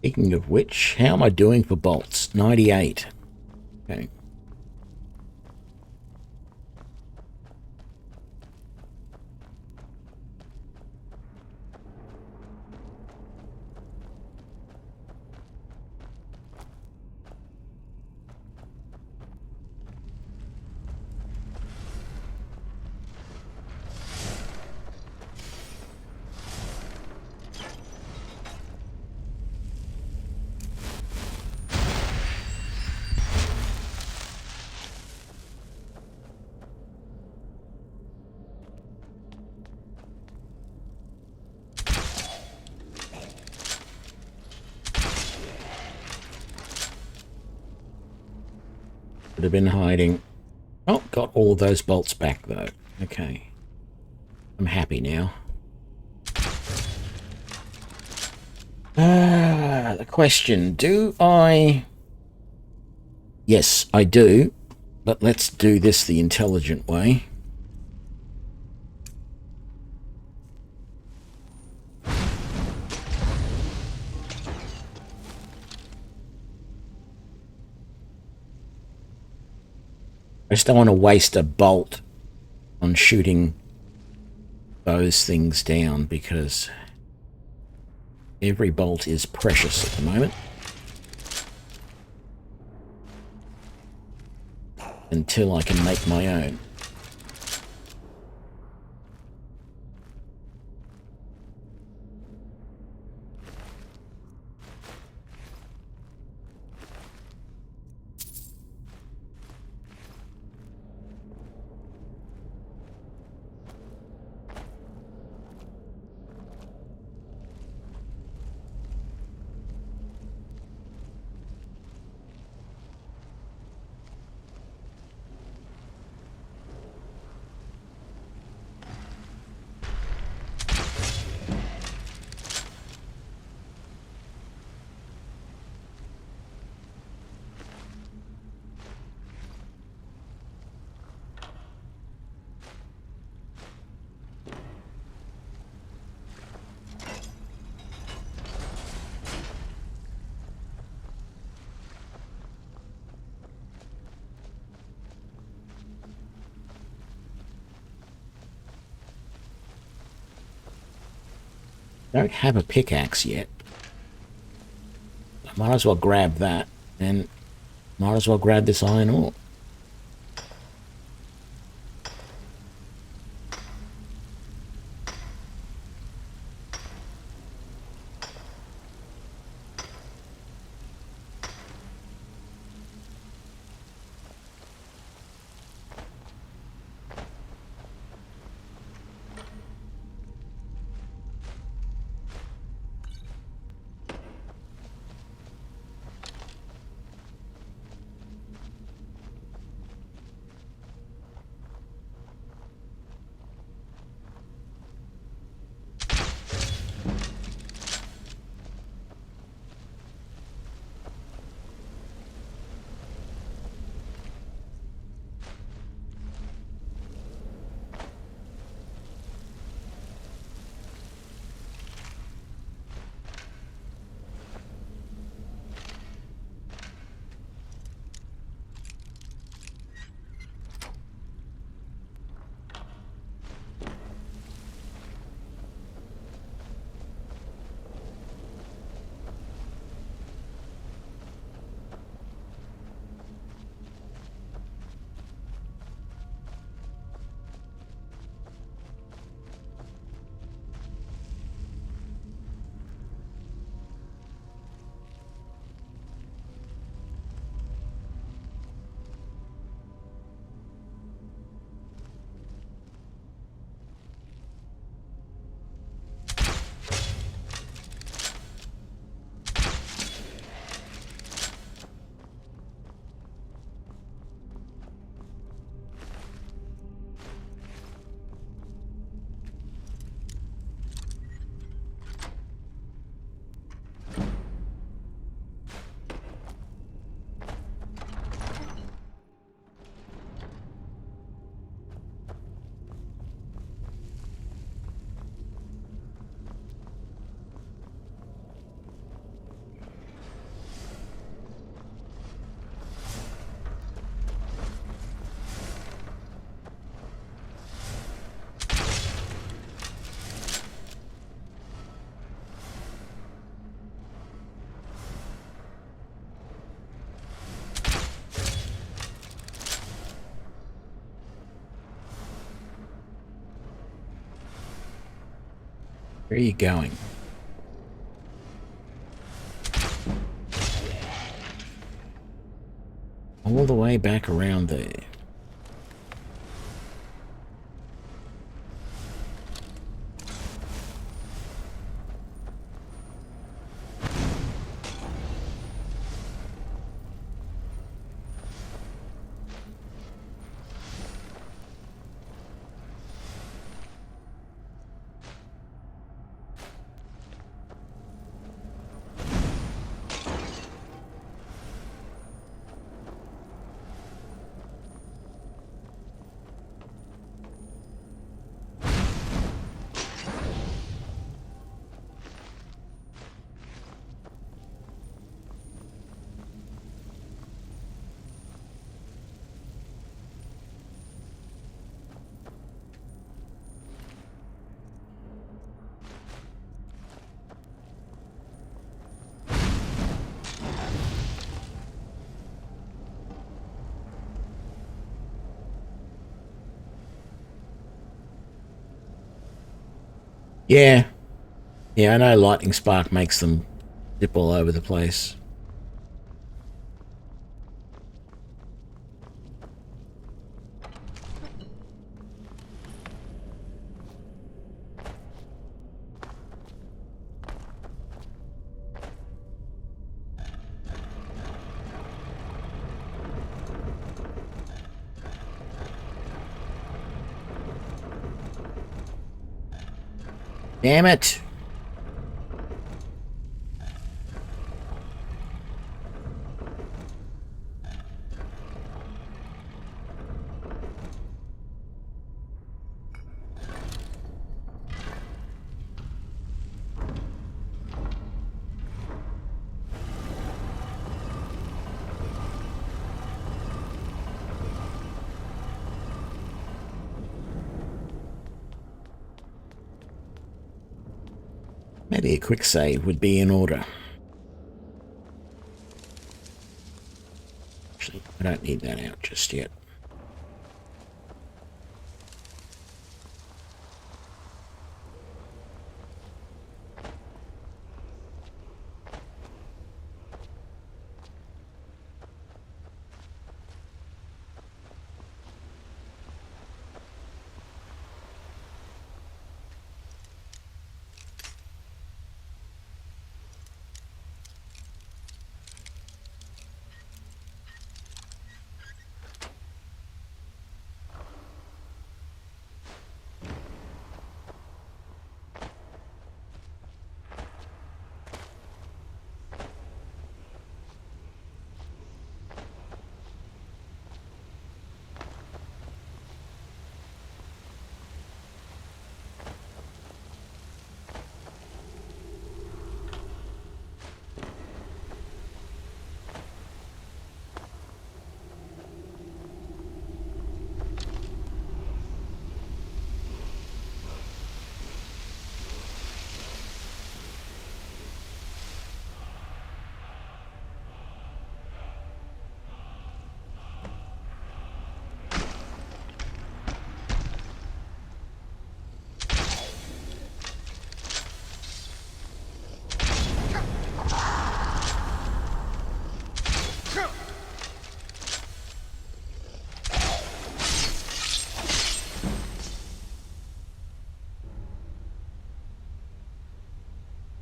Speaking of which, how am I doing for bolts? 98. Okay. Could have been hiding. Oh, got all of those bolts back though. Okay. I'm happy now. The question, do I... Yes, I do. But let's do this the intelligent way. I just don't want to waste a bolt on shooting those things down, because every bolt is precious at the moment. Until I can make my own. don't have a pickaxe yet. I might as well grab that, and might as well grab this iron ore. Where are you going? All the way back around there. Yeah. Yeah, I know lightning spark makes them dip all over the place. Damn it! Maybe a quick save would be in order. Actually, I don't need that out just yet.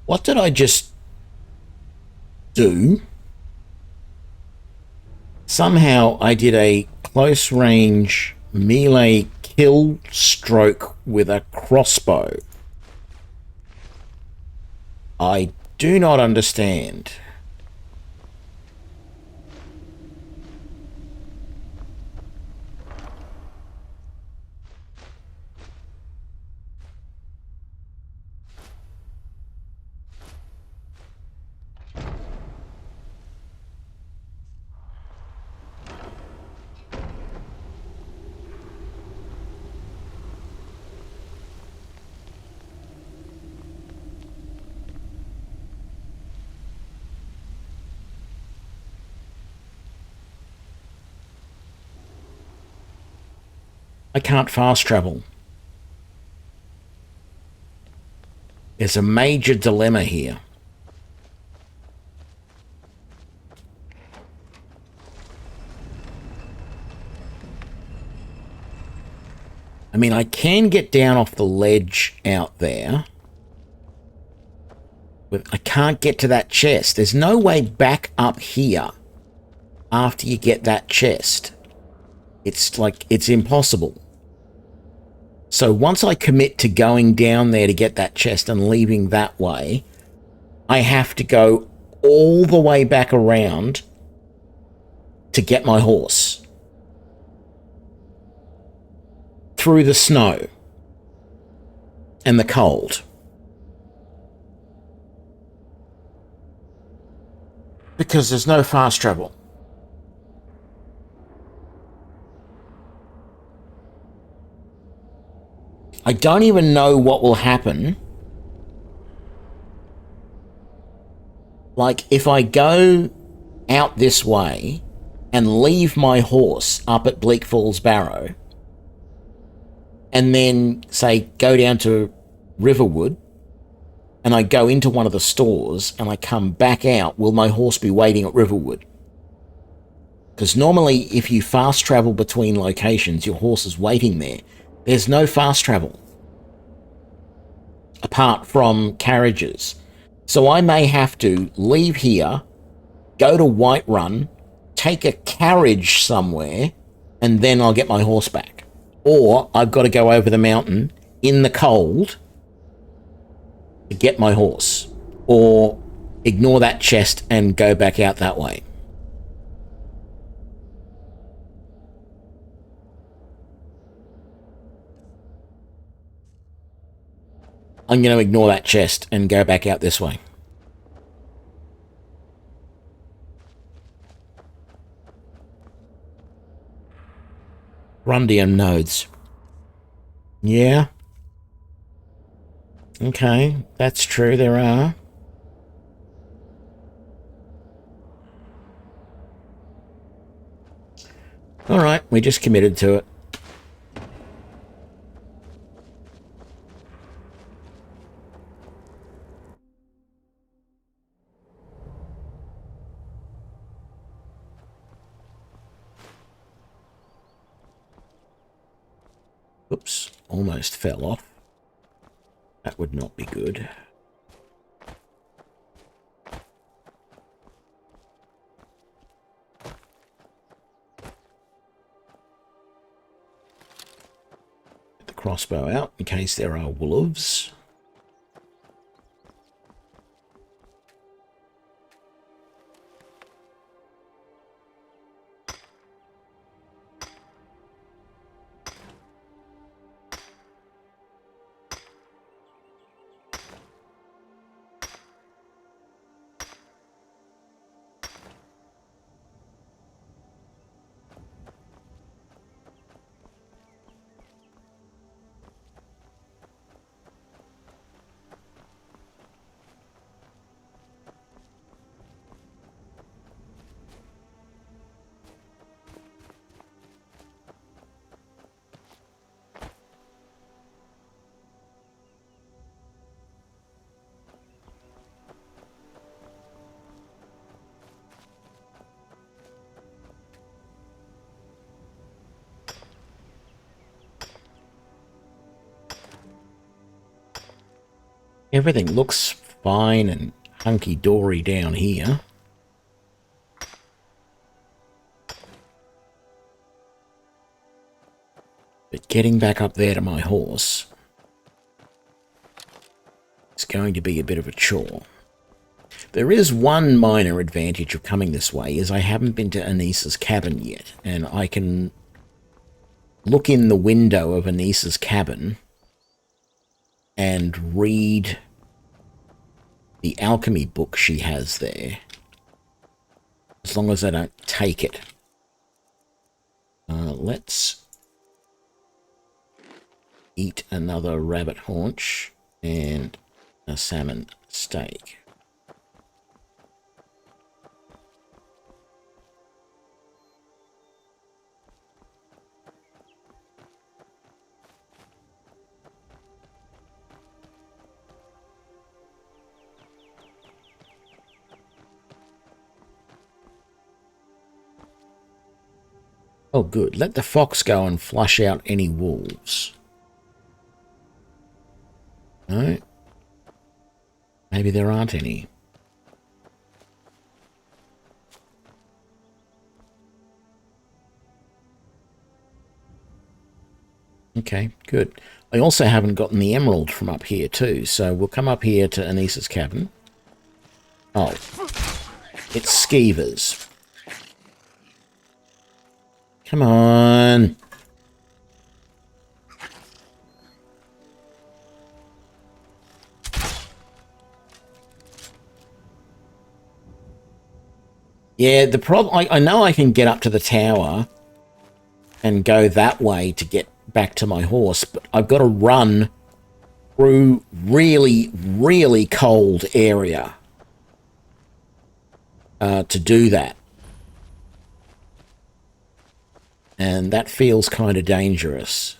What did I just do? Somehow I did a close range melee kill stroke with a crossbow. I do not understand. I can't fast travel. There's a major dilemma here. I mean, I can get down off the ledge out there, but I can't get to that chest. There's no way back up here after you get that chest. It's like, it's impossible. So once I commit to going down there to get that chest and leaving that way, I have to go all the way back around to get my horse. Through the snow and the cold. Because there's no fast travel. I don't even know what will happen. Like, if I go out this way and leave my horse up at Bleak Falls Barrow, and then, say, go down to Riverwood, and I go into one of the stores, and I come back out, will my horse be waiting at Riverwood? Because normally, if you fast travel between locations, your horse is waiting there. There's no fast travel apart from carriages. So I may have to leave here, go to Whiterun, take a carriage somewhere, and then I'll get my horse back. Or I've got to go over the mountain in the cold to get my horse. Or ignore that chest and go back out that way. I'm going to ignore that chest and go back out this way. Rundium nodes. Yeah. Okay, that's true, there are. Alright, we just committed to it. Oops, almost fell off. That would not be good. Get the crossbow out in case there are wolves. Everything looks fine and hunky-dory down here. But getting back up there to my horse is going to be a bit of a chore. There is one minor advantage of coming this way, is I haven't been to Anissa's cabin yet, and I can look in the window of Anissa's cabin and read the alchemy book she has there, as long as I don't take it. Let's eat another rabbit haunch and a salmon steak. Oh, good. Let the fox go and flush out any wolves. No? Maybe there aren't any. Okay, good. I also haven't gotten the emerald from up here too, so we'll come up here to Anissa's cabin. Oh. It's skeevers. Come on. Yeah, the problem... I know I can get up to the tower and go that way to get back to my horse, but I've got to run through really, really cold area to do that. And that feels kind of dangerous.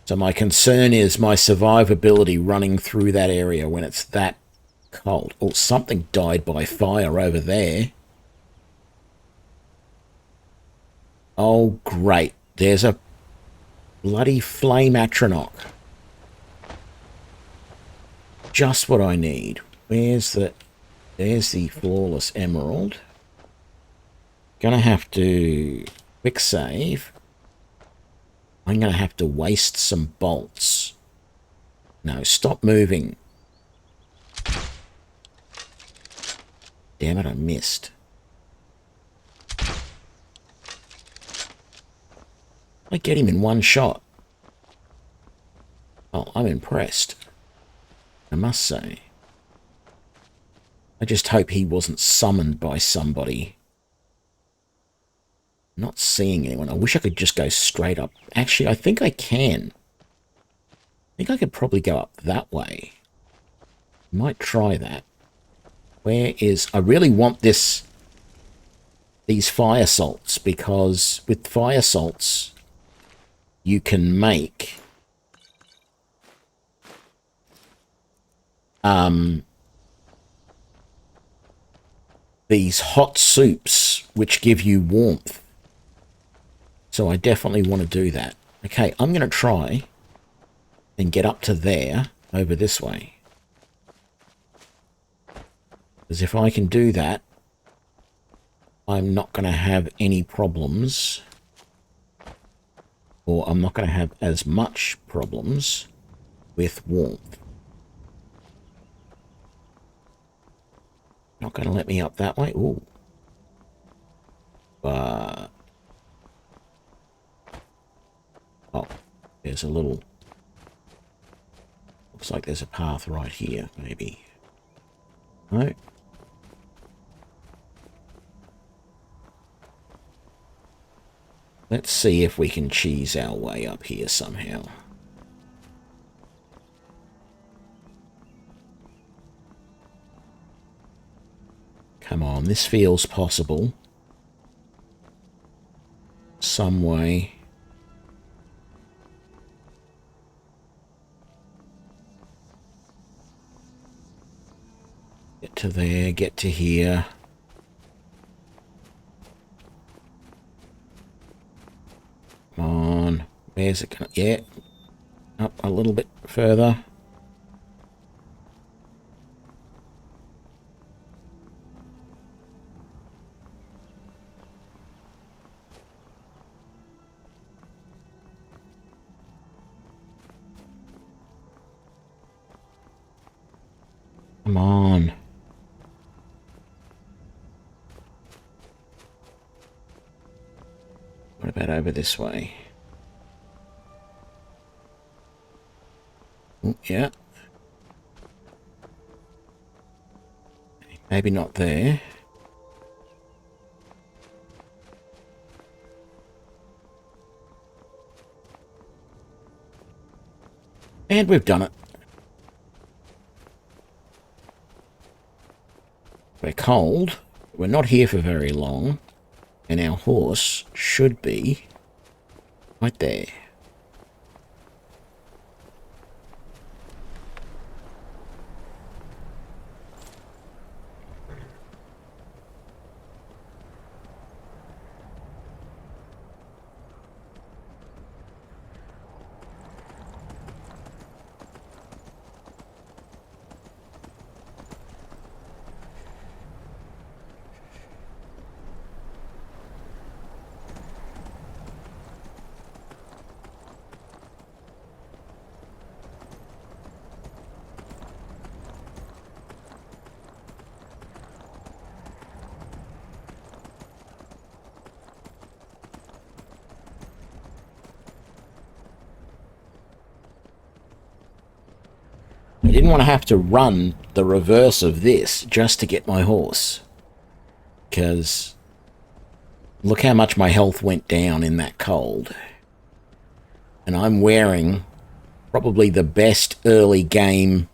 So my concern is my survivability running through that area when it's that cold. Oh, something died by fire over there. Oh, great. There's a bloody flame atronach. Just what I need. Where's the... There's the flawless emerald. Gonna have to quick save. I'm gonna have to waste some bolts. No, stop moving. Damn it, I missed. I get him in one shot. Oh, I'm impressed, I must say. I just hope he wasn't summoned by somebody. Not seeing anyone. I wish I could just go straight up. Actually, I think I can. I think I could probably go up that way. Might try that. Where is... I really want these fire salts, because with fire salts you can make these hot soups which give you warmth. So I definitely want to do that. Okay, I'm going to try and get up to there over this way. Because if I can do that, I'm not going to have any problems. Or I'm not going to have as much problems with warmth. Not going to let me up that way. Ooh. But... oh, there's a little... looks like there's a path right here, maybe. No? Let's see if we can cheese our way up here somehow. Come on, this feels possible. Some way. Get to there, get to here. Come on. Where's it going? Yeah. Up a little bit further. Come on. What about over this way? Oh, yeah. Maybe not there. And we've done it. We're cold. We're not here for very long. And our horse should be right there. I didn't want to have to run the reverse of this just to get my horse. Because look how much my health went down in that cold. And I'm wearing probably the best early game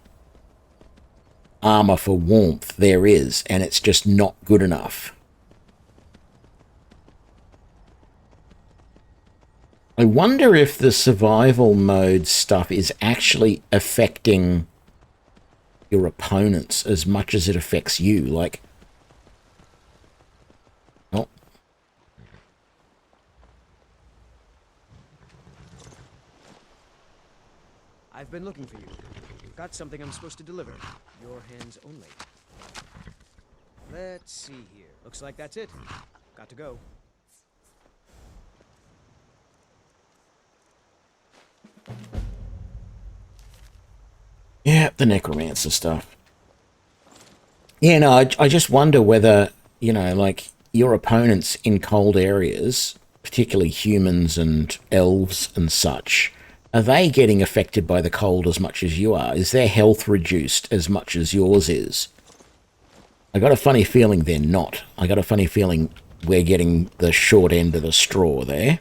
armor for warmth there is, and it's just not good enough. I wonder if the survival mode stuff is actually affecting your opponents as much as it affects you. Like, oh. I've been looking for you. Got something I'm supposed to deliver. Your hands only. Let's see here. Looks like that's it. Got to go. Yeah, the necromancer stuff. Yeah, no, I just wonder whether, you know, like, your opponents in cold areas, particularly humans and elves and such, are they getting affected by the cold as much as you are? Is their health reduced as much as yours is? I got a funny feeling they're not. I got a funny feeling we're getting the short end of the straw there.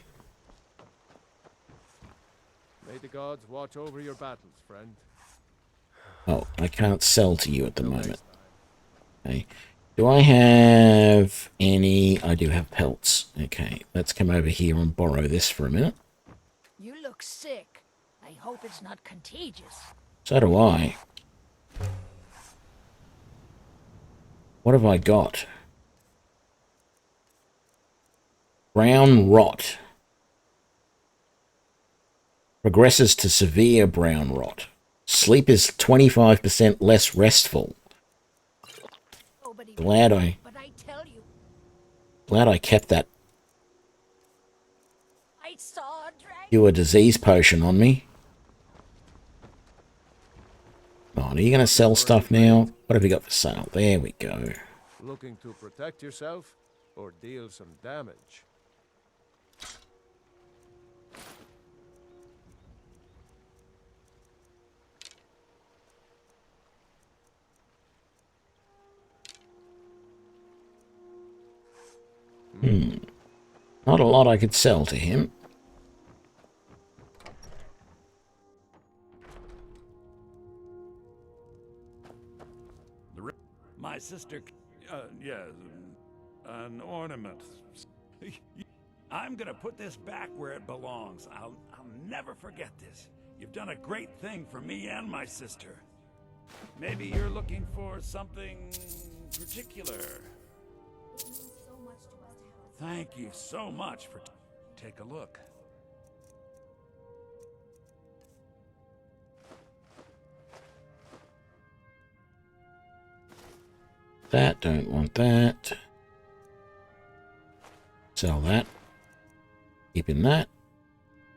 May the gods watch over your battles, friend. Oh, I can't sell to you at the moment. Okay. Do I have any... I do have pelts. Okay, let's come over here and borrow this for a minute. You look sick. I hope it's not contagious. So do I. What have I got? Brown rot. Progresses to severe brown rot. Sleep is 25% less restful. Glad I kept that cure disease potion on me. Oh, are you going to sell stuff now? What have you got for sale? There we go. Looking to protect yourself or deal some damage? Not a lot I could sell to him. My sister, yeah, an ornament. I'm gonna put this back where it belongs. I'll never forget this. You've done a great thing for me and my sister. Maybe you're looking for something particular. Thank you so much for... Take a look. That, don't want that. Sell that. Keeping that.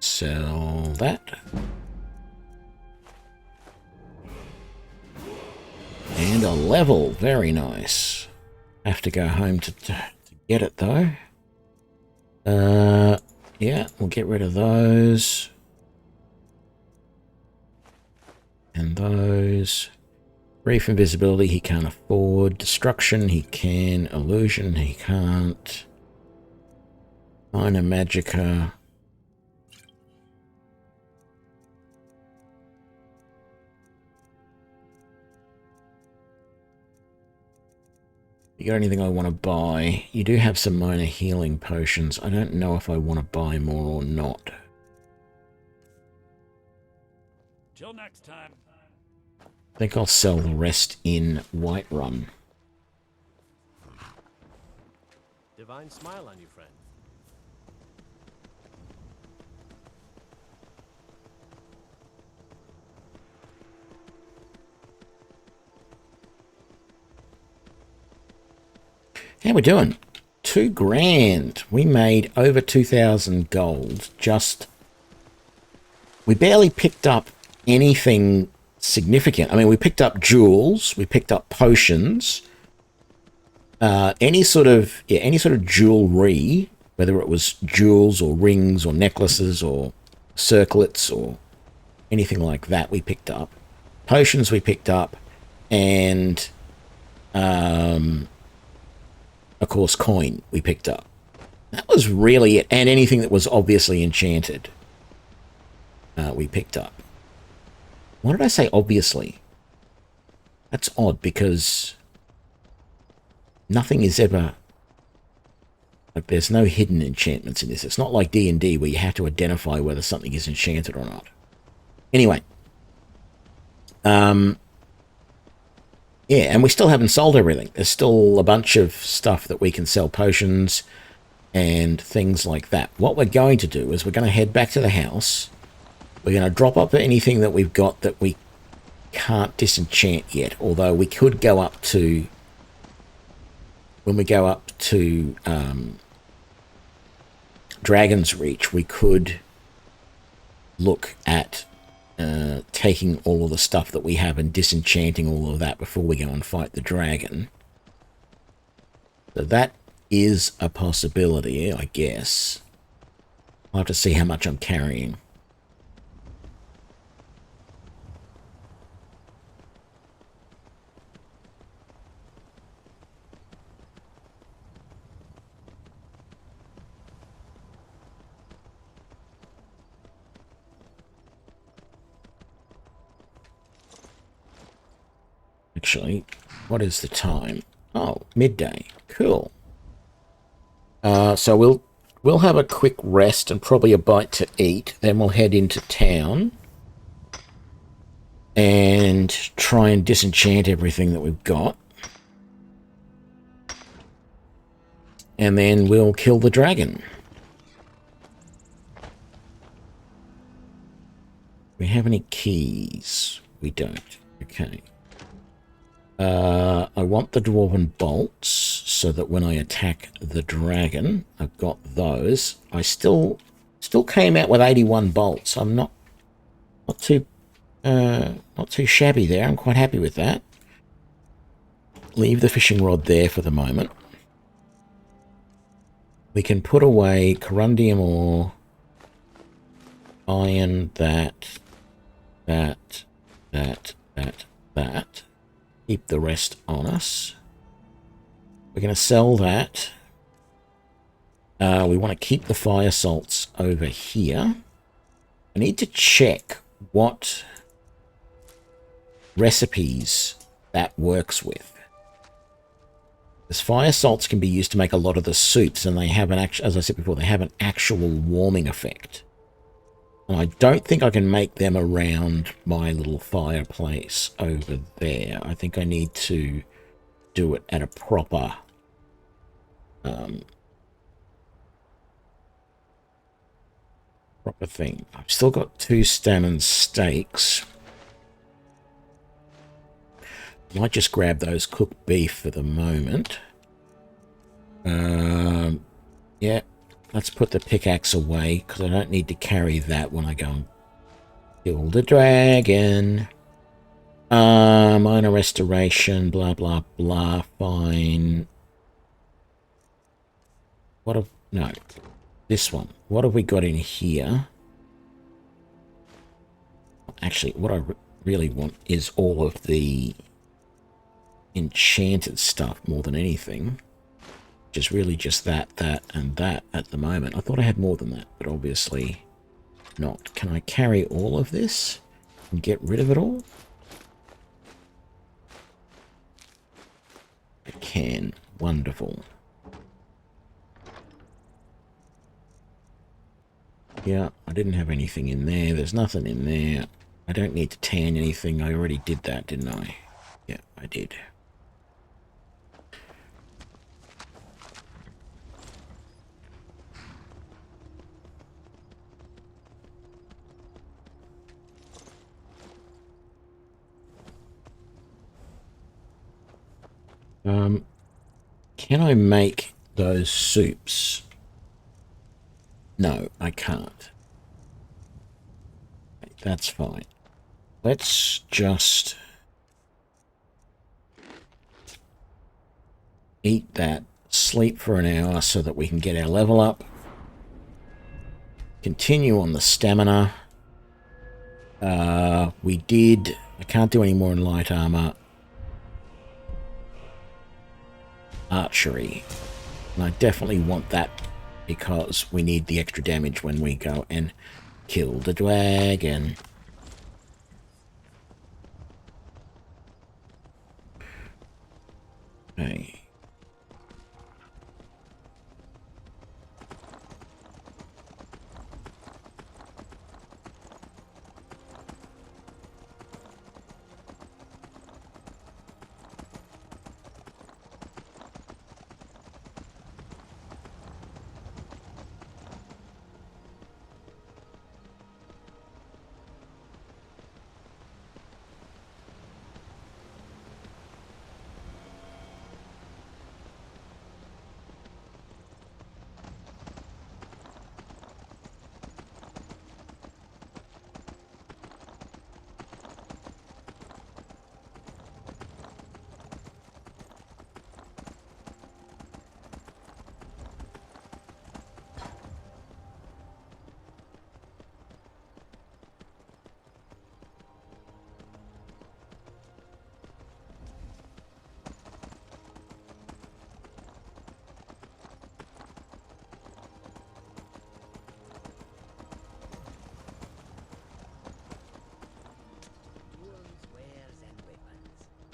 Sell that. And a level, very nice. Have to go home to get it though. Yeah, we'll get rid of those. And those. Brief invisibility, he can't afford. Destruction, he can. Illusion, he can't. Minor Magicka. You got anything I want to buy? You do have some minor healing potions. I don't know if I want to buy more or not. Till next time. I think I'll sell the rest in Whiterun. Divine smile on you, friend. How we doing? 2 grand. We made over 2,000 gold. Just... We barely picked up anything significant. I mean, we picked up jewels. We picked up potions. Any sort of jewelry, whether it was jewels or rings or necklaces or circlets or anything like that, we picked up. Potions we picked up. And... of course, coin we picked up. That was really it. And anything that was obviously enchanted, we picked up. Why did I say obviously? That's odd, because nothing is ever... Like, there's no hidden enchantments in this. It's not like D&D where you have to identify whether something is enchanted or not. Anyway. Yeah, and we still haven't sold everything. There's still a bunch of stuff that we can sell, potions and things like that. What we're going to do is we're going to head back to the house. We're going to drop up anything that we've got that we can't disenchant yet, although we could go up to... When we go up to Dragon's Reach, we could look at taking all of the stuff that we have and disenchanting all of that before we go and fight the dragon. So that is a possibility, I guess. I'll have to see how much I'm carrying. actually. What is the time? Oh, midday. Cool. So we'll have a quick rest and probably a bite to eat. Then we'll head into town and try and disenchant everything that we've got. And then we'll kill the dragon. We have any keys? We don't. Okay. I want the dwarven bolts so that when I attack the dragon, I've got those. I still came out with 81 bolts. I'm not too shabby there. I'm quite happy with that. Leave the fishing rod there for the moment. We can put away corundium ore, iron, that. Keep the rest on us. We're going to sell that. We want to keep the fire salts over here. I need to check what recipes that works with. Because fire salts can be used to make a lot of the soups, and they have an actual, as I said before, they have an actual warming effect. And I don't think I can make them around my little fireplace over there. I think I need to do it at a proper thing. I've still got 2 salmon steaks. Might just grab those cooked beef for the moment. Yeah. Let's put the pickaxe away, because I don't need to carry that when I go and kill the dragon. Minor restoration, blah, blah, blah, fine. No, this one. What have we got in here? Actually, what I really want is all of the enchanted stuff more than anything. Just really just that, and that at the moment. I thought I had more than that, but obviously not. Can I carry all of this and get rid of it all? I can. Wonderful. Yeah, I didn't have anything in there. There's nothing in there. I don't need to tan anything. I already did that, didn't I? Yeah, I did. Can I make those soups? No, I can't. That's fine. Let's just eat that, sleep for an hour so that we can get our level up. Continue on the stamina. I can't do any more in light armor. Archery. And I definitely want that because we need the extra damage when we go and kill the dragon. Okay.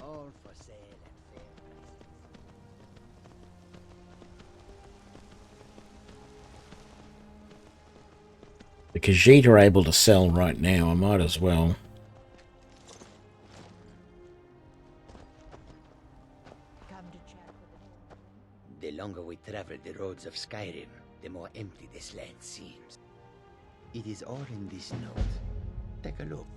All for sale at fair prices. The Khajiit are able to sell right now. I might as well. The longer we travel the roads of Skyrim, the more empty this land seems. It is all in this note. Take a look.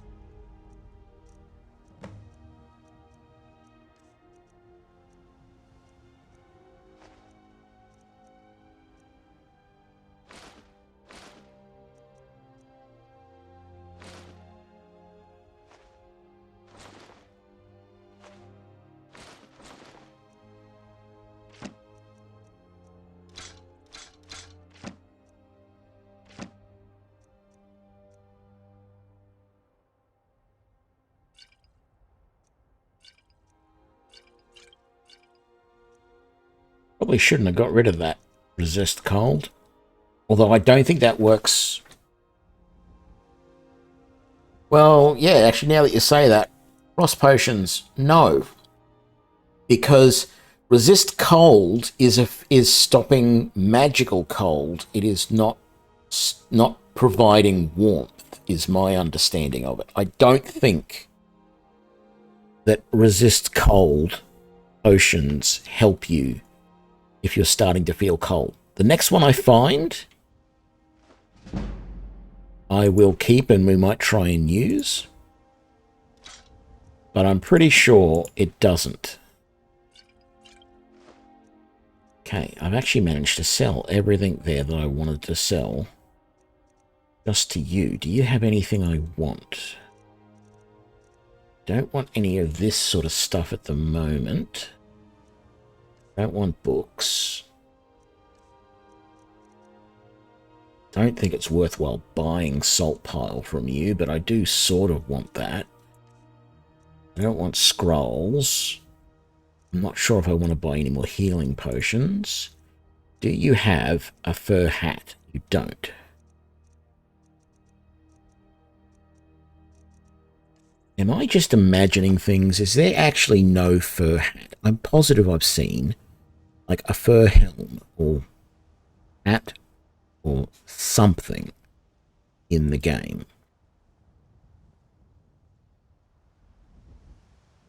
Probably shouldn't have got rid of that resist cold. Although I don't think that works. Well, yeah, actually, now that you say that, frost potions, no. Because resist cold is stopping magical cold. It is not providing warmth, is my understanding of it. I don't think that resist cold potions help you if you're starting to feel cold. The next one I find, I will keep and we might try and use. But I'm pretty sure it doesn't. Okay, I've actually managed to sell everything there that I wanted to sell. Just to you. Do you have anything I want? Don't want any of this sort of stuff at the moment. Don't want books. Don't think it's worthwhile buying Salt Pile from you, but I do sort of want that. I don't want scrolls. I'm not sure if I want to buy any more healing potions. Do you have a fur hat? You don't. Am I just imagining things? Is there actually no fur hat? I'm positive I've seen like a fur helm or hat or something in the game.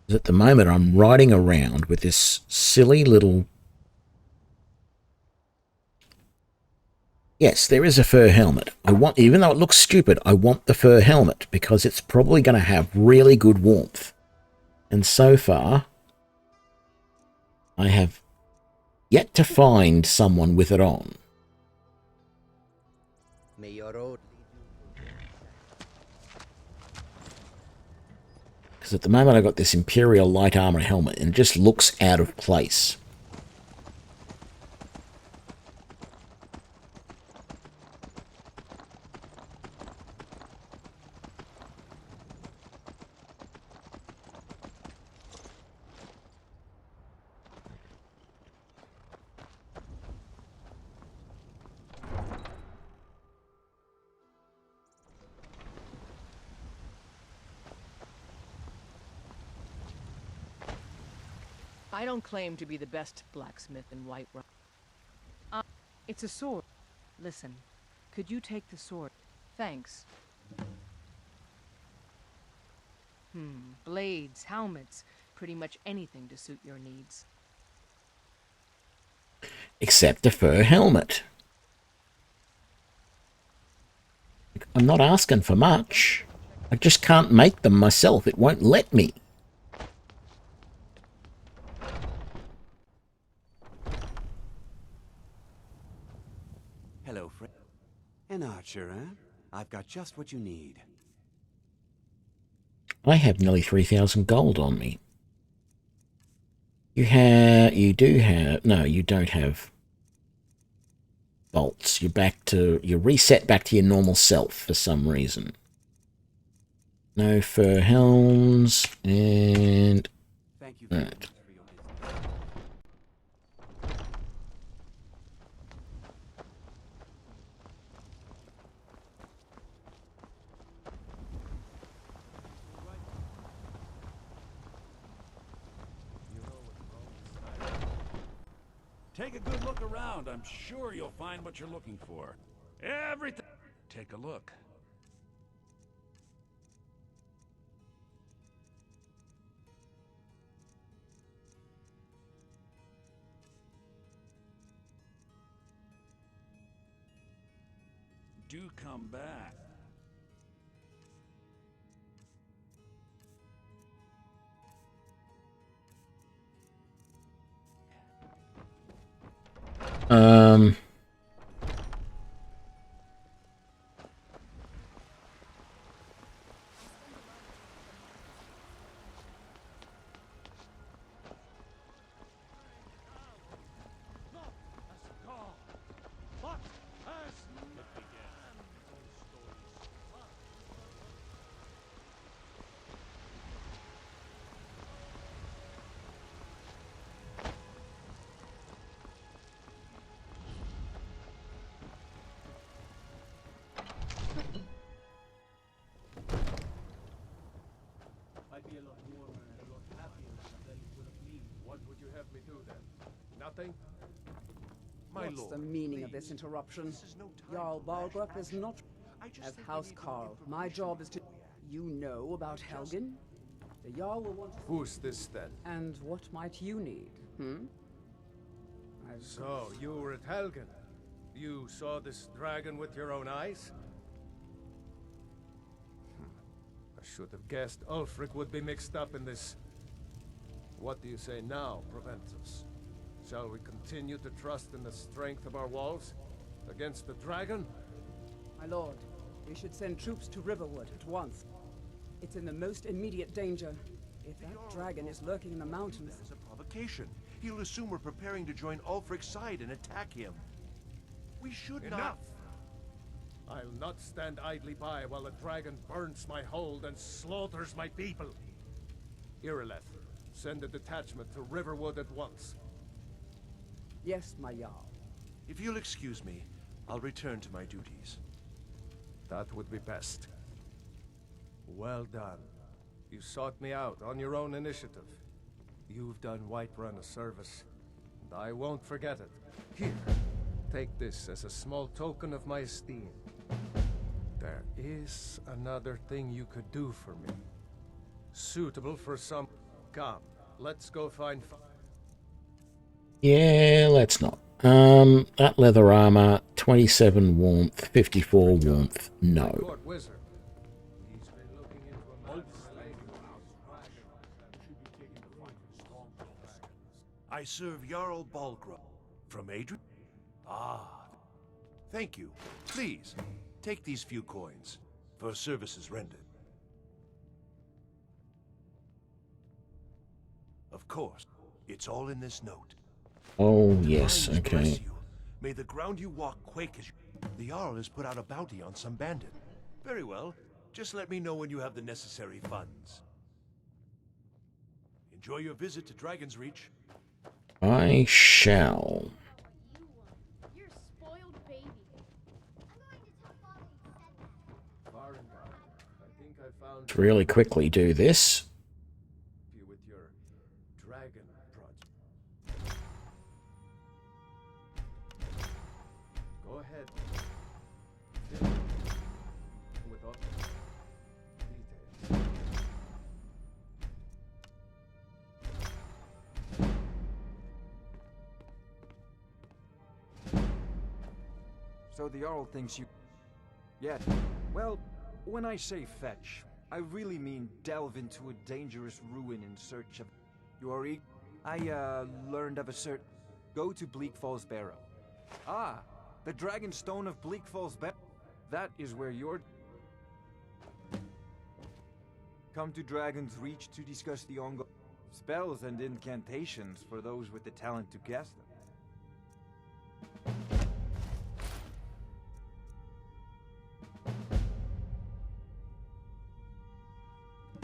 At the moment, I'm riding around with this silly little... Yes, there is a fur helmet. I want, even though it looks stupid, I want the fur helmet because it's probably going to have really good warmth. And so far, I have yet to find someone with it on. May your road Because at the moment I've got this Imperial light armor helmet and it just looks out of place. I don't claim to be the best blacksmith in Whiterun. It's a sword. Listen, could you take the sword? Thanks. Blades, helmets, pretty much anything to suit your needs. Except a fur helmet. I'm not asking for much. I just can't make them myself. It won't let me. Hello, friend. An archer, eh? I've got just what you need. I have nearly 3,000 gold on me. You do have, no, you don't have bolts. You're reset back to your normal self for some reason. No fur helms and... Thank you. Right. Take a good look around. I'm sure you'll find what you're looking for. Everything. Take a look. Do come back. Um. I'd be a lot warmer and a lot happier than it would have been. What would you have me do then? Nothing? My What's lord, the meaning of this interruption? Jarl Balgrup is not... As House Carl, my job is to... You know about Helgen? The Jarl will want to... Who's this then? And what might you need, So, you were at Helgen? You saw this dragon with your own eyes? I should have guessed Ulfric would be mixed up in this. What do you say now, Proventus? Shall we continue to trust in the strength of our walls? Against the dragon? My lord, we should send troops to Riverwood at once. It's in the most immediate danger. If that dragon is lurking in the mountains... As a provocation. He'll assume we're preparing to join Ulfric's side and attack him. We should Enough! not... I'll not stand idly by while the dragon burns my hold and slaughters my people. Irileth, send a detachment to Riverwood at once. Yes, my Jarl. If you'll excuse me, I'll return to my duties. That would be best. Well done. You sought me out on your own initiative. You've done Whiterun a service, and I won't forget it. Here, take this as a small token of my esteem. There is another thing you could do for me. Suitable for some... Come, let's go find... Yeah, let's not. That leather armor, 27 warmth, 54 warmth, no. Court wizard. He's been looking into a man's slave. I serve Jarl Balgrup. From Adrian? Ah. Thank you. Please, take these few coins for services rendered. Of course, it's all in this note. Oh, yes, Bless okay. you. May the ground you walk quake as you... The Jarl has put out a bounty on some bandit. Very well. Just let me know when you have the necessary funds. Enjoy your visit to Dragon's Reach. I shall. You're a spoiled baby. I think I found Let's really quickly do this. you with your dragon project. Go ahead. With all details. So the Jarl thinks you... Yeah, well, when I say fetch, I really mean delve into a dangerous ruin in search of... You are I, learned of a cert... Go to Bleak Falls Barrow. Ah, the Dragon Stone of Bleak Falls Barrow. That is where you're... Come to Dragon's Reach to discuss the ongoing... spells and incantations for those with the talent to cast them.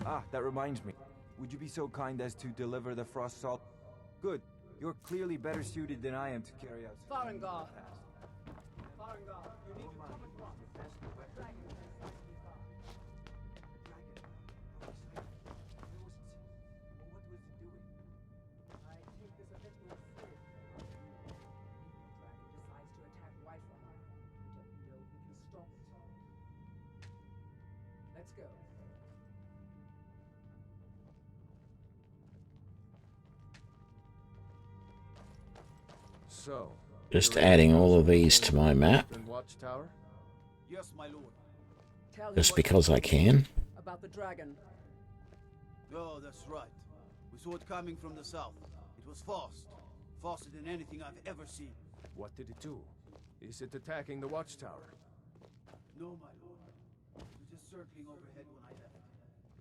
Ah, that reminds me. Would you be so kind as to deliver the frost salt? Good. You're clearly better suited than I am to carry out... Farengar! Farengar, you need to come at once. Let's go. So, Just adding all of these to my map, Watchtower? Yes, my lord. just because I can. About the dragon. Oh, that's right. We saw it coming from the south. It was fast. Faster than anything I've ever seen. What did it do? Is it attacking the watchtower? No, my lord. It was just circling overhead when I left.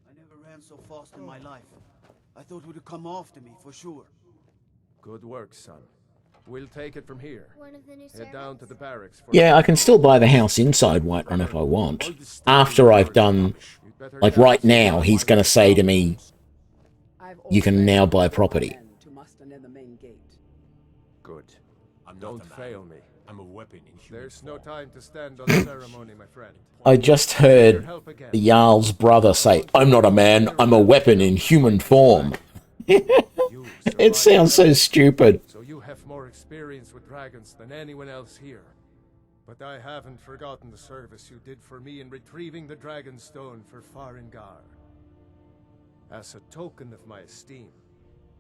I never ran so fast in my life. I thought it would come after me, for sure. Good work, son. We'll take it from here. One of the new Head down to the barracks for... Yeah, I can still buy the house inside Whiterun if I want. After I've done... Like, right now, he's going to say to me, you can now buy property. To muster near the main gate. Good. I'm Don't not a man. fail me. I'm a weapon in human There's no form. time to stand on ceremony, my friend. I just heard the Jarl's brother say, I'm not a man, I'm a weapon in human form. It sounds so stupid. So you have more experience with dragons than anyone else here. But I haven't forgotten the service you did for me in retrieving the dragon stone for Farengar. As a token of my esteem,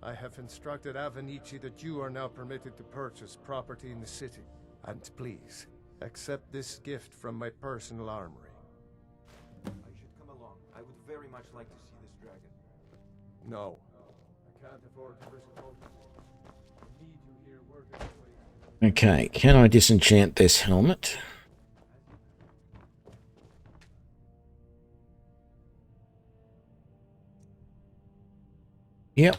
I have instructed Avenici that you are now permitted to purchase property in the city. And please, accept this gift from my personal armory. I should come along. I would very much like to see this dragon. No. I can't afford to risk both. I need you here working away. Okay, can I disenchant this helmet? Yep.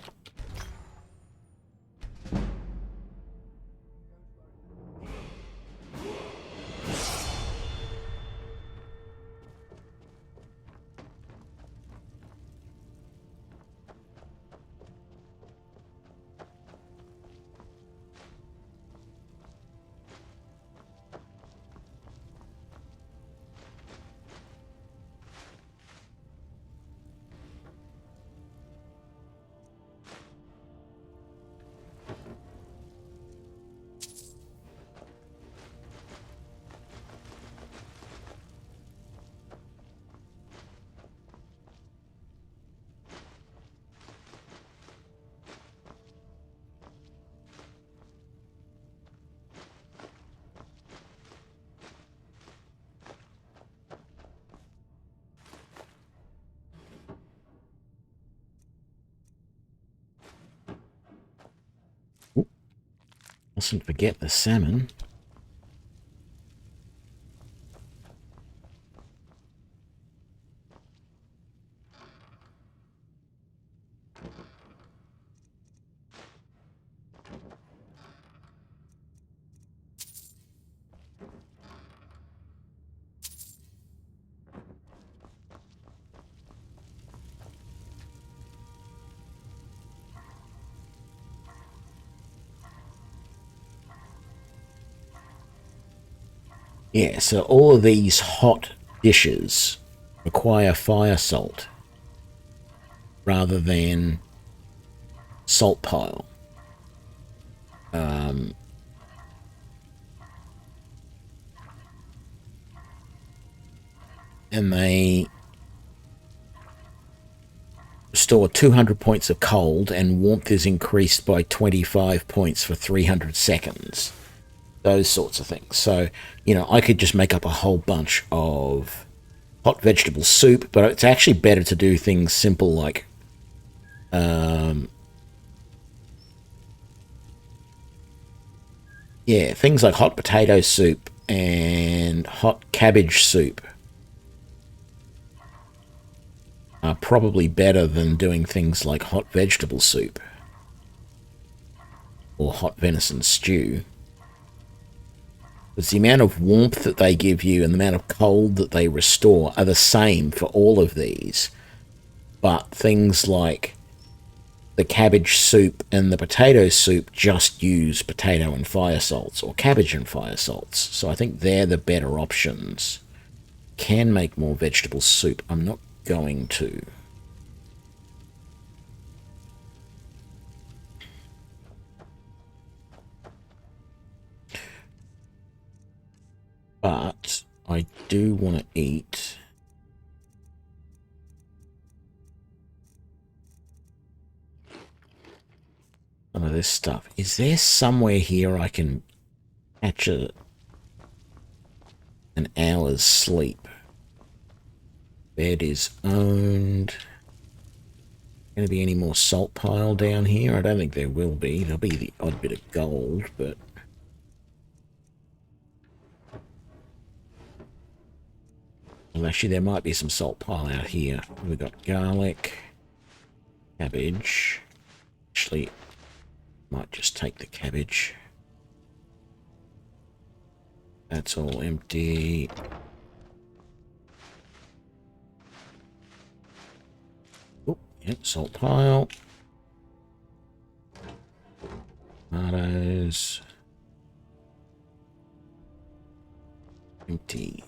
Mustn't forget the salmon. Yeah, so all of these hot dishes require fire salt rather than salt pile. And they restore 200 points of cold, and warmth is increased by 25 points for 300 seconds. Those sorts of things. So, you know, I could just make up a whole bunch of hot vegetable soup, but it's actually better to do things simple like yeah, things like hot potato soup and hot cabbage soup are probably better than doing things like hot vegetable soup or hot venison stew. Because the amount of warmth that they give you and the amount of cold that they restore are the same for all of these. But things like the cabbage soup and the potato soup just use potato and fire salts, or cabbage and fire salts. So I think they're the better options. Can make more vegetable soup. I'm not going to. But I do want to eat this stuff. Is there somewhere here I can catch an hour's sleep? Bed is owned. Going to be any more salt pile down here? I don't think there will be. There'll be the odd bit of gold, but... Well, actually, there might be some salt pile out here. We've got garlic, cabbage. Actually, might just take the cabbage. That's all empty. Oh, yep, salt pile. Tomatoes. Empty.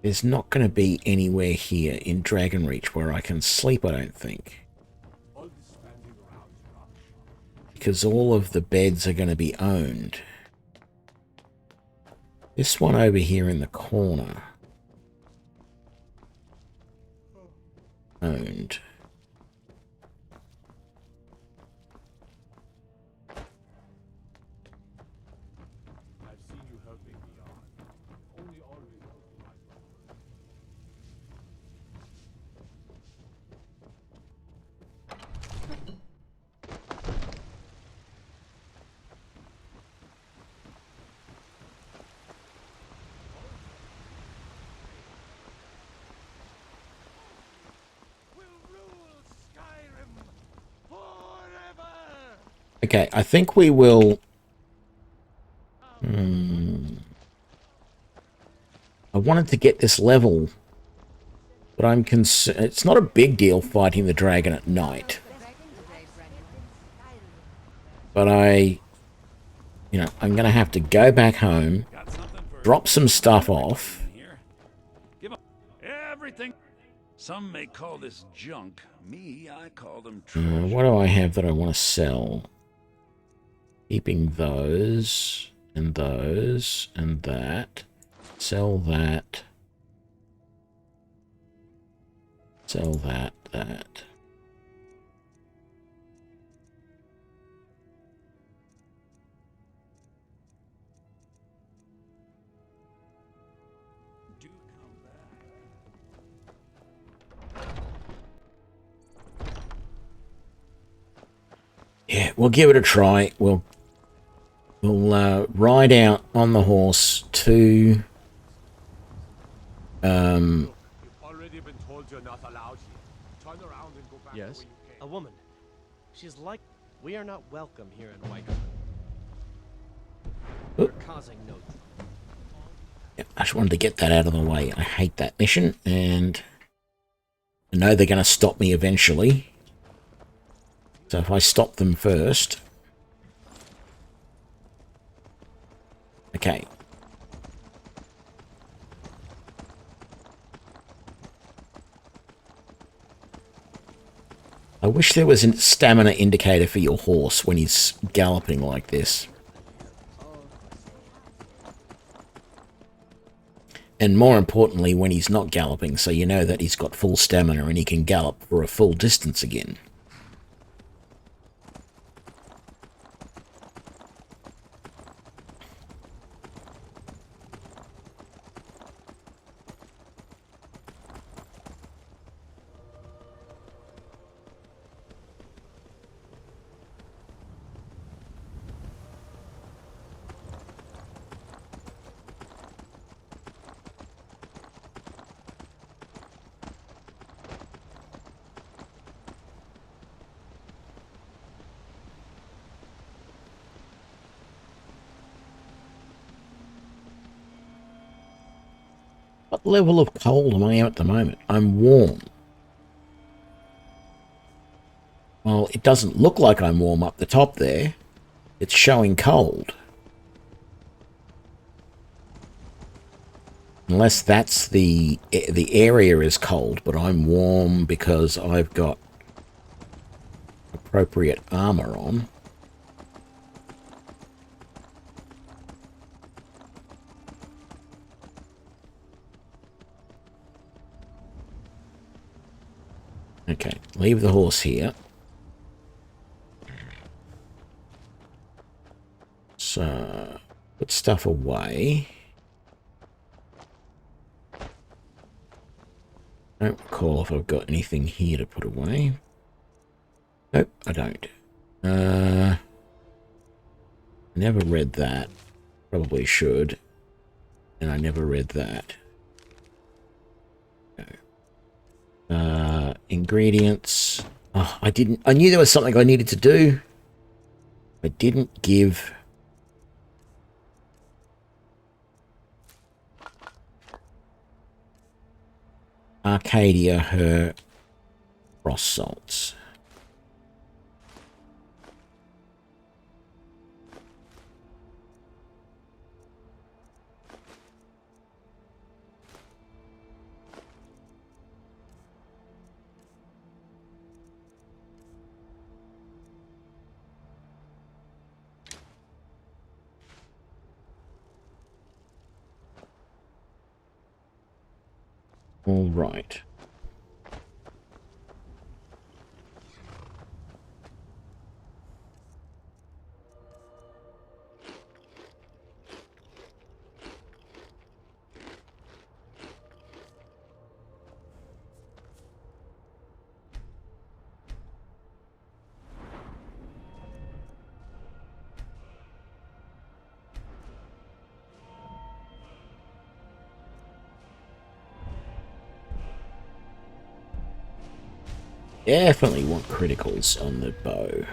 There's not going to be anywhere here in Dragonreach where I can sleep, I don't think. Because all of the beds are going to be owned. This one over here in the corner. Owned. Okay, I think we will... I wanted to get this level, but I'm concerned... It's not a big deal fighting the dragon at night. But I'm going to have to go back home, drop some stuff off. Everything. Some may call this junk. Me, I call them What do I have that I want to sell? Keeping those, and that. Sell that. Sell that. Yeah, we'll give it a try. We'll ride out on the horse to Already been told you're not allowed here. Turn around and go back. Yes, a woman. She's like we are not welcome here in Whiterun. We're causing no trouble. Yeah, I just wanted to get that out of the way. I hate that mission, and I know they're going to stop me eventually. So if I stop them first... Okay. I wish there was a stamina indicator for your horse when he's galloping like this. And more importantly, when he's not galloping, so you know that he's got full stamina and he can gallop for a full distance again. What level of cold am I at the moment? I'm warm. Well, it doesn't look like I'm warm up the top there. It's showing cold. Unless that's the area is cold, but I'm warm because I've got appropriate armor on. Okay, leave the horse here. So, put stuff away. I don't recall if I've got anything here to put away. Nope, I don't. Never read that. Probably should. And I never read that. Ingredients. Oh, I knew there was something I needed to do. I didn't give Arcadia her frost salts. All right. Definitely want criticals on the bow.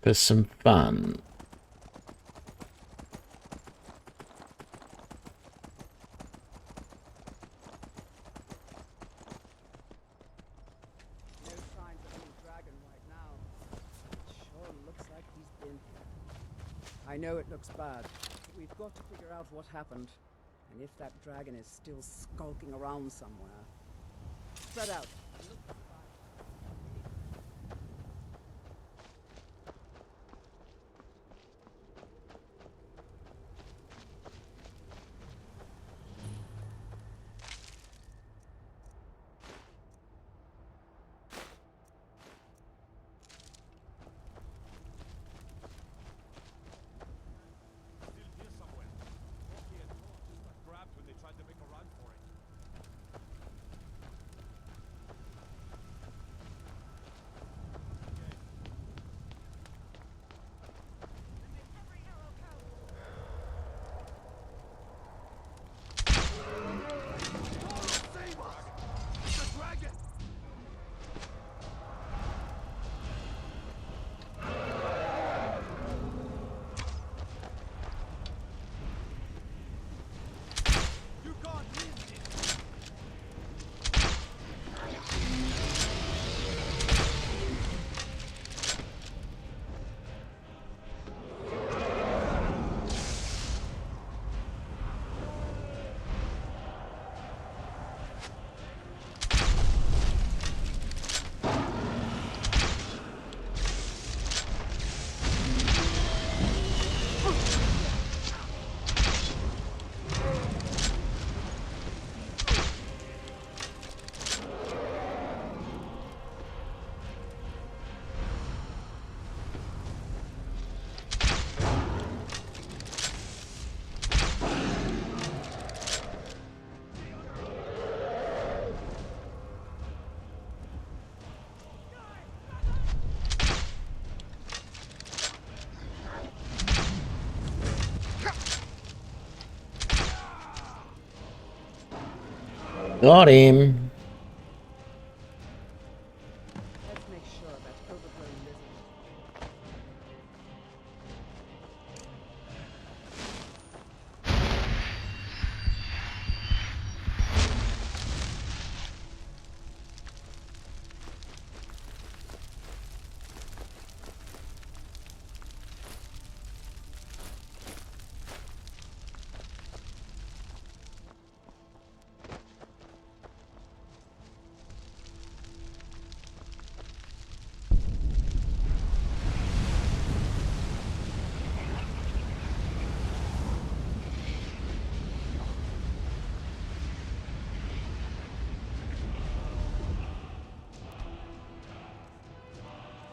For some fun. No signs of any dragon right now. It sure looks like he's been here. I know it looks bad. But we've got to figure out what happened. And if that dragon is still skulking around somewhere. Spread out. Look for Got him. Let's make sure that overgrown lizard.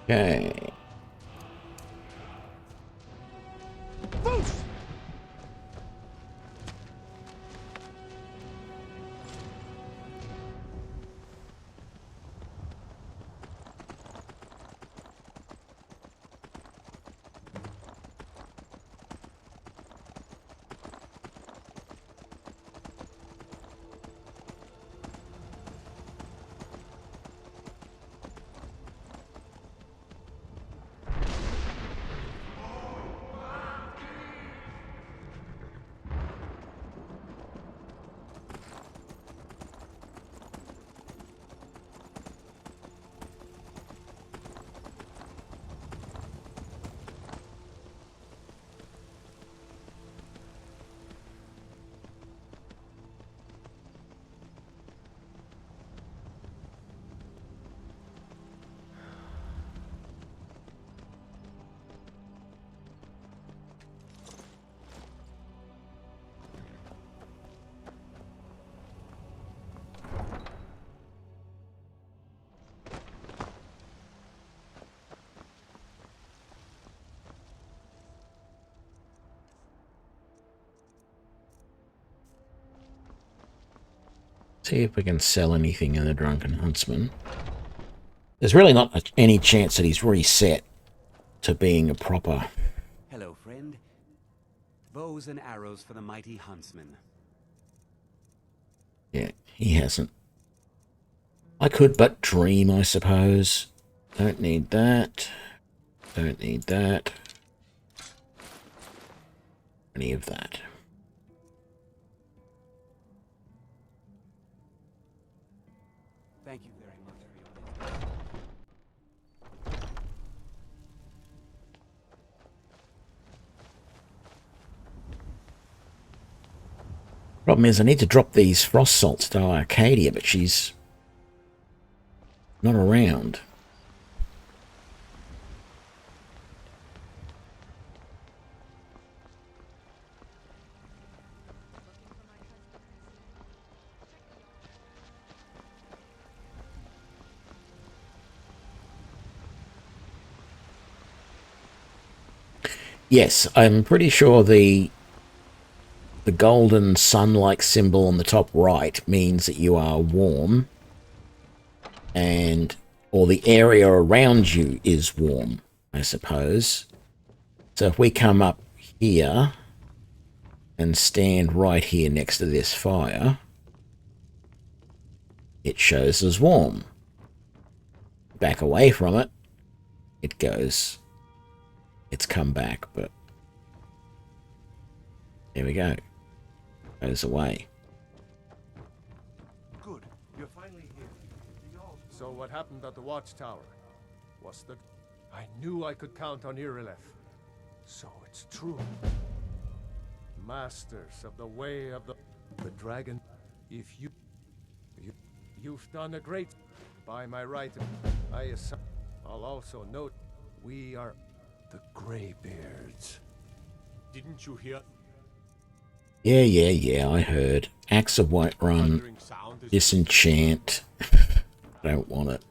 Okay. See if we can sell anything in the Drunken Huntsman. There's really not any chance that he's reset to being a proper... Hello, friend. Bows and arrows for the mighty huntsman. Yeah, he hasn't. I could but dream, I suppose. Don't need that. Don't need that. Any of that. Thank you very much for your visit. Problem is, I need to drop these frost salts to Arcadia, but she's not around. Yes, I'm pretty sure the golden sun-like symbol on the top right means that you are warm, and or the area around you is warm, I suppose. So if we come up here and stand right here next to this fire, it shows as warm. Back away from it, it goes. It's come back, but there we go. Goes away. Good. You're finally here. So what happened at the watchtower? Was the... I knew I could count on Irileth. So it's true. Masters of the way of the dragon. If you've done a great... By my right, I'll also note we are the Greybeards. Didn't you hear? Yeah, I heard. Axe of Whiterun, Disenchant. I don't want it.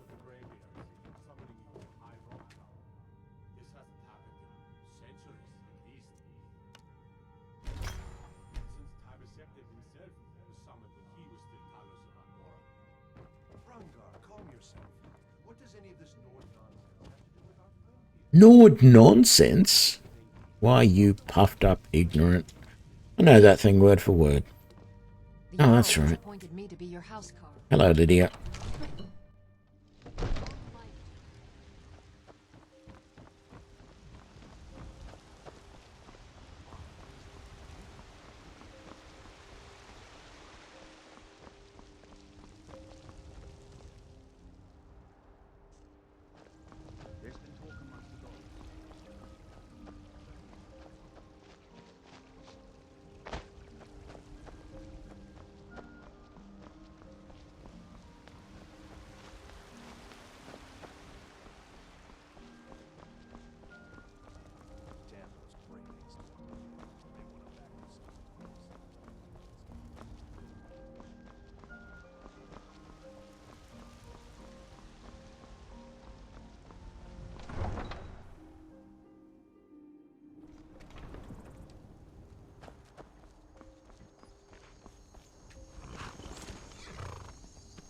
Nord nonsense? Why, you puffed up ignorant. I know that thing word for word. The Oh, that's Jarl has right. appointed me to be your housecarl. Hello, Lydia.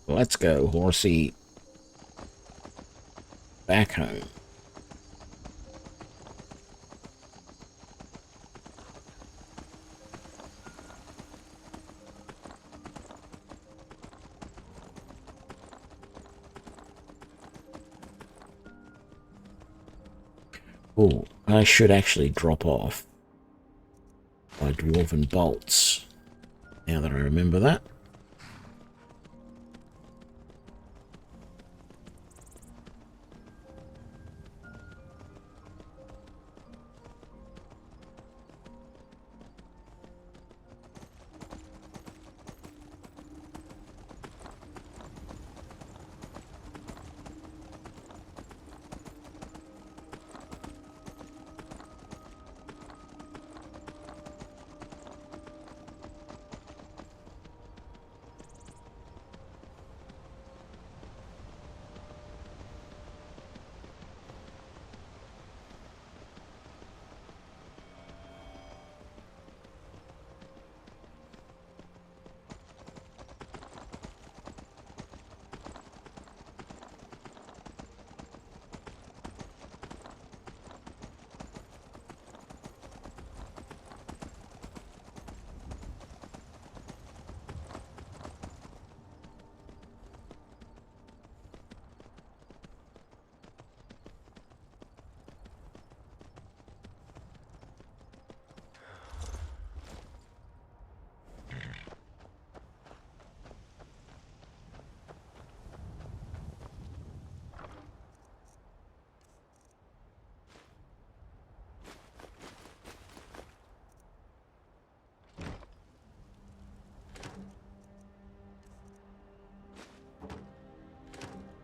Let's go, horsey. Back home. Oh, I should actually drop off my dwarven bolts, now that I remember that.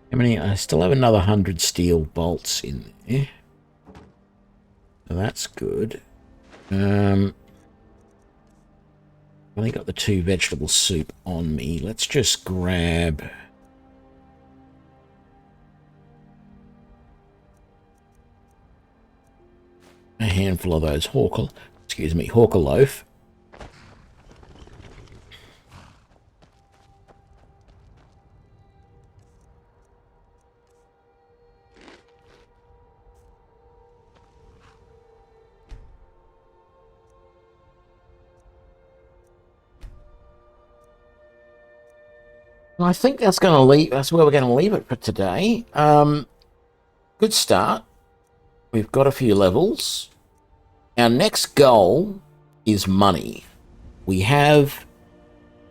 How many? I still have another 100 steel bolts in there. So that's good. Only got the 2 vegetable soup on me. Let's just grab a handful of those hawker loaf. I think that's going to leave. That's where we're going to leave it for today. Good start. We've got a few levels. Our next goal is money. We have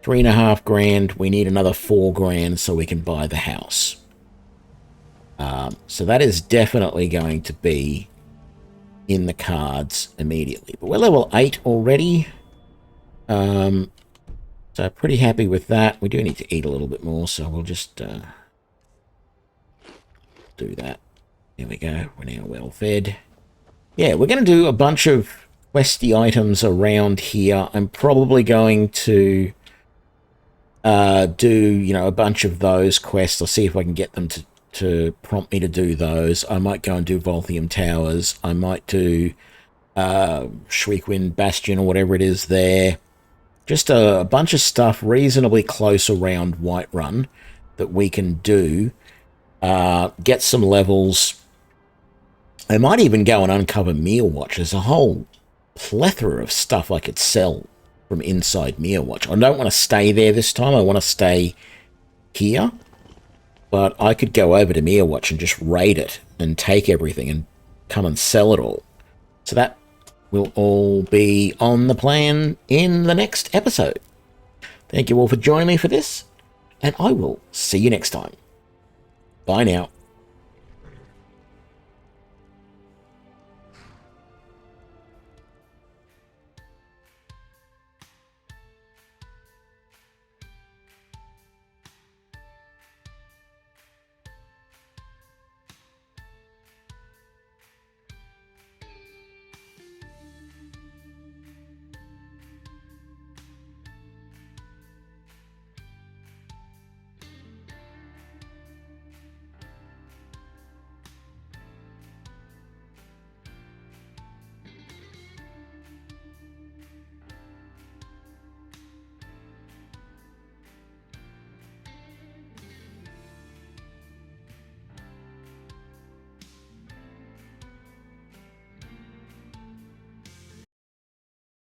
3.5 grand. We need another 4 grand so we can buy the house. So that is definitely going to be in the cards immediately. But we're level 8 already. So pretty happy with that. We do need to eat a little bit more, so we'll just do that. There we go. We're now well fed. Yeah, we're going to do a bunch of questy items around here. I'm probably going to do, a bunch of those quests. I'll see if I can get them to prompt me to do those. I might go and do Volthium Towers. I might do Shriekwind Bastion or whatever it is there. Just a bunch of stuff reasonably close around Whiterun that we can do. Get some levels. I might even go and uncover Mealwatch. There's a whole plethora of stuff I could sell from inside Watch. I don't want to stay there this time. I want to stay here. But I could go over to Watch and just raid it and take everything and come and sell it all. So that will all be on the plan in the next episode. Thank you all for joining me for this, and I will see you next time. Bye now.